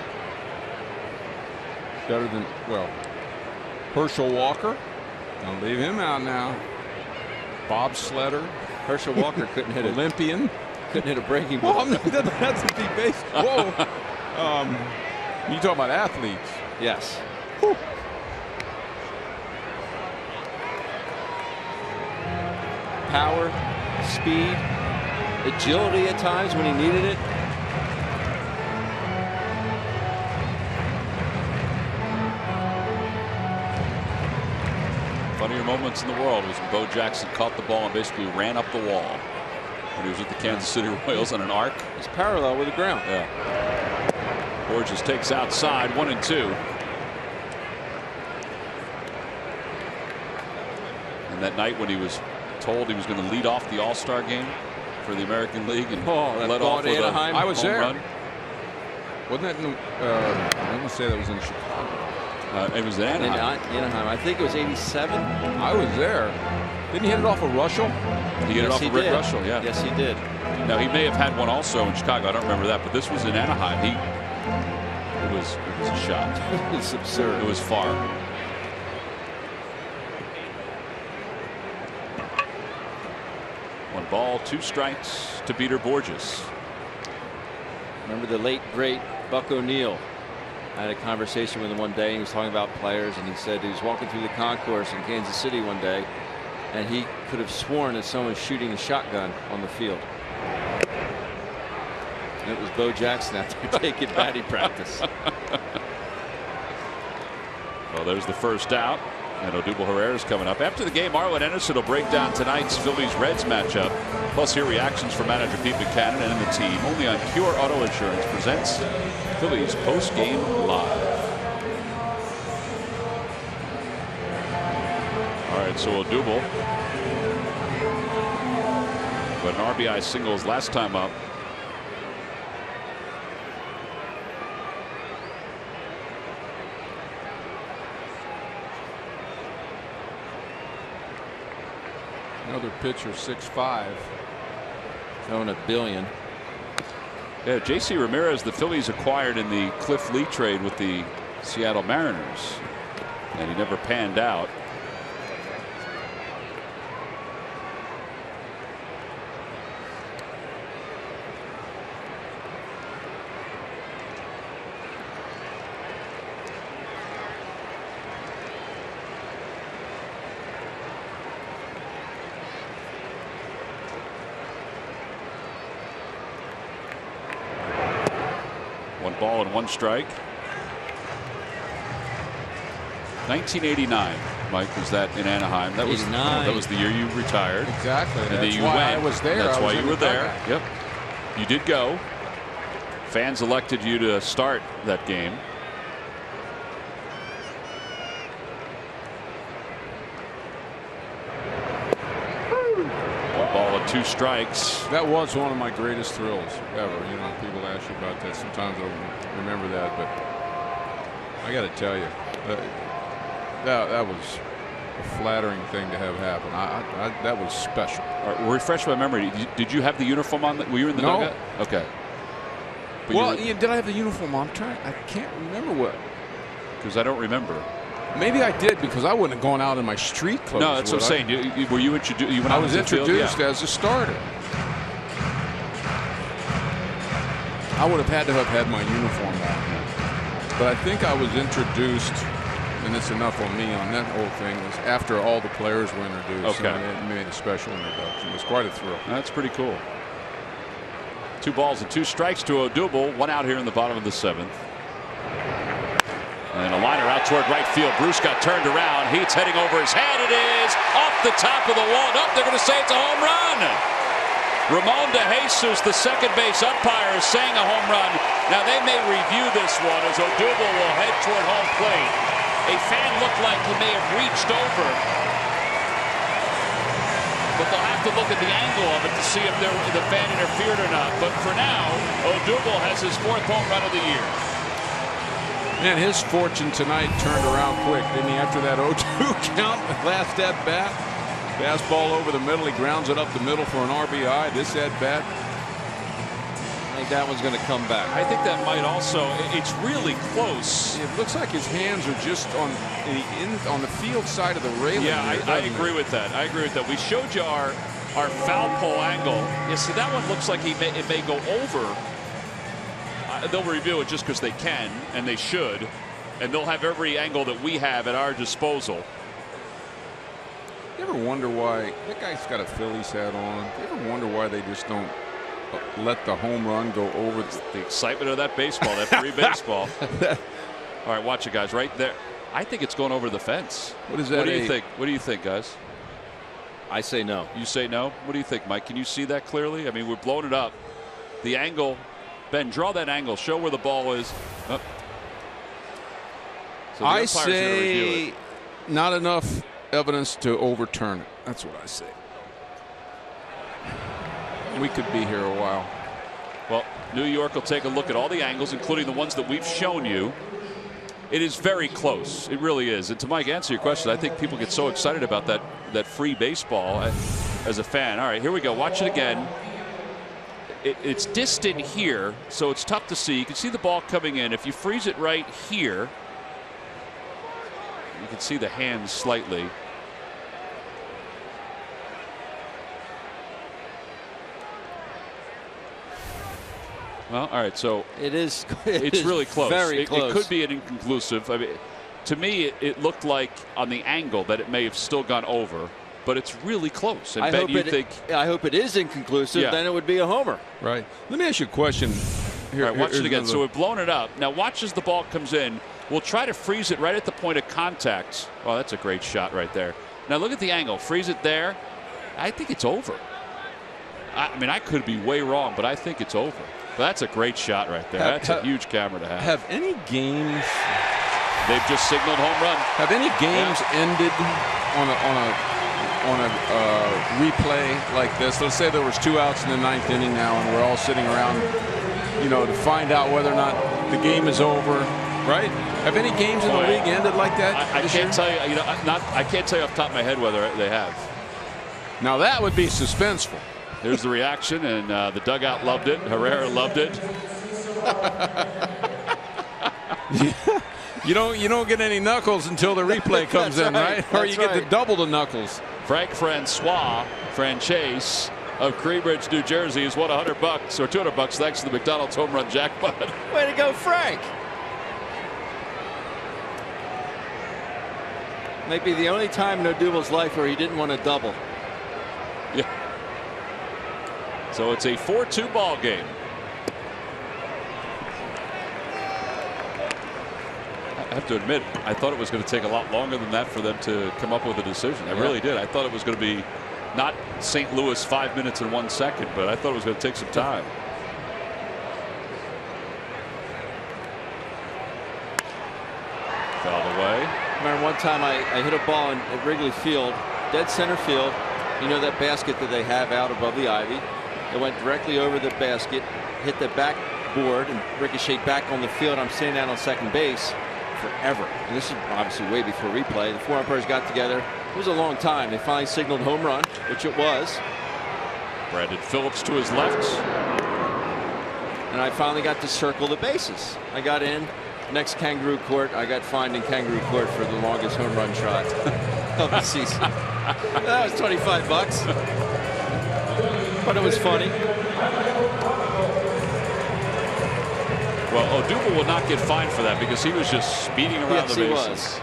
Speaker 3: Better than, well, Herschel Walker. Don't leave him out now. Bob Sletter.
Speaker 4: Herschel Walker couldn't hit
Speaker 3: Olympian.
Speaker 4: Couldn't hit a breaking ball.
Speaker 3: Well, that's a deep base. Whoa. You talk about athletes.
Speaker 4: Yes.
Speaker 3: Whew.
Speaker 4: Power, speed, agility at times when he needed it.
Speaker 1: Funnier moments in the world was when Bo Jackson caught the ball and basically ran up the wall when he was with the Kansas City Royals on an arc.
Speaker 4: It's parallel with the ground.
Speaker 1: Yeah. Bourjos takes outside, 1-2. And that night when he was told he was going to lead off the All-Star game for the American League and led off with
Speaker 4: Anaheim.
Speaker 3: I was
Speaker 1: home
Speaker 3: there.
Speaker 1: run.
Speaker 3: Wasn't that in, I want to say that was in Chicago.
Speaker 1: It was in Anaheim.
Speaker 4: Anaheim. I think it was 87.
Speaker 3: I was there. Didn't he hit it off of Russell?
Speaker 1: He hit it off of Rick Russell, yeah.
Speaker 4: Yes, he did.
Speaker 1: Now, he may have had one also in Chicago. I don't remember that, but this was in Anaheim. It was a shot.
Speaker 4: It's absurd.
Speaker 1: It was far. One ball, 2 strikes to Peter Bourjos.
Speaker 4: Remember the late, great Buck O'Neill. I had a conversation with him one day. And he was talking about players, and he said he was walking through the concourse in Kansas City one day, and he could have sworn that someone was shooting a shotgun on the field. And it was Bo Jackson out there taking batting practice.
Speaker 1: Well, there's the first out. And Odubel Herrera's coming up. After the game, Arlen Anderson will break down tonight's Phillies-Reds matchup. Plus, hear reactions from manager Pete Buchanan and the team. Only on Pure Auto Insurance presents Phillies Post-Game Live. All right, so Odubel got an RBI singles last time up.
Speaker 3: Another pitcher, 6'5".
Speaker 4: Throwing $1 billion.
Speaker 1: Yeah, J.C. Ramirez, the Phillies acquired in the Cliff Lee trade with the Seattle Mariners, and he never panned out. Ball and 1 strike. 1989, Mike, was that in Anaheim? That was
Speaker 4: 89.
Speaker 1: That was the year you retired.
Speaker 3: Exactly.
Speaker 1: And
Speaker 3: That's
Speaker 1: then you
Speaker 3: why
Speaker 1: went.
Speaker 3: I was there.
Speaker 1: That's
Speaker 3: I
Speaker 1: why
Speaker 3: was
Speaker 1: you
Speaker 3: in
Speaker 1: were
Speaker 3: the
Speaker 1: there.
Speaker 3: dugout.
Speaker 1: Yep. You did go. Fans elected you to start that game. 2 strikes.
Speaker 3: That was one of my greatest thrills ever. You know, people ask you about that. Sometimes I don't remember that, but I got to tell you, that was a flattering thing to have happen. That was special.
Speaker 1: All right, refresh my memory. Did you have the uniform on? Were you in the dugout? Okay. But
Speaker 3: well, did I have the uniform on? I can't remember what.
Speaker 1: Because I don't remember.
Speaker 3: Maybe I did, because I wouldn't have gone out in my street clothes.
Speaker 1: No, that's what I'm saying. Were you introduced?
Speaker 3: I was introduced as a starter. I would have had my uniform on. But I think I was introduced, and it's enough on me on that whole thing, was after all the players were introduced.
Speaker 1: Okay.
Speaker 3: And it made a special introduction. It was quite a thrill.
Speaker 1: That's pretty cool. 2 balls and 2 strikes to Odubel. 1 out here in the bottom of the 7th. And a liner out toward right field. Bruce got turned around. Heat's heading over his head. It is off the top of the wall. Nope, they're going to say it's a home run. Ramon De Jesus, the second base umpire, is saying a home run. Now they may review this one as Odubel will head toward home plate. A fan looked like he may have reached over, but they'll have to look at the angle of it to see if the fan interfered or not. But for now, Odubel has his 4th home run of the year.
Speaker 3: Man, his fortune tonight turned around quick, didn't he? After that 0-2 count, last at bat, fastball over the middle, he grounds it up the middle for an RBI. This at bat,
Speaker 4: I think that one's going to come back.
Speaker 1: I think that might also. It's really close.
Speaker 3: it looks like his hands are just on the field side of the railing.
Speaker 1: Yeah, I agree with that. I agree with that. We showed you our foul pole angle. You see, that one looks like it may go over. They'll review it just because they can, and they should, and they'll have every angle that we have at our disposal.
Speaker 3: You ever wonder why that guy's got a Phillies hat on? You ever wonder why they just don't let the home run go over?
Speaker 1: The excitement of that baseball, that free baseball. All right, watch it, guys. Right there. I think it's going over the fence.
Speaker 3: What is that?
Speaker 1: What do you think? What do you think, guys?
Speaker 4: I say no.
Speaker 1: You say no? What do you think, Mike? Can you see that clearly? I mean, we're blowing it up. The angle. Ben, draw that angle. Show where the ball is. Oh. So
Speaker 3: I say not enough evidence to overturn it. That's what I say. We could be here a while.
Speaker 1: Well, New York will take a look at all the angles, including the ones that we've shown you. It is very close. It really is. And to Mike, answer your question, I think people get so excited about that free baseball as a fan. All right, here we go. Watch it again. It's distant here, so it's tough to see. You can see the ball coming in. If you freeze it right here, you can see the hands slightly. Well, all right, so it's really close.
Speaker 4: Very close.
Speaker 1: It could be an inconclusive. I mean, to me, it looked like on the angle that it may have still gone over. But it's really close. And
Speaker 4: I hope it is inconclusive.
Speaker 1: Yeah.
Speaker 4: Then it would be a homer.
Speaker 3: Right. Let me ask you a question.
Speaker 1: Here, all right, watch it again. So we've blown it up. Now watch as the ball comes in. We'll try to freeze it right at the point of contact. Oh, that's a great shot right there. Now look at the angle. Freeze it there. I think it's over. I mean, I could be way wrong, but I think it's over. But that's a great shot right there. That's a huge camera to have.
Speaker 3: Have any games?
Speaker 1: They've just signaled home run.
Speaker 3: Have any games ended on a replay like this? Let's say there was 2 outs in the 9th inning now, and we're all sitting around, to find out whether or not the game is over. Right? Have any games in the league ended like that?
Speaker 1: I can't tell you. I can't tell you off the top of my head whether they have. Now that would be suspenseful. There's the reaction, and the dugout loved it. Herrera loved it.
Speaker 3: You don't get any knuckles until the replay comes in, right? Or you get to double the knuckles.
Speaker 1: Frank Franchise of Creebridge, New Jersey, has won $100 or $200 thanks to the McDonald's home run jackpot.
Speaker 4: Way to go, Frank! Maybe the only time in Odubel's life where he didn't want to double.
Speaker 1: Yeah. So it's a 4-2 ball game. I have to admit, I thought it was going to take a lot longer than that for them to come up with a decision. I really did. I thought it was going to be not St. Louis 5 minutes and 1 second, but I thought it was going to take some time. Fouled away.
Speaker 4: I remember one time I hit a ball at Wrigley Field, dead center field, You know that basket that they have out above the ivy? It went directly over the basket, hit the backboard, and ricocheted back on the field. I'm standing out on second base forever. And this is obviously way before replay. The 4 umpires got together. It was a long time. They finally signaled home run, which it was.
Speaker 1: Brandon Phillips to his left.
Speaker 4: And I finally got to circle the bases. I got in. Next Kangaroo Court, I got fined in Kangaroo Court for the longest home run shot of the season. That was $25. But it was funny.
Speaker 1: Well, Odubel will not get fined for that because he was just speeding around the bases.
Speaker 4: Yes, he was.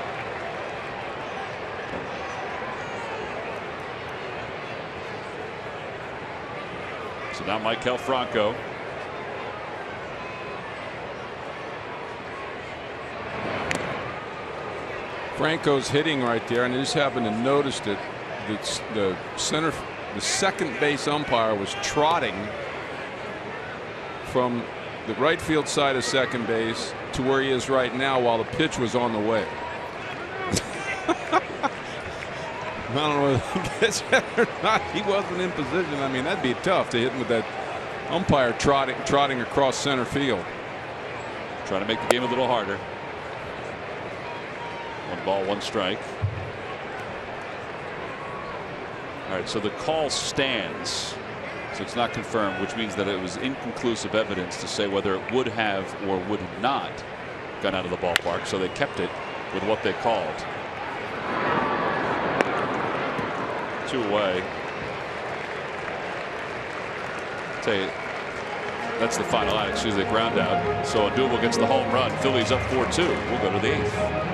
Speaker 1: So now Maikel Franco.
Speaker 3: Franco's hitting right there, and I just happened to notice that the second base umpire was trotting from the right field side of second base to where he is right now while the pitch was on the way. I don't know whether he gets that or not. He wasn't in position. I mean, that'd be tough to hit him with that umpire trotting across center field.
Speaker 1: Trying to make the game a little harder. 1 ball, 1 strike. All right, so the call stands. So it's not confirmed, which means that it was inconclusive evidence to say whether it would have or would not gone out of the ballpark. So they kept it with what they called. 2 away. Tell you, that's the final out. Excuse the ground out. So Odubel gets the home run. Phillies up 4-2. We'll go to the 8th.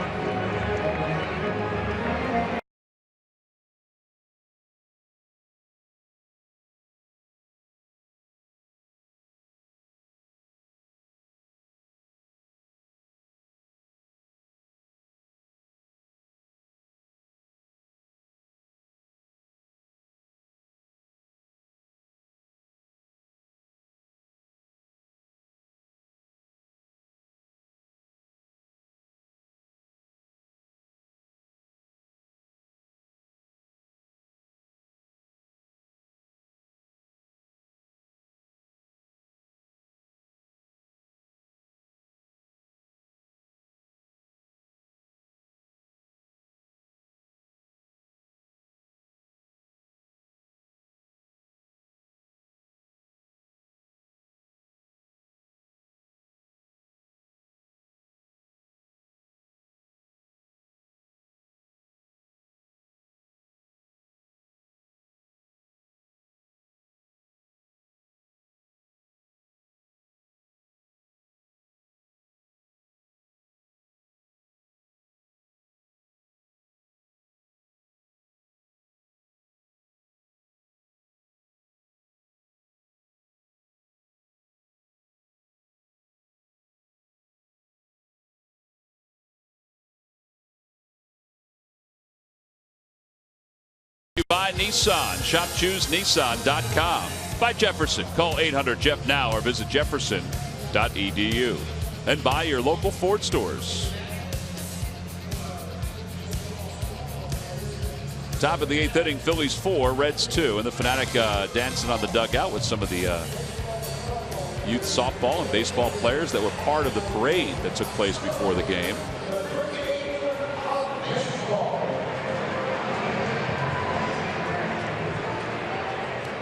Speaker 1: By Nissan. ShopChooseNissan.com. By Jefferson. Call 800-JEFF now or visit jefferson.edu. And by your local Ford stores. Top of the 8th inning, Phillies 4, Reds 2. And the Fanatic dancing on the dugout with some of the youth softball and baseball players that were part of the parade that took place before the game.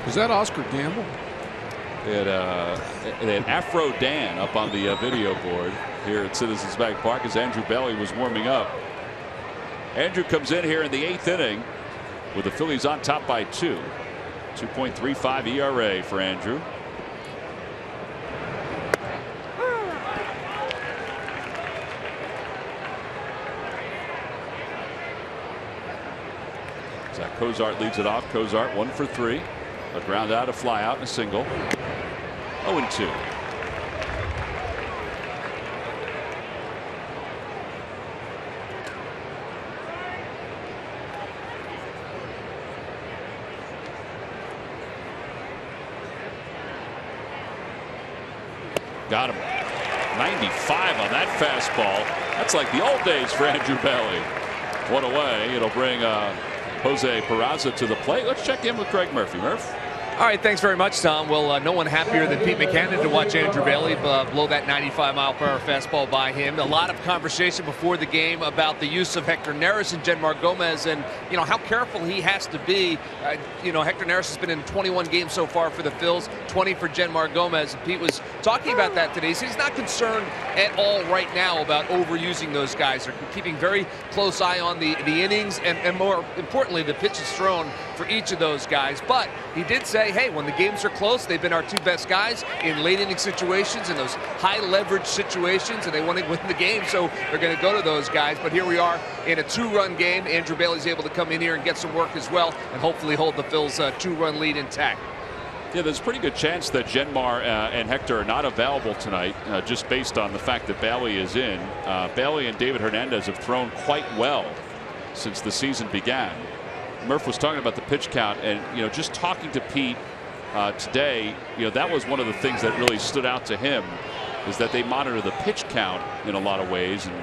Speaker 3: Is that Oscar Gamble?
Speaker 1: They had Afro Dan up on the video board here at Citizens Bank Park as Andrew Belly was warming up. Andrew comes in here in the 8th inning with the Phillies on top by 2. 2.35 ERA for Andrew. Zach Cozart leads it off. Cozart 1 for 3. A ground out, a fly out, and a single. 0-2. Got him. 95 on that fastball. That's like the old days for Andrew Belly. One away. It'll bring Jose Peraza to the plate. Let's check in with Craig Murphy. Murph.
Speaker 5: All right, thanks very much, Tom. Well, no one happier than Pete Mackanin to watch Andrew Bailey blow that 95-mile-per-hour fastball by him. A lot of conversation before the game about the use of Hector Neris and Genmar Gomez, and how careful he has to be. Hector Neris has been in 21 games so far for the Phils, 20 for Genmar Gomez. Pete was talking about that today. So he's not concerned at all right now about overusing those guys. They're keeping very close eye on the innings and more importantly, the pitches thrown for each of those guys. But he did say, hey, when the games are close, they've been our two best guys in late inning situations, in those high leverage situations, and they want to win the game, so they're going to go to those guys. But here we are in a 2-run game. Andrew Bailey's able to come in here and get some work as well, and hopefully hold the Phils' 2-run lead intact.
Speaker 1: Yeah, there's a pretty good chance that Genmar and Hector are not available tonight, just based on the fact that Bailey is in. Bailey and David Hernandez have thrown quite well since the season began. Murph was talking about the pitch count, and just talking to Pete today, that was one of the things that really stood out to him, is that they monitor the pitch count in a lot of ways. And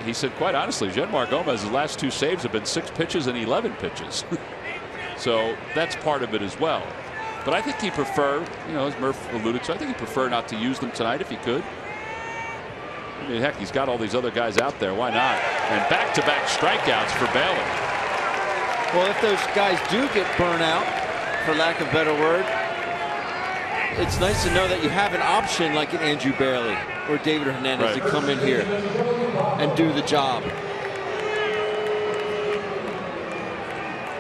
Speaker 1: he said, quite honestly, Genmar Gomez's last 2 saves have been 6 pitches and 11 pitches. So that's part of it as well. But I think he prefer, as Murph alluded to, I think he prefer not to use them tonight if he could. I mean, heck, he's got all these other guys out there. Why not? And back-to-back strikeouts for Bailey.
Speaker 4: Well, if those guys do get burnt out, for lack of a better word, it's nice to know that you have an option like an Andrew Bailey or David Hernandez to come in here and do the job.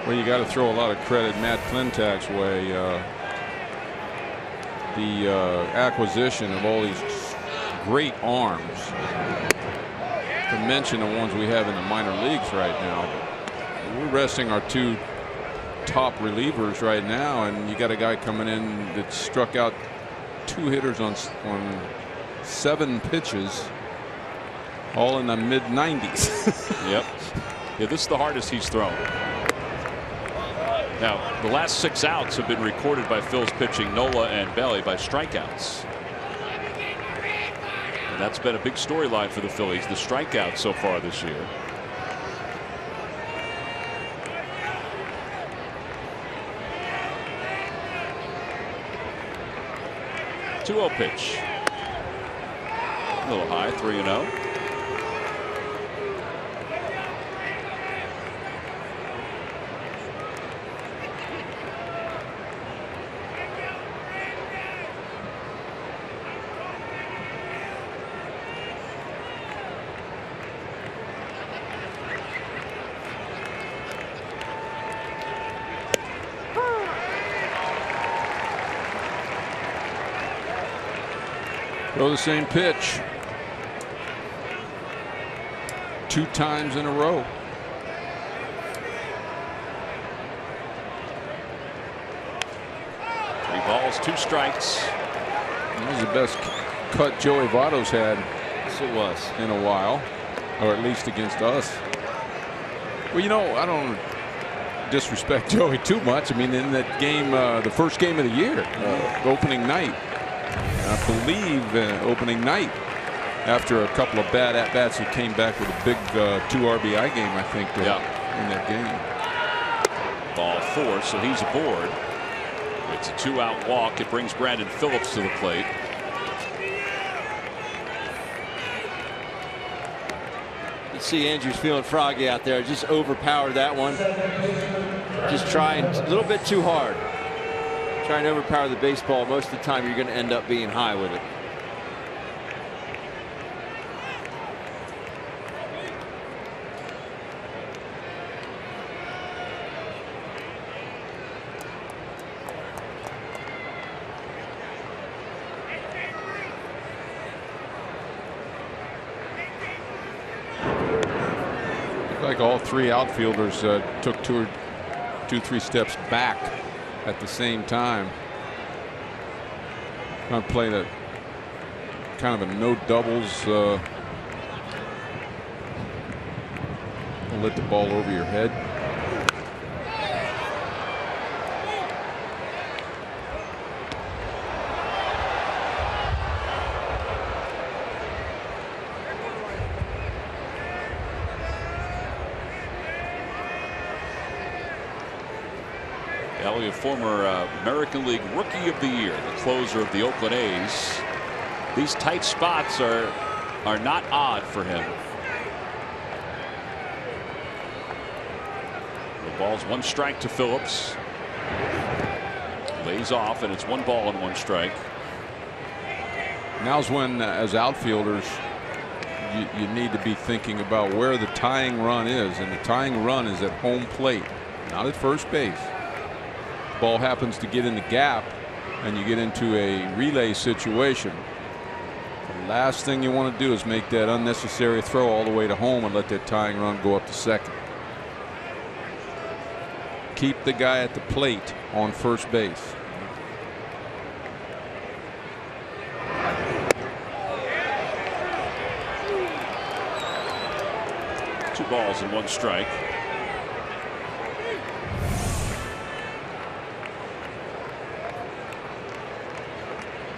Speaker 3: Well, you got to throw a lot of credit Matt Klentak's way. The acquisition of all these great arms, to mention the ones we have in the minor leagues right now. We're resting our 2 top relievers right now, and you got a guy coming in that struck out 2 hitters on 7 pitches, all in the mid-90s.
Speaker 1: Yep. Yeah, this is the hardest he's thrown. Now, the last 6 outs have been recorded by Phil's pitching, Nola and Bailey, by strikeouts. And that's been a big storyline for the Phillies, the strikeouts so far this year. 2-0 pitch. A little high, 3-0.
Speaker 3: Throw the same pitch 2 times in a row.
Speaker 1: Three balls, 2 strikes.
Speaker 3: That was the best cut Joey Votto's had.
Speaker 4: Yes, it was.
Speaker 3: In a while, or at least against us. Well, I don't disrespect Joey too much. I mean, in that game, the first game of the year, opening night, I believe opening night, after a couple of bad at-bats, he came back with a big 2 RBI game, I think, in that game.
Speaker 1: Ball 4, so he's aboard. It's a 2-out walk. It brings Brandon Phillips to the plate.
Speaker 4: You see Andrew's feeling froggy out there. Just overpowered that one. Just trying a little bit too hard. Trying to overpower the baseball. Most of the time you're going to end up being high with it.
Speaker 3: Like all 3 outfielders took 2-3 steps back at the same time. I played a kind of a no doubles. Let the ball over your head.
Speaker 1: Elliott, former American League Rookie of the Year, the closer of the Oakland A's. These tight spots are not odd for him. The ball's 1 strike to Phillips. Lays off, and it's 1 ball and 1 strike.
Speaker 3: Now's when, as outfielders, you need to be thinking about where the tying run is, and the tying run is at home plate, not at first base. Ball happens to get in the gap, and you get into a relay situation. The last thing you want to do is make that unnecessary throw all the way to home and let that tying run go up to second. Keep the guy at the plate on first base.
Speaker 1: Two balls and 1 strike.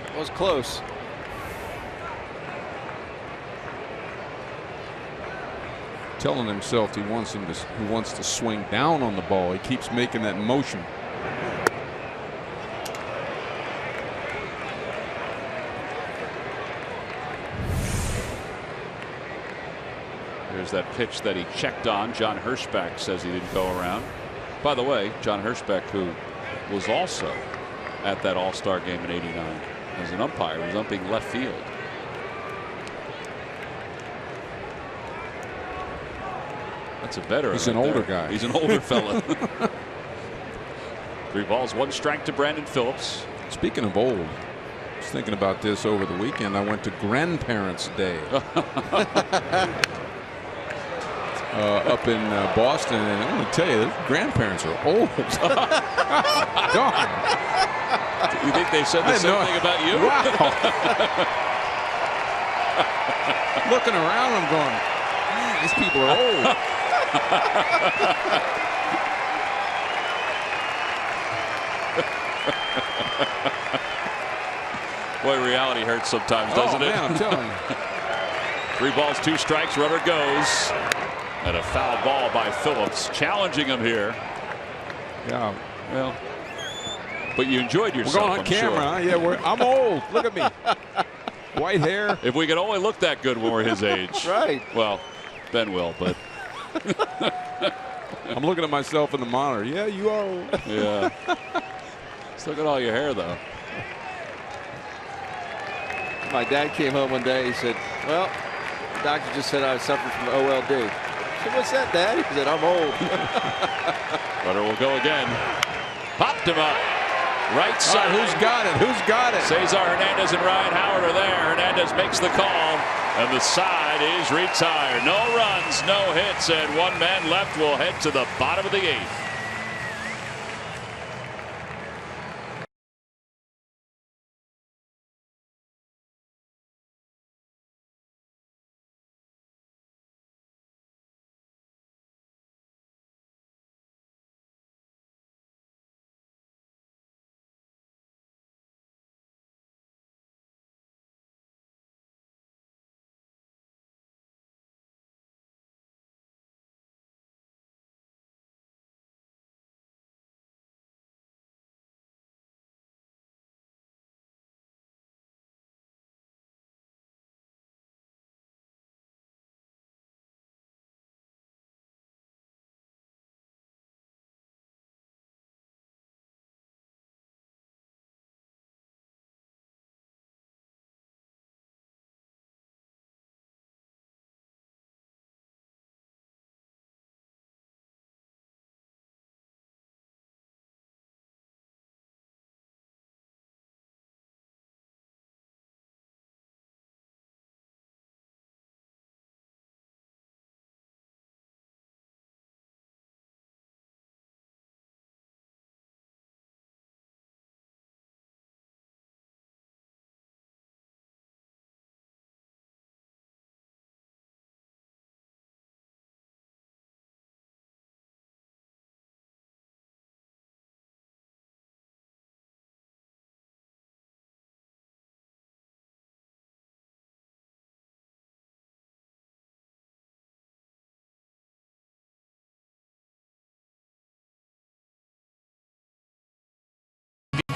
Speaker 4: It was close.
Speaker 3: Telling himself he wants to swing down on the ball. He keeps making that motion.
Speaker 1: There's that pitch that he checked on. John Hirschbeck says he didn't go around. By the way, John Hirschbeck, who was also at that All-Star game in '89 as an umpire, was umping left field. That's a veteran.
Speaker 3: He's an older guy.
Speaker 1: He's an older fella. 3 balls, 1 strike to Brandon Phillips.
Speaker 3: Speaking of old, I was thinking about this over the weekend. I went to Grandparents' Day up in Boston, and I'm going to tell you, those grandparents are old. Darn.
Speaker 1: You think they said the same thing about you?
Speaker 3: Wow. Looking around, I'm going, man, these people are old.
Speaker 1: Boy, reality hurts sometimes, doesn't it?
Speaker 3: Man, I'm telling you.
Speaker 1: 3 balls, 2 strikes, runner goes. And a foul ball by Phillips, challenging him here.
Speaker 3: Yeah.
Speaker 1: Well, but you enjoyed yourself.
Speaker 3: We're going on
Speaker 1: I'm
Speaker 3: camera.
Speaker 1: Sure.
Speaker 3: Yeah, I'm old. Look at me. White hair.
Speaker 1: If we could only look that good when we're his age.
Speaker 4: Right.
Speaker 1: Well, Ben will, but.
Speaker 3: I'm looking at myself in the monitor. Yeah, you are old.
Speaker 1: Yeah. Still got all your hair, though.
Speaker 4: My dad came home one day. He said, well, the doctor just said I was suffering from OLD. I said, what's that, Dad? He said, I'm old.
Speaker 1: Runner will go again. Popped him up. Right side.
Speaker 3: Who's got it? Who's got it?
Speaker 1: Cesar Hernandez and Ryan Howard are there. Hernandez makes the call, and the side is retired. No runs, no hits, and 1 man left will head to the bottom of the 8th.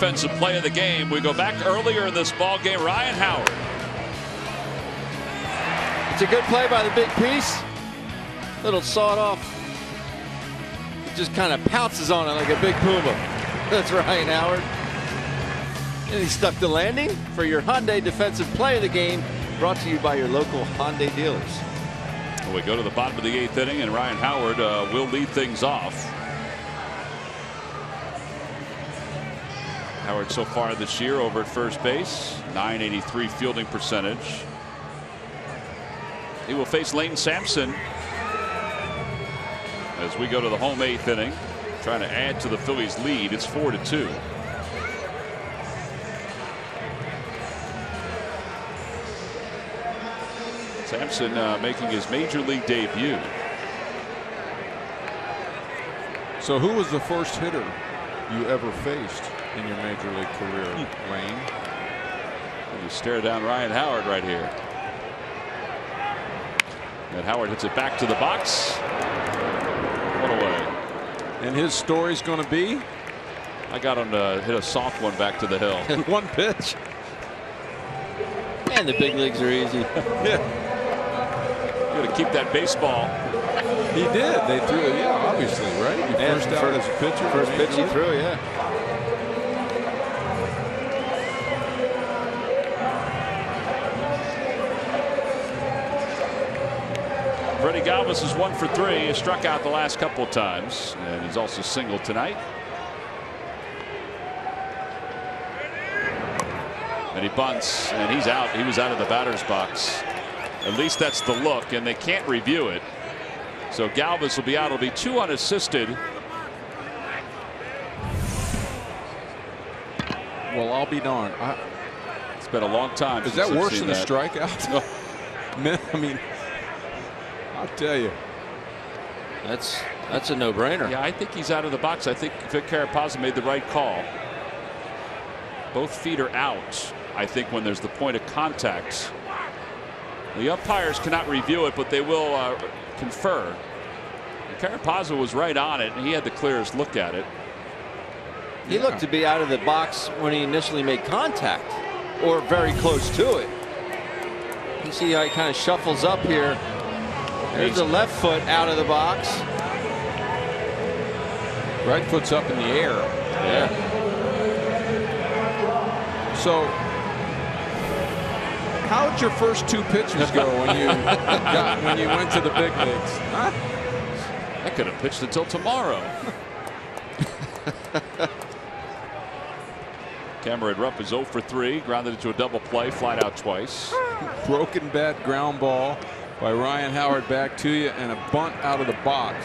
Speaker 1: defensive play of the game. We go back earlier in this ball game. Ryan Howard.
Speaker 4: It's a good play by the big piece. Little sawed off. He just kind of pounces on it like a big puma. That's Ryan Howard. And he stuck the landing for your Hyundai defensive play of the game, brought to you by your local Hyundai dealers.
Speaker 1: Well, we go to the bottom of the 8th inning, and Ryan Howard will lead things off. Howard so far this year over at first base, .983 fielding percentage. He will face Lane Sampson as we go to the home 8th inning, trying to add to the Phillies' lead. It's 4-2. Sampson making his major league debut.
Speaker 3: So who was the first hitter you ever faced in your major league career, Wayne?
Speaker 1: You stare down Ryan Howard right here. And Howard hits it back to the box. One away.
Speaker 3: And his story's going to be?
Speaker 1: I got him to hit a soft one back to the hill.
Speaker 3: One pitch.
Speaker 4: And the big leagues are easy.
Speaker 3: Yeah.
Speaker 1: You got to keep that baseball.
Speaker 3: He did. They threw it, yeah, obviously, right? First out as a pitcher.
Speaker 4: First pitch he threw, yeah.
Speaker 1: Freddie Galvis is 1 for 3. He struck out the last couple of times, and he's also singled tonight. And he bunts, and he's out. He was out of the batter's box. At least that's the look, and they can't review it. So Galvis will be out. It'll be 2 unassisted.
Speaker 3: Well, I'll be darned.
Speaker 1: It's been a long time.
Speaker 3: Is that worse than a strikeout? I mean, I'll tell you.
Speaker 4: That's a no-brainer.
Speaker 1: Yeah, I think he's out of the box. I think Vic Carapazza made the right call. Both feet are out, I think, when there's the point of contact. The umpires cannot review it, but they will confer. Carapazza was right on it, and he had the clearest look at it.
Speaker 4: He looked to be out of the box when he initially made contact, or very close to it. You see how he kind of shuffles up here. There's the left foot out of the box.
Speaker 3: Right foot's up in the air.
Speaker 4: Yeah.
Speaker 3: So, how'd your first 2 pitches go when you went to the big leagues? Huh?
Speaker 1: I could have pitched until tomorrow. Cameron Rupp is 0 for 3, grounded into a double play, flied out twice.
Speaker 3: Broken bat ground ball by Ryan Howard back to you, and a bunt out of the box.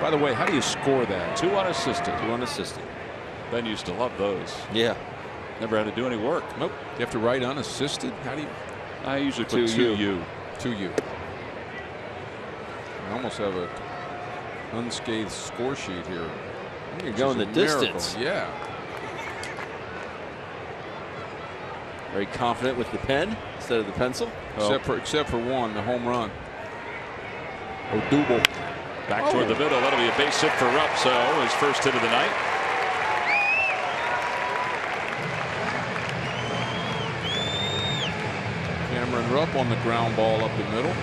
Speaker 3: By the way, how do you score that?
Speaker 1: 2 unassisted.
Speaker 4: 2 unassisted.
Speaker 1: Ben used to love those.
Speaker 4: Yeah.
Speaker 1: Never had to do any work.
Speaker 3: Nope. You have to write unassisted? How do you?
Speaker 1: I usually put 2U.
Speaker 3: 2U. I almost have a unscathed score sheet here.
Speaker 4: You're going the distance.
Speaker 3: Yeah.
Speaker 4: Very confident with the pen instead of the pencil.
Speaker 3: Except for one, the home run. Odubel.
Speaker 1: Back toward the middle. That'll be a base hit for Rupp. So his first hit of the night.
Speaker 3: Cameron Rupp on the ground ball up the middle.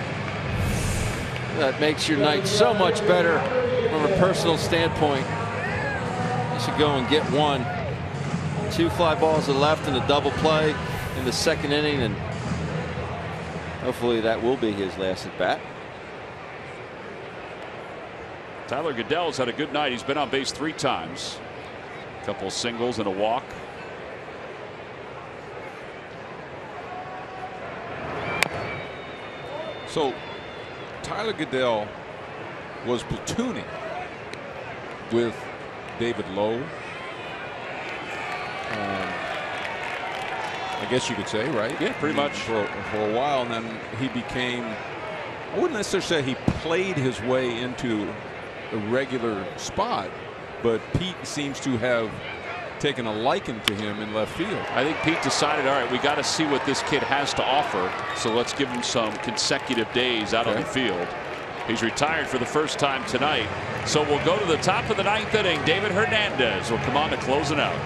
Speaker 4: That makes your night so much better from a personal standpoint. You should go and get 1. 2 fly balls to the left and a double play in the 2nd inning, and hopefully that will be his last at bat.
Speaker 1: Tyler Goodell's had a good night. He's been on base 3 times. A couple singles and a walk.
Speaker 3: So Tyler Goodell was platooning with David Lowe. I guess you could say, right?
Speaker 1: Yeah, pretty much.
Speaker 3: For a while, and then he became, I wouldn't necessarily say he played his way into a regular spot, but Pete seems to have taken a liking to him in left field.
Speaker 1: I think Pete decided, all right, we got to see what this kid has to offer, so let's give him some consecutive days out on the field. He's retired for the first time tonight. So we'll go to the top of the 9th inning. David Hernandez will come on to close it out.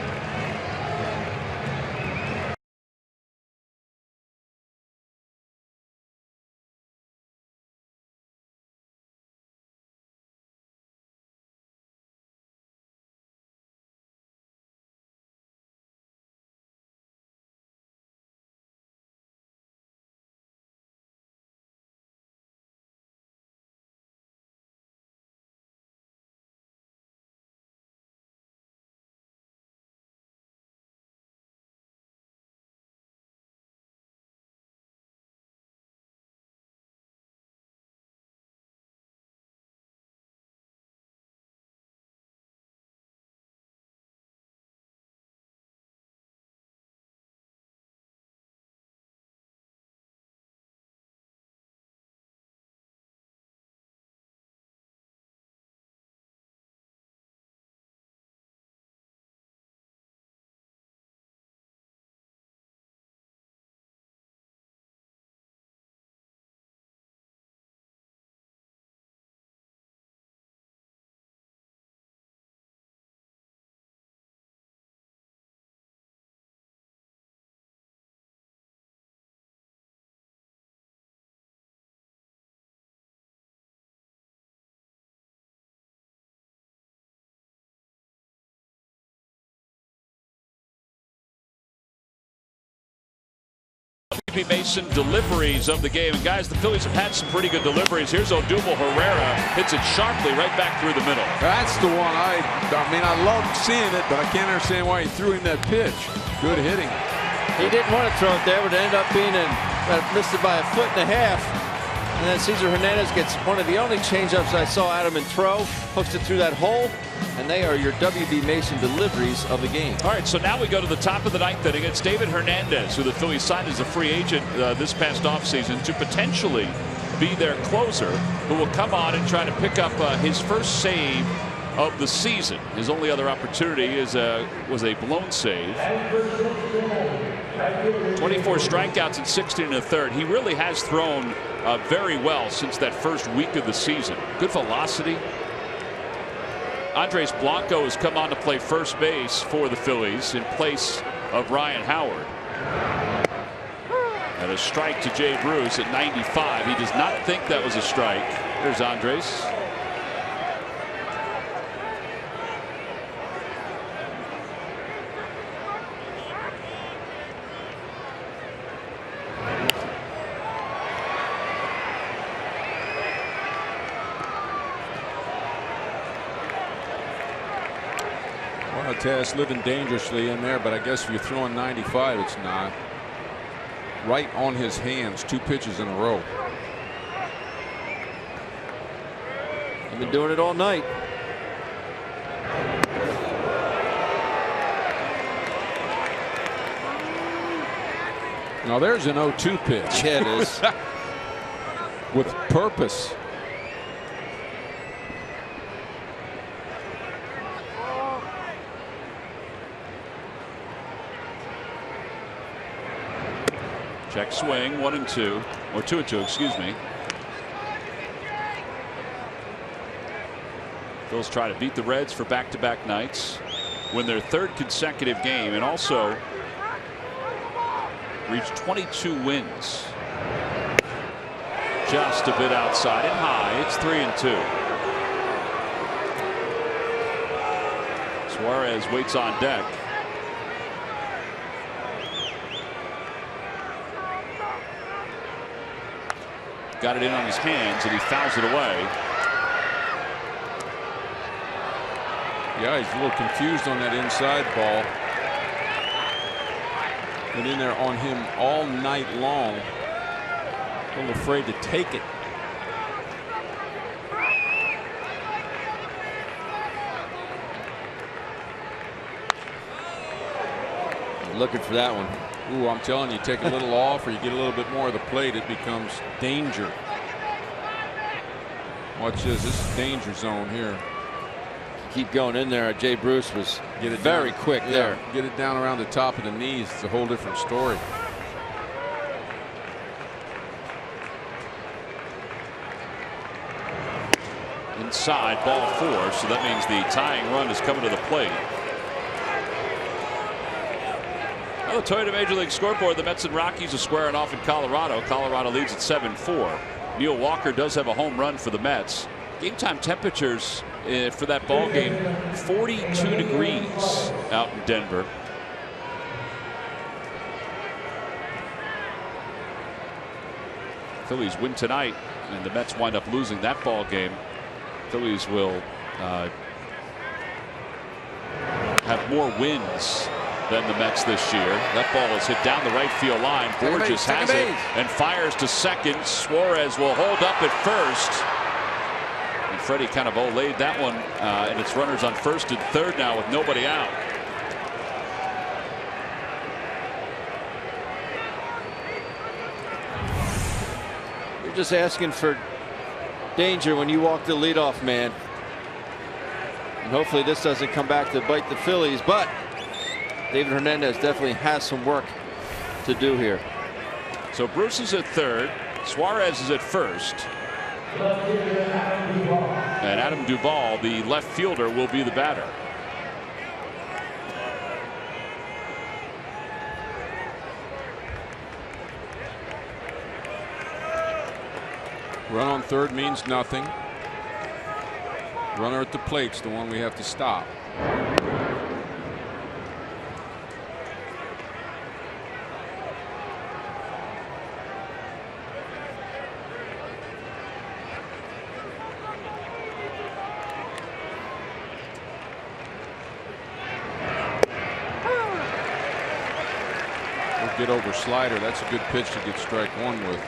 Speaker 1: WB Mason deliveries of the game. And guys, the Phillies have had some pretty good deliveries. Here's Odubel Herrera, hits it sharply right back through the middle.
Speaker 3: That's the one. I mean, I love seeing it, but I can't understand why he threw him that pitch. Good hitting.
Speaker 4: He didn't want to throw it there, but it ended up being missed it by 1.5 feet. And then Cesar Hernandez gets one of the only changeups I saw Adamant throw, hooks it through that hole, and they are your WB Mason deliveries of the game.
Speaker 1: All right, so now we go to the top of the 9th inning. It's David Hernandez, who the Phillies signed as a free agent this past offseason to potentially be their closer, who will come on and try to pick up his first save of the season. His only other opportunity was a blown save. 24 strikeouts in 16 1/3. He really has thrown very well since that first week of the season. Good velocity. Andres Blanco has come on to play first base for the Phillies in place of Ryan Howard. And a strike to Jay Bruce at 95. He does not think that was a strike. There's Andres.
Speaker 3: Tess living dangerously in there, but I guess if you're throwing 95, it's not. Right on his hands, 2 pitches in a row.
Speaker 4: I've been doing it all night.
Speaker 3: Now there's an 0-2 pitch.
Speaker 4: Yeah, it is.
Speaker 3: With purpose.
Speaker 1: Check swing, 1-2, or 2-2, excuse me. Phillies try to beat the Reds for back-to-back nights, win their 3rd consecutive game, and also reach 22 wins. Just a bit outside and high. It's 3-2. Suarez waits on deck. Got it in on his hands and he fouls it away.
Speaker 3: Yeah, he's a little confused on that inside ball. Been in there on him all night long. A little afraid to take it.
Speaker 4: Looking for that one.
Speaker 3: Ooh, I'm telling you, take a little off or you get a little bit more of the plate, it becomes danger. Watch this. This is danger zone here.
Speaker 4: Keep going in there. Jay Bruce was very quick there.
Speaker 3: Get it down around the top of the knees. It's a whole different story.
Speaker 1: inside, ball 4. So that means the tying run is coming to the plate. Well, the Toyota Major League scoreboard, the Mets and Rockies are squaring off in Colorado. Colorado leads at 7-4. Neil Walker does have a home run for the Mets. Game time temperatures for that ball game, 42 degrees out in Denver. Phillies win tonight, and the Mets wind up losing that ball game. Phillies will have more wins than the Mets this year. That ball is hit down the right field line. Borges has it and fires to second. Suarez will hold up at first. And Freddie kind of laid that one, and it's runners on first and third now with nobody out.
Speaker 4: You're just asking for danger when you walk the leadoff man. And hopefully this doesn't come back to bite the Phillies, but David Hernandez definitely has some work to do here.
Speaker 1: So Bruce is at third. Suarez is at first. And Adam Duvall, the left fielder, will be the batter.
Speaker 3: Run on third means nothing. Runner at the plate's the one we have to stop. Get over slider. That's a good pitch to get strike one with.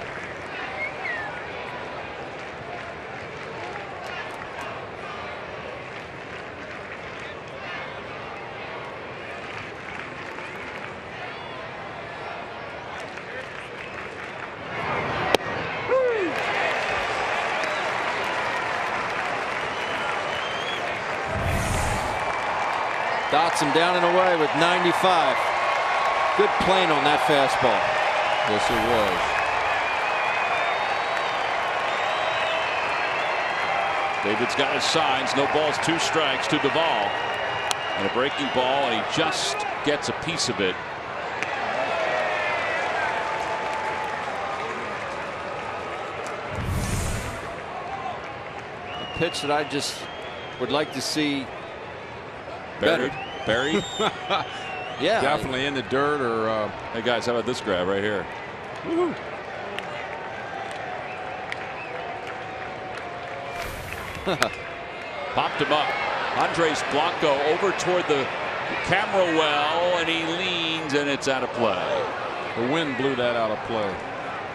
Speaker 4: Dots him down and away with 95. Good plane on that fastball.
Speaker 3: Yes, it was.
Speaker 1: David's got his signs. No balls, 2 strikes to Duvall. And a breaking ball, and he just gets a piece of it.
Speaker 4: A pitch that I just would like to see
Speaker 1: buried. Buried.
Speaker 4: Yeah,
Speaker 3: definitely in the dirt. Or
Speaker 1: hey guys, how about this grab right here?
Speaker 3: Woo-hoo.
Speaker 1: Popped him up. Andres Blanco over toward the camera well, and he leans, and it's out of play.
Speaker 3: The wind blew that out of play. Look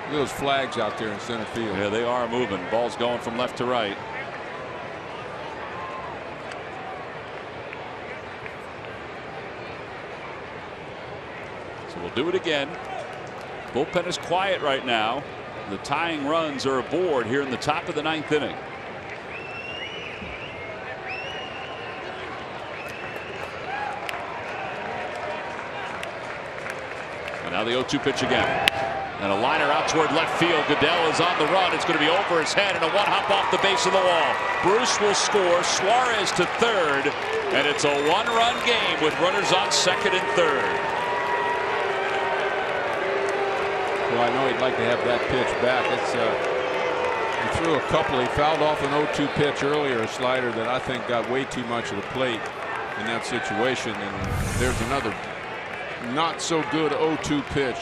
Speaker 3: at those flags out there in center field.
Speaker 1: Yeah, they are moving. Ball's going from left to right. So we'll do it again. Bullpen is quiet right now. The tying runs are aboard here in the top of the 9th inning. And now the 0-2 pitch again. And a liner out toward left field. Goodell is on the run. It's going to be over his head and a one-hop off the base of the wall. Bruce will score. Suarez to third. And it's a one-run game with runners on second and third.
Speaker 3: Well, I know he'd like to have that pitch back. It's he threw a couple. He fouled off an 0-2 pitch earlier, a slider that I think got way too much of the plate in that situation. And there's another not so good 0-2 pitch.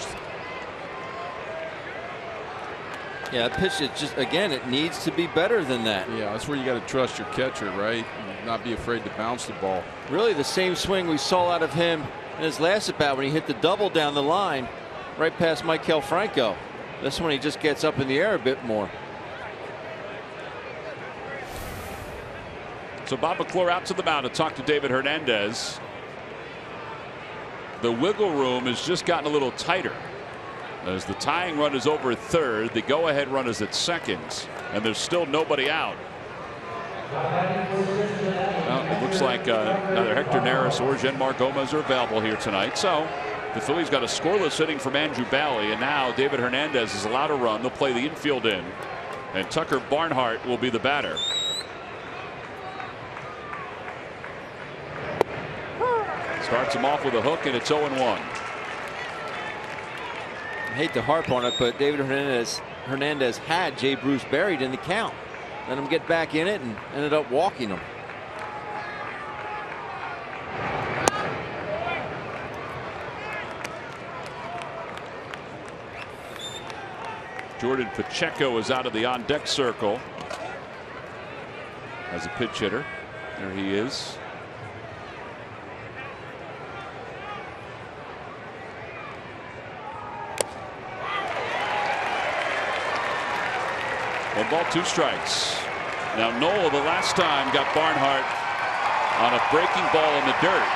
Speaker 4: Yeah, that pitch, it just, again, it needs to be better than that.
Speaker 3: Yeah, that's where you got to trust your catcher, right? And not be afraid to bounce the ball.
Speaker 4: Really the same swing we saw out of him in his last at bat when he hit the double down the line right past Maikel Franco. This one he just gets up in the air a bit more.
Speaker 1: So Bob McClure out to the mound to talk to David Hernandez. The wiggle room has just gotten a little tighter. As the tying run is over at third, the go-ahead run is at second, and there's still nobody out. Well, it looks like neither Hector Neris or Genmar Gomez are available here tonight. So the Phillies got a scoreless inning from Andrew Bally, and now David Hernandez is allowed to run. They'll play the infield in, and Tucker Barnhart will be the batter. Starts him off with a hook, and it's 0-1.
Speaker 4: I hate to harp on it, but David Hernandez had Jay Bruce buried in the count. Let him get back in it and ended up walking him.
Speaker 1: Jordan Pacheco is out of the on-deck circle as a pitch hitter. There he is. One ball, 2 strikes. Now Noel, the last time, got Barnhart on a breaking ball in the dirt.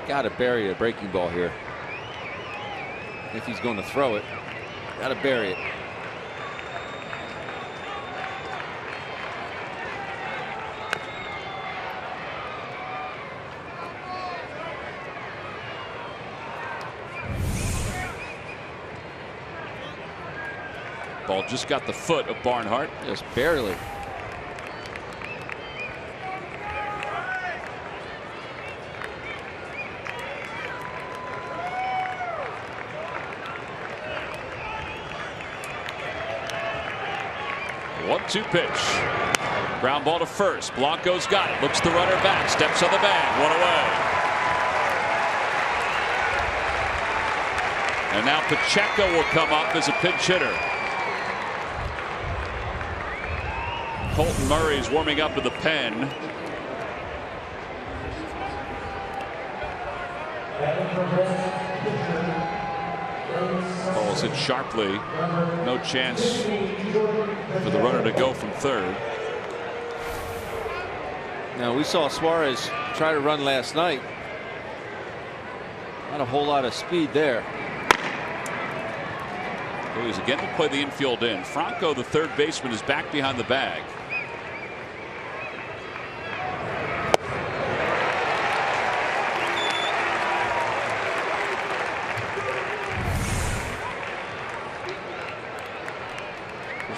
Speaker 4: Got to bury a breaking ball here. If he's going to throw it, got to bury it.
Speaker 1: Ball just got the foot of Barnhart.
Speaker 4: Just barely.
Speaker 1: One-two pitch. Ground ball to first. Blanco's got it. Looks the runner back. Steps on the bag. One away. And now Pacheco will come up as a pinch hitter. Colton Murray's warming up to the pen. Ball's hit sharply. No chance for the runner to go from third.
Speaker 4: Now we saw Suarez try to run last night. Not a whole lot of speed there.
Speaker 1: Phillies again will play the infield in. Franco, the third baseman, is back behind the bag.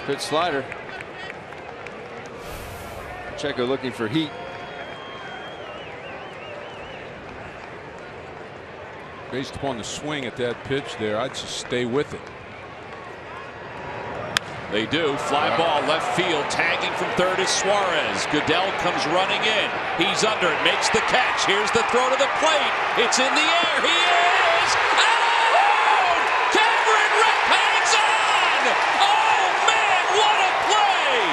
Speaker 4: Pitch slider. Pacheco looking for heat.
Speaker 3: Based upon the swing at that pitch there, I'd just stay with it.
Speaker 1: They do. Fly ball left field. Tagging from third is Suarez. Goodell comes running in. He's under it. Makes the catch. Here's the throw to the plate. It's in the air. He is out! Cameron Rupp hangs on! Oh, man, what a play!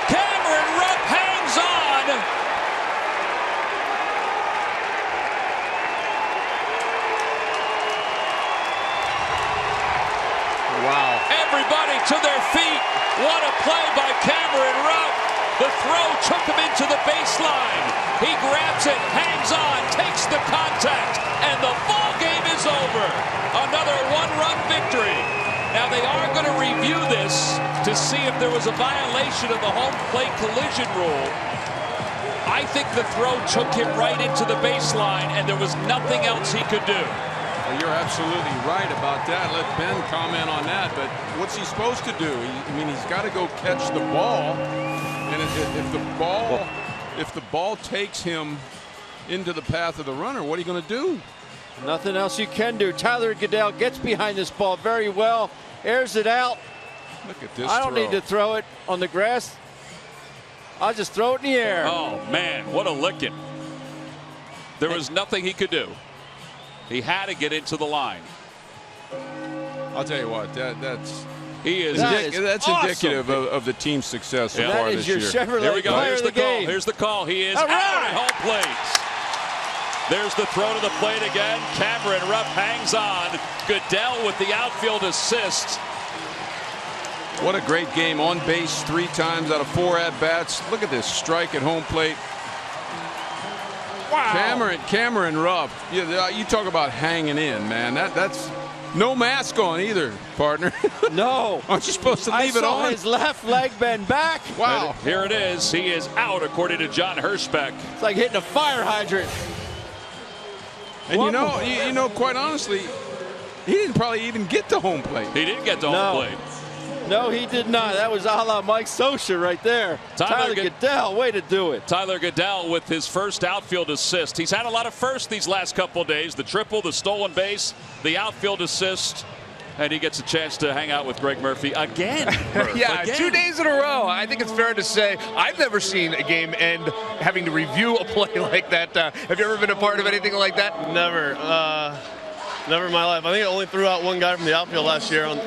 Speaker 1: Cameron Rupp hangs on.
Speaker 3: Wow.
Speaker 1: Everybody to their feet. What a play by Cameron Rupp. The throw took him into the baseline. He grabs it, hangs on, takes the contact, and the ball game is over. Another one-run victory. Now they are going to review this to see if there was a violation of the home plate collision rule. I think the throw took him right into the baseline, and there was nothing else he could do.
Speaker 3: Well, you're absolutely right about that. Let Ben comment on that. But what's he supposed to do? He's got to go catch the ball. And if the ball takes him into the path of the runner, what are you going to do?
Speaker 4: Nothing else you can do. Tyler Goodell gets behind this ball very well, airs it out.
Speaker 3: Look at this.
Speaker 4: I don't need to throw it on the grass. I'll just throw it in the air.
Speaker 1: Oh, man, what a licking. There was nothing he could do. He had to get into the line.
Speaker 3: I'll tell you what, that's
Speaker 1: awesome.
Speaker 3: indicative of the team's success so far this year.
Speaker 4: Chevrolet
Speaker 1: Here we go.
Speaker 4: player
Speaker 1: Here's
Speaker 4: of
Speaker 1: the
Speaker 4: the
Speaker 1: call.
Speaker 4: game.
Speaker 1: Here's the call. He is
Speaker 4: All
Speaker 1: out
Speaker 4: right.
Speaker 1: at home plate. There's the throw to the plate again. Cameron Rupp hangs on. Goodell with the outfield assist.
Speaker 3: What a great game. On base 3 times out of 4 at-bats. Look at this strike at home plate. Wow. Cameron Rupp. You talk about hanging in, man. No mask on either, partner.
Speaker 4: No.
Speaker 3: Aren't you supposed to leave it on?
Speaker 4: His left leg bend back.
Speaker 3: Wow.
Speaker 1: And here it is. He is out, according to John Hirschbeck.
Speaker 4: It's like hitting a fire hydrant.
Speaker 3: And you know, quite honestly, he didn't probably even get to home plate.
Speaker 1: He didn't get to home plate.
Speaker 4: No, he did not. That was a la Mike Scioscia right there. Tyler Goeddel, way to do it.
Speaker 1: Tyler Goeddel with his first outfield assist. He's had a lot of firsts these last couple of days. The triple, the stolen base, the outfield assist. And he gets a chance to hang out with Greg Murphy again.
Speaker 5: Yeah, 2 days in a row. I think it's fair to say I've never seen a game end having to review a play like that. Have you ever been a part of anything like that?
Speaker 10: Never. Never in my life. I think I only threw out one guy from the outfield last year in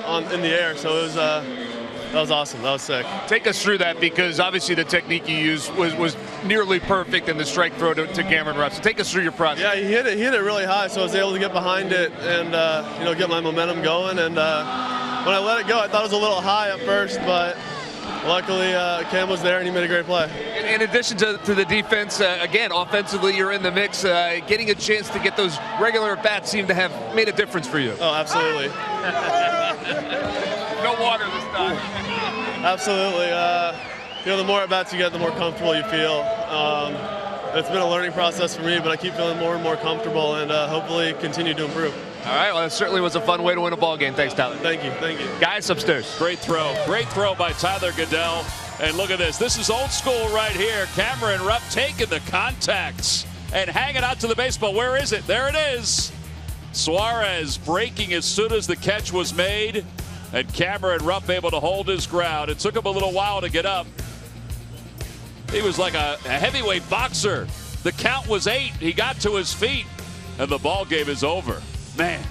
Speaker 10: the air, so it was that was awesome. That was sick.
Speaker 5: Take us through that, because obviously the technique you used was nearly perfect in the strike throw to Cameron Rupp. So take us through your process.
Speaker 10: Yeah, he hit it really high, so I was able to get behind it and get my momentum going. And when I let it go, I thought it was a little high at first, but luckily Cam was there and he made a great play.
Speaker 5: In addition to the defense, again, offensively you're in the mix. Getting a chance to get those regular at-bats seemed to have made a difference for you.
Speaker 10: Oh, absolutely.
Speaker 5: No water this time.
Speaker 10: Absolutely. The more at-bats you get, the more comfortable you feel. It's been a learning process for me, but I keep feeling more and more comfortable and hopefully continue to improve.
Speaker 5: All right, well, that certainly was a fun way to win a ball game. Thanks, Tyler.
Speaker 10: Thank you.
Speaker 5: Guys upstairs.
Speaker 1: Great throw by Tyler Goeddel. And look at this. This is old school right here. Cameron Rupp taking the contacts and hanging out to the baseball. Where is it? There it is. Suarez breaking as soon as the catch was made. And Cameron Rupp able to hold his ground. It took him a little while to get up. He was like a heavyweight boxer. The count was 8. He got to his feet. And the ball game is over. Man,